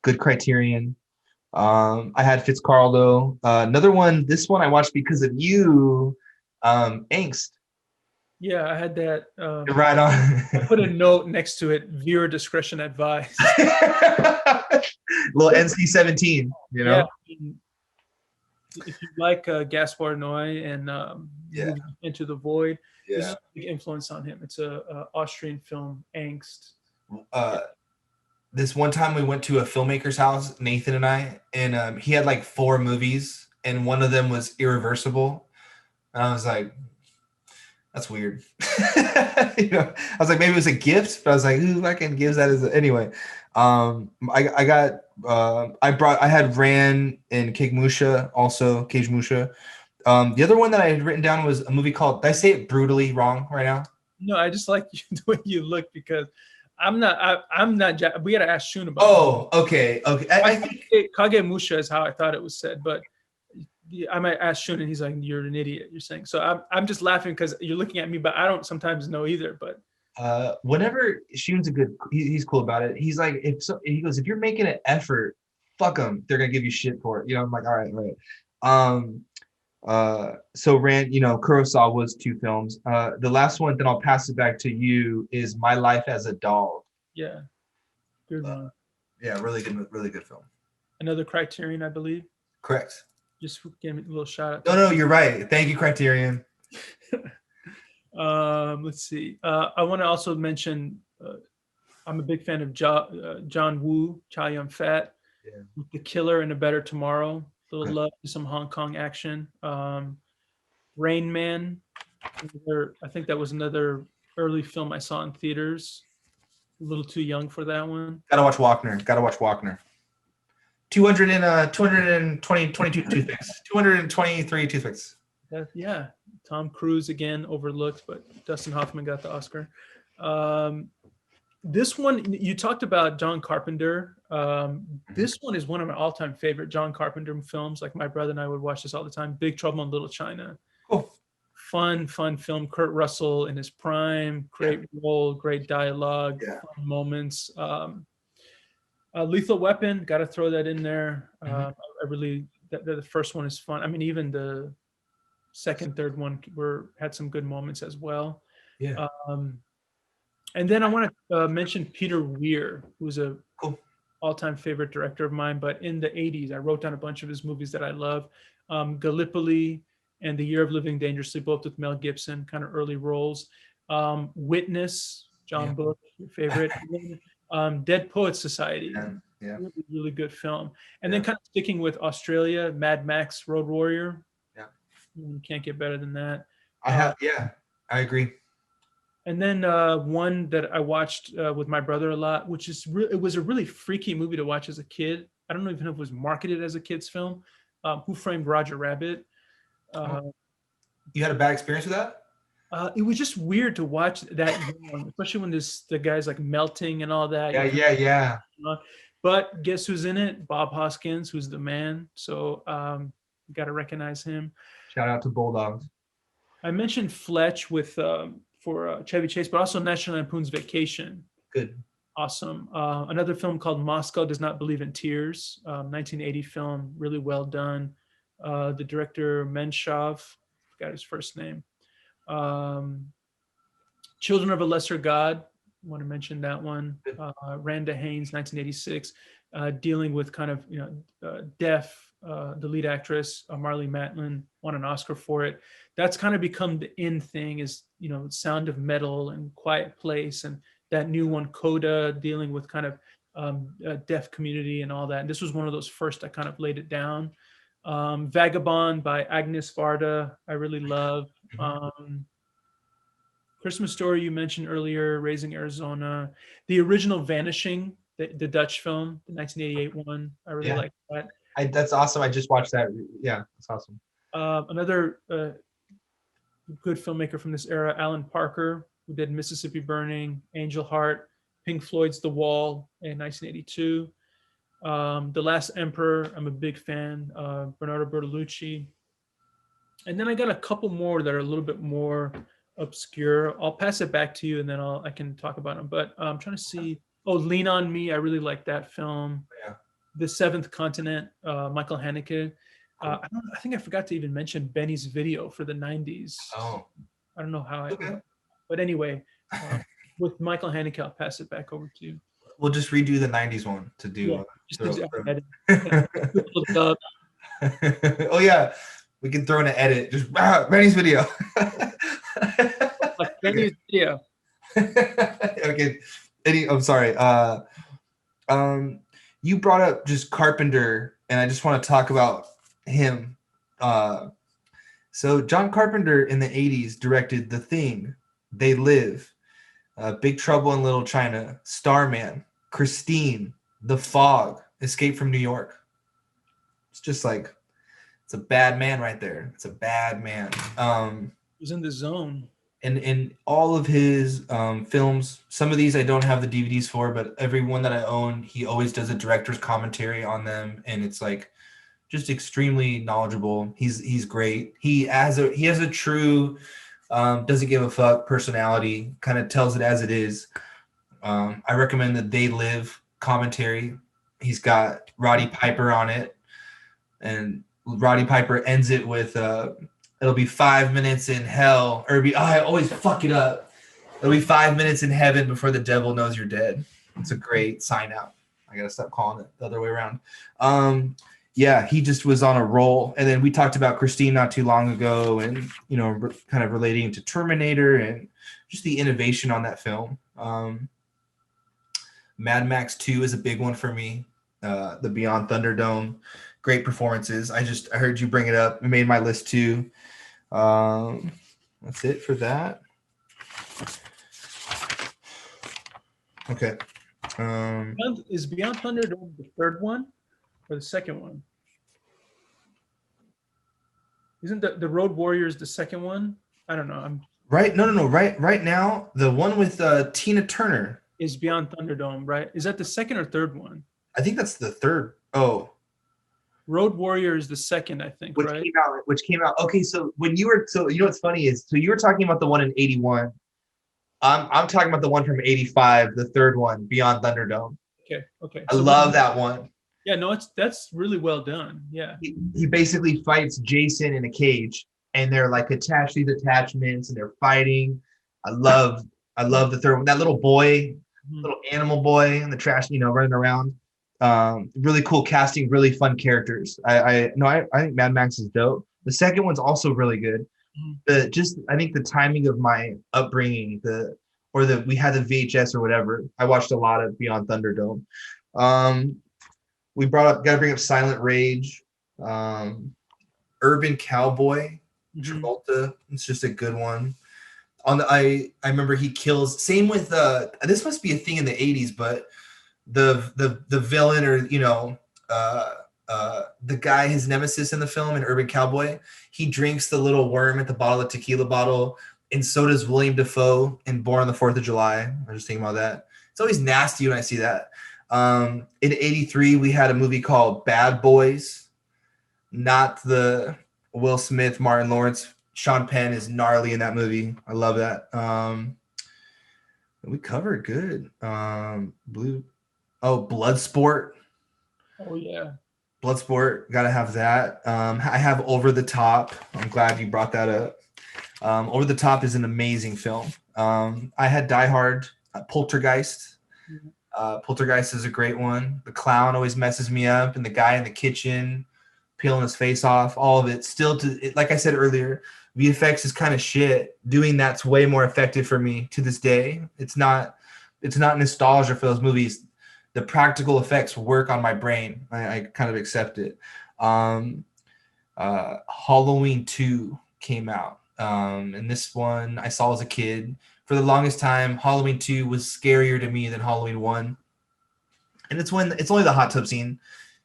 A: good Criterion. I had Fitzcarraldo. Another one. This one I watched because of you. Angst.
B: Yeah, I had that.
A: Right on.
B: I put a note next to it: viewer discretion advised.
A: Little NC-17. You know.
B: Yeah, I mean, if you like Gaspar Noé and the movie Into the Void, this is a big influence on him. It's a Austrian film, Angst.
A: This one time we went to a filmmaker's house, Nathan and I, and he had like 4 movies, and one of them was Irreversible. And I was like, that's weird. You know, I was like, maybe it was a gift, but I was like, who fucking gives that as a... Anyway, I had Ran and Cage Musha, also Cage Musha. The other one that I had written down was a movie called, did I say it brutally wrong right now?
B: No, I just like the way you look because I'm not. We gotta ask Shun about.
A: Oh, okay. I
B: think Kage Musha is how I thought it was said, but I might ask Shun, and he's like, "You're an idiot." You're saying so. I'm just laughing because you're looking at me, but I don't sometimes know either. But
A: whenever Shun's he's cool about it. He's like, he goes, if you're making an effort, fuck them. They're gonna give you shit for it. You know, I'm like, all right. So Rand, Kurosawa was 2 films. The last one, then I'll pass it back to you, is My Life as a Dog.
B: Yeah, good one.
A: Yeah, really good film.
B: Another Criterion, I believe.
A: Correct.
B: Just give me a little shout out.
A: No, you're right. Thank you, Criterion.
B: Let's see. I want to also mention I'm a big fan of John Woo, Chow Yun-fat, The Killer and A Better Tomorrow. A little love to some Hong Kong action. Rain Man. I think that was another early film I saw in theaters. A little too young for that one.
A: Gotta watch Wagner. 222 toothpicks. 223 toothpicks.
B: Yeah. Tom Cruise again overlooked, but Dustin Hoffman got the Oscar. This one, you talked about John Carpenter. This one is one of my all-time favorite John Carpenter films. Like my brother and I would watch this all the time. Big Trouble in Little China.
A: Cool.
B: Fun film. Kurt Russell in his prime. Great role, great dialogue, fun moments. Lethal Weapon, got to throw that in there. I really, the first one is fun. I mean, even the second, third one had some good moments as well.
A: Yeah.
B: And then I want to mention Peter Weir, who's a all-time favorite director of mine. But in the 80s, I wrote down a bunch of his movies that I love. Gallipoli and The Year of Living Dangerously, both with Mel Gibson, kind of early roles. Witness, John Book, your favorite. Dead Poets Society, really good film. And then kind of sticking with Australia, Mad Max, Road Warrior. Yeah, you can't get better than that.
A: I agree.
B: And then one that I watched with my brother a lot, which is it was a really freaky movie to watch as a kid. I don't even know if it was marketed as a kid's film. Who Framed Roger Rabbit?
A: You had a bad experience with that?
B: It was just weird to watch that, especially when the guy's like melting and all that.
A: Yeah.
B: But guess who's in it? Bob Hoskins, who's the man. So you got to recognize him.
A: Shout out to Bulldogs.
B: I mentioned Fletch for Chevy Chase, but also National Lampoon's Vacation.
A: Good.
B: Awesome. Another film called Moscow Does Not Believe in Tears, 1980 film, really well done. The director Menshov, forgot his first name. Children of a Lesser God, I want to mention that one. Randa Haynes, 1986, dealing with kind of deaf. The lead actress Marlee Matlin won an Oscar for it. That's kind of become the in thing, is Sound of Metal and Quiet Place, and that new one Coda, dealing with kind of deaf community and all that. And this was one of those first I kind of laid it down. Vagabond by Agnes Varda, I really love. Christmas Story you mentioned earlier, Raising Arizona, the original Vanishing, the Dutch film, the 1988 one. I really like that.
A: That's awesome. I just watched that. Yeah, that's awesome.
B: Another good filmmaker from this era, Alan Parker, who did Mississippi Burning, Angel Heart, Pink Floyd's The Wall in 1982. The Last Emperor, I'm a big fan. Bernardo Bertolucci. And then I got a couple more that are a little bit more obscure. I'll pass it back to you, and then I can talk about them. But I'm trying to see. Oh, Lean on Me. I really like that film.
A: Yeah.
B: The Seventh Continent, Michael Haneke. I think I forgot to even mention Benny's video for the 90s.
A: Oh,
B: I don't know how
A: okay.
B: but anyway, with Michael Haneke, I'll pass it back over to you.
A: We'll just redo the '90s one to do.
B: Yeah, just
A: throw-
B: edit.
A: throw- Oh yeah, we can throw in an edit. Just Benny's video.
B: Like Benny's video.
A: Okay. I'm sorry. You brought up just Carpenter, and I just want to talk about him. So John Carpenter in the '80s directed The Thing, They Live, Big Trouble in Little China, Starman, Christine, The Fog, Escape from New York. It's just like, it's a bad man right there. It's a bad man.
B: He's in the zone.
A: And in all of his films, some of these I don't have the DVDs for, but every one that I own, he always does a director's commentary on them, and it's like just extremely knowledgeable. He's great. He has a true doesn't give a fuck personality, kind of tells it as it is. I recommend the They Live commentary. He's got Roddy Piper on it, and Roddy Piper ends it with it'll be 5 minutes in hell, or I always fuck it up. It'll be 5 minutes in heaven before the devil knows you're dead. It's a great sign out. I gotta stop calling it the other way around. Yeah, he just was on a roll. And then we talked about Christine not too long ago, and kind of relating to Terminator and just the innovation on that film. Mad Max 2 is a big one for me. The Beyond Thunderdome, great performances. I heard you bring it up. It made my list too. That's it for that. Okay.
B: Is Beyond Thunderdome the third one or the second one? Isn't the Road Warriors the second one? I don't know.
A: Right. No. Right now, the one with Tina Turner
B: is Beyond Thunderdome, right? Is that the second or third one?
A: I think that's the third. Oh.
B: Road Warrior is the second, I think, right?
A: Which came out. Okay, so what's funny is, so you were talking about the one in 81. I'm talking about the one from 85, the third one, Beyond Thunderdome.
B: Okay.
A: I love that one.
B: Yeah, no, that's really well done. Yeah.
A: He basically fights Jason in a cage, and they're like attached to these attachments, and they're fighting. I love the third one. That little boy, little animal boy in the trash, running around. Really cool casting, really fun characters. I think Mad Max is dope. The second one's also really good. I think the timing of my upbringing, we had the VHS or whatever. I watched a lot of Beyond Thunderdome. We gotta bring up Silent Rage, Urban Cowboy, Travolta. It's just a good one. I remember he kills. Same with this must be a thing in the 80s, but the villain, or the guy, his nemesis in the film in Urban Cowboy, he drinks the little worm at the bottle of tequila bottle, and so does William Dafoe in Born on the 4th of July. I'm just thinking about that. It's always nasty when I see that. In 83, we had a movie called Bad Boys, not the Will Smith, Martin Lawrence. Sean Penn is gnarly in that movie. I love that. We covered good. Bloodsport.
B: Oh yeah.
A: Bloodsport, gotta have that. I have Over the Top. I'm glad you brought that up. Over the Top is an amazing film. I had Die Hard, Poltergeist. Poltergeist is a great one. The clown always messes me up, and the guy in the kitchen peeling his face off. All of it. Still, like I said earlier, VFX is kind of shit. Doing that's way more effective for me to this day. It's not nostalgia for those movies. The practical effects work on my brain. I kind of accept it. Halloween 2 came out. And this one I saw as a kid. For the longest time, Halloween 2 was scarier to me than Halloween 1. And it's only the hot tub scene.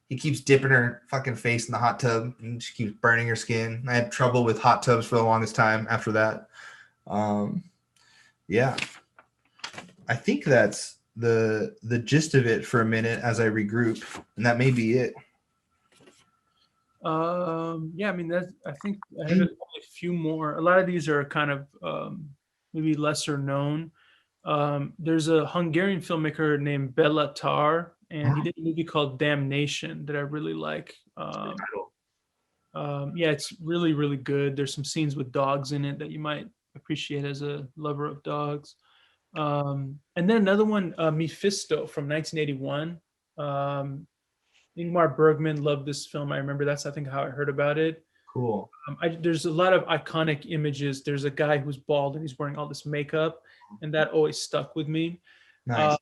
A: He keeps dipping her fucking face in the hot tub, and she keeps burning her skin. I had trouble with hot tubs for the longest time after that. Yeah. I think that's the gist of it for a minute as I regroup, and that may be it.
B: Yeah, I mean, I think I have a few more. A lot of these are kind of maybe lesser known. There's a Hungarian filmmaker named Bela Tar. and he did a movie called Damnation that I really like.
A: Title.
B: Yeah, it's really, really good. There's some scenes with dogs in it that you might appreciate as a lover of dogs. And then another one, Mephisto from 1981. Ingmar Bergman loved this film. I remember that's, I think, how I heard about it.
A: Cool.
B: There's a lot of iconic images. There's a guy who's bald and he's wearing all this makeup, and that always stuck with me.
A: Nice.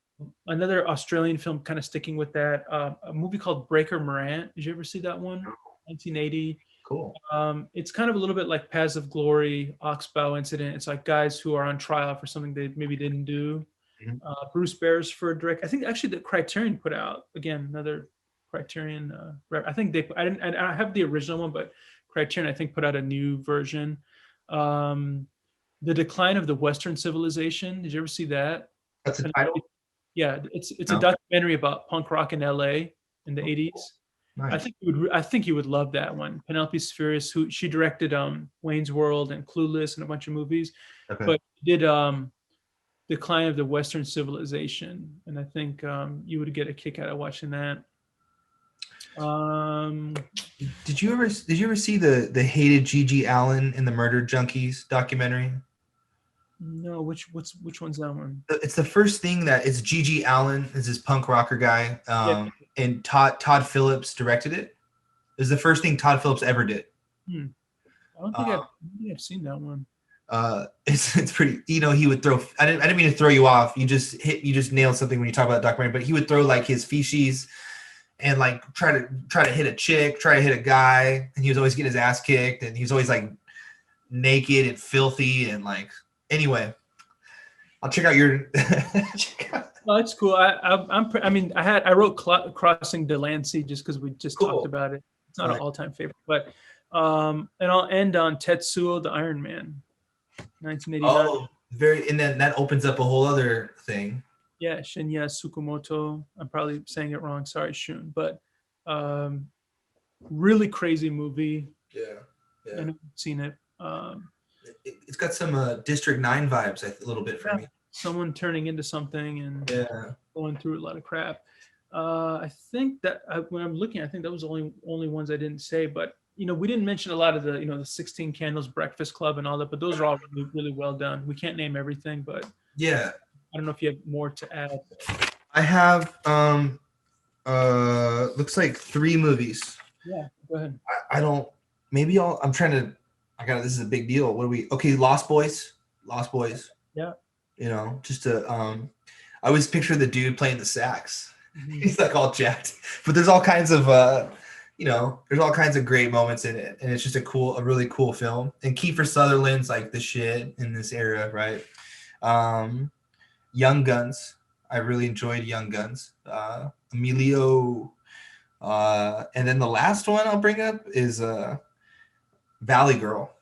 B: Another Australian film, kind of sticking with that, a movie called Breaker Morant. Did you ever see that one? 1980.
A: Cool.
B: It's kind of a little bit like Paths of Glory, Oxbow Incident. It's like guys who are on trial for something they maybe didn't do.
A: Mhm.
B: Bruce Beresford direct. I think actually the Criterion put out, again, another Criterion. I think I have the original one, but Criterion, I think, put out a new version. The Decline of the Western Civilization. Did you ever see that?
A: That's the title.
B: Yeah, it's
A: No.
B: a documentary about punk rock in LA in the 80s.
A: Nice.
B: I think you would love that one. Penelope Spheris, who she directed Wayne's World and Clueless and a bunch of movies,
A: Okay.
B: but did Decline of the Western Civilization, and I think you would get a kick out of watching that.
A: Did you ever see the hated Gigi Allen and the Murder Junkies documentary?
B: No, which one's that one?
A: It's the first thing that it's Gigi Allen is this punk rocker guy,
B: Yeah.
A: and Todd Phillips directed it. It was the first thing Todd Phillips ever did.
B: I don't think I've seen that one.
A: It's pretty. He would throw. I didn't mean to throw you off. You just nailed something when you talk about that documentary. But he would throw like his feces and like try to hit a chick, try to hit a guy, and he was always getting his ass kicked, and he was always like naked and filthy and like. Anyway, I'll check out your.
B: Oh, it's cool. I wrote Crossing Delancey just because we just
A: Cool.
B: talked about it. It's not
A: Right.
B: an all-time favorite, but and I'll end on Tetsuo the Iron Man, 1989.
A: Oh, and then that opens up a whole other thing.
B: Yeah, Shinya Tsukamoto. I'm probably saying it wrong. Sorry, Shun. But really crazy movie.
A: Yeah.
B: I know you've seen it.
A: It's got some District 9 vibes a little bit for
B: Yeah.
A: me.
B: Someone turning into something and
A: Yeah.
B: going through a lot of crap. I think that when I'm looking, I think that was the only ones I didn't say. But we didn't mention a lot of the 16 Candles, Breakfast Club, and all that. But those are all really, really well done. We can't name everything, but
A: Yeah.
B: I don't know if you have more to add.
A: I have looks like 3 movies.
B: Yeah, go ahead.
A: I don't. Maybe I'm trying to. This is a big deal. What are we? Okay, Lost Boys.
B: Yeah.
A: Just to I always picture the dude playing the sax.
B: Mhm.
A: He's like all jacked, but there's all kinds of there's all kinds of great moments in it, and it's just a really cool film. And Kiefer Sutherland's like the shit in this era, right? Young Guns. I really enjoyed Young Guns. Emilio, and then the last one I'll bring up is Valley Girl.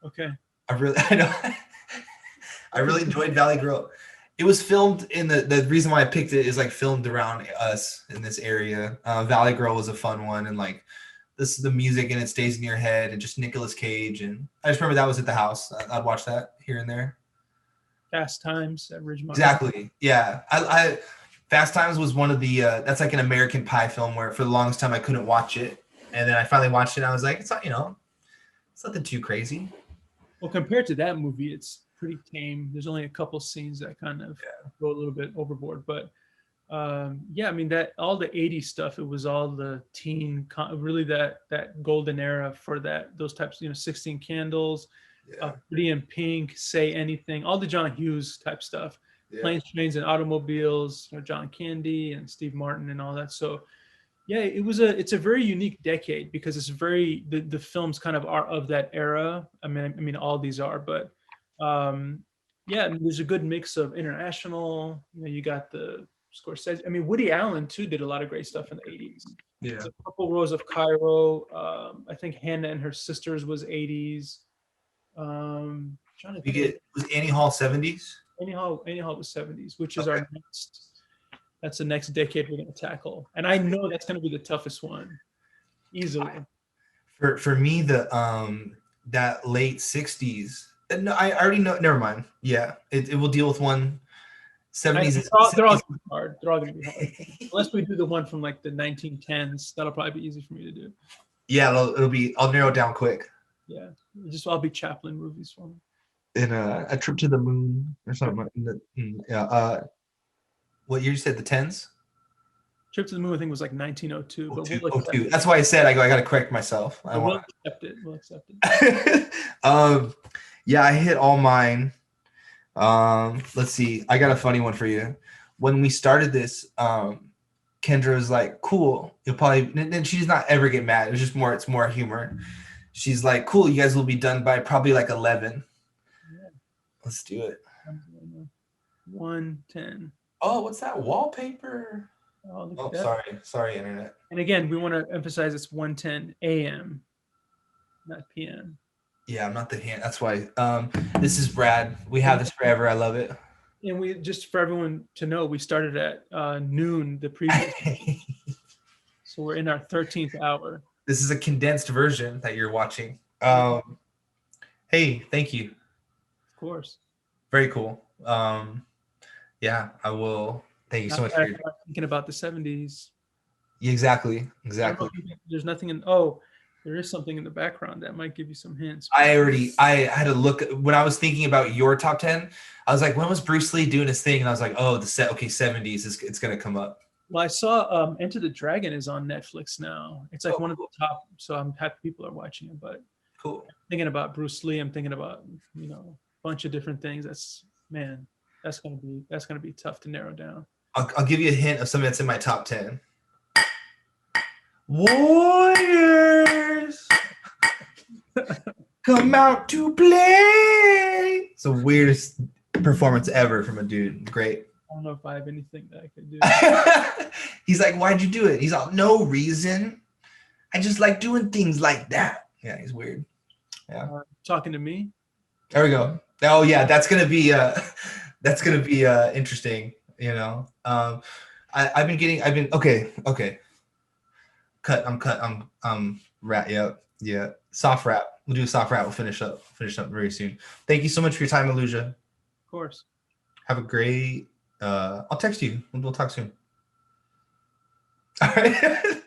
B: Okay.
A: I really enjoyed Valley Girl. It was filmed in the reason why I picked it is like filmed around us in this area. Valley Girl was a fun one, and like this is the music and it stays in your head, and just Nicolas Cage, and I just remember that was at the house. I'd watch that here and there.
B: Fast Times at Ridgemont.
A: Exactly. Yeah. I Fast Times was one of the that's like an American Pie film where for the longest time I couldn't watch it, and then I finally watched it and I was like, it's not it's nothing too crazy.
B: Well, compared to that movie, it's pretty tame. There's only a couple scenes that kind of go a little bit overboard, but that all the 80s stuff, it was all the really that golden era for those types, 16 Candles, Pretty in Pink, Say Anything, all the John Hughes type stuff, Planes, Trains, and Automobiles, John Candy and Steve Martin and all that. So yeah, it's a very unique decade because it's the films kind of are of that era. I mean all these are, but there's a good mix of international. You got the Scorsese. I mean, Woody Allen too did a lot of great stuff in the 80s.
A: Yeah.
B: There's a couple Rows of Cairo. I think Hannah and Her Sisters was 80s. Trying to think.
A: Was Annie Hall 70s?
B: Annie Hall was 70s, which is our next. That's the next decade we're going to tackle, and I know that's going to be the toughest one, easily.
A: For me, that late 60s. No, I already know. Never mind. Yeah, it will deal with one. '70s is
B: They're all gonna be hard. They're all gonna be hard. Unless we do the one from like the 1910s, that'll probably be easy for me to do.
A: yeah, it'll be. I'll narrow it down quick.
B: Yeah, I'll be Chaplin movies for me.
A: In a trip to the moon or something. Yeah. What year you said the tens?
B: Trip to the Moon, I think, was like 1902. But we'll
A: Oh,
B: accept
A: two.
B: it.
A: That's why I said I got to correct myself. I
B: We'll
A: want.
B: accept it. We'll accept it.
A: Yeah, I hit all mine. Let's see. I got a funny one for you. When we started this, Kendra was like, "Cool." You'll probably. And she's not ever get mad. It's just more. It's more humor. She's like, "Cool. You guys will be done by probably like 11."
B: Yeah.
A: Let's do it.
B: 1:10.
A: Oh, what's that wallpaper?
B: Oh, look
A: Oh,
B: at that.
A: sorry, internet.
B: And again, we want to emphasize it's 1:10 a.m., not p.m.
A: Yeah, I'm not the hand. That's why. This is Brad. We have this forever. I love it.
B: And we just for everyone to know, we started at noon the previous. So we're in our 13th hour.
A: This is a condensed version that you're watching. Hey, thank you.
B: Of course.
A: Very cool. Yeah, I will. Thank you so much for your.
B: Thinking about the 70s.
A: Exactly.
B: There's nothing in. Oh, there is something in the background that might give you some hints.
A: I had to look when I was thinking about your top 10. I was like, when was Bruce Lee doing his thing? And I was like, oh, okay, 70s is it's gonna come up.
B: Well, I saw Enter the Dragon is on Netflix now. It's like one of the
A: cool.
B: top. So I'm happy people are watching it. But
A: Cool.
B: thinking about Bruce Lee, I'm thinking about a bunch of different things. That's gonna be tough to narrow down.
A: I'll give you a hint of something that's in my top 10. Warriors come out to play. It's the weirdest performance ever from a dude. Great.
B: I don't know if I have anything that I could do.
A: He's like, why'd you do it? He's like, no reason. I just like doing things like that. Yeah, he's weird. Yeah.
B: Talking to me.
A: There we go. Oh yeah, that's gonna be interesting. I've been okay. I'm rat. Yeah. Soft rap. We'll do a soft rap. We'll finish up very soon. Thank you so much for your time, Elyusha.
B: Of course.
A: Have a great. I'll text you. We'll talk soon. All right.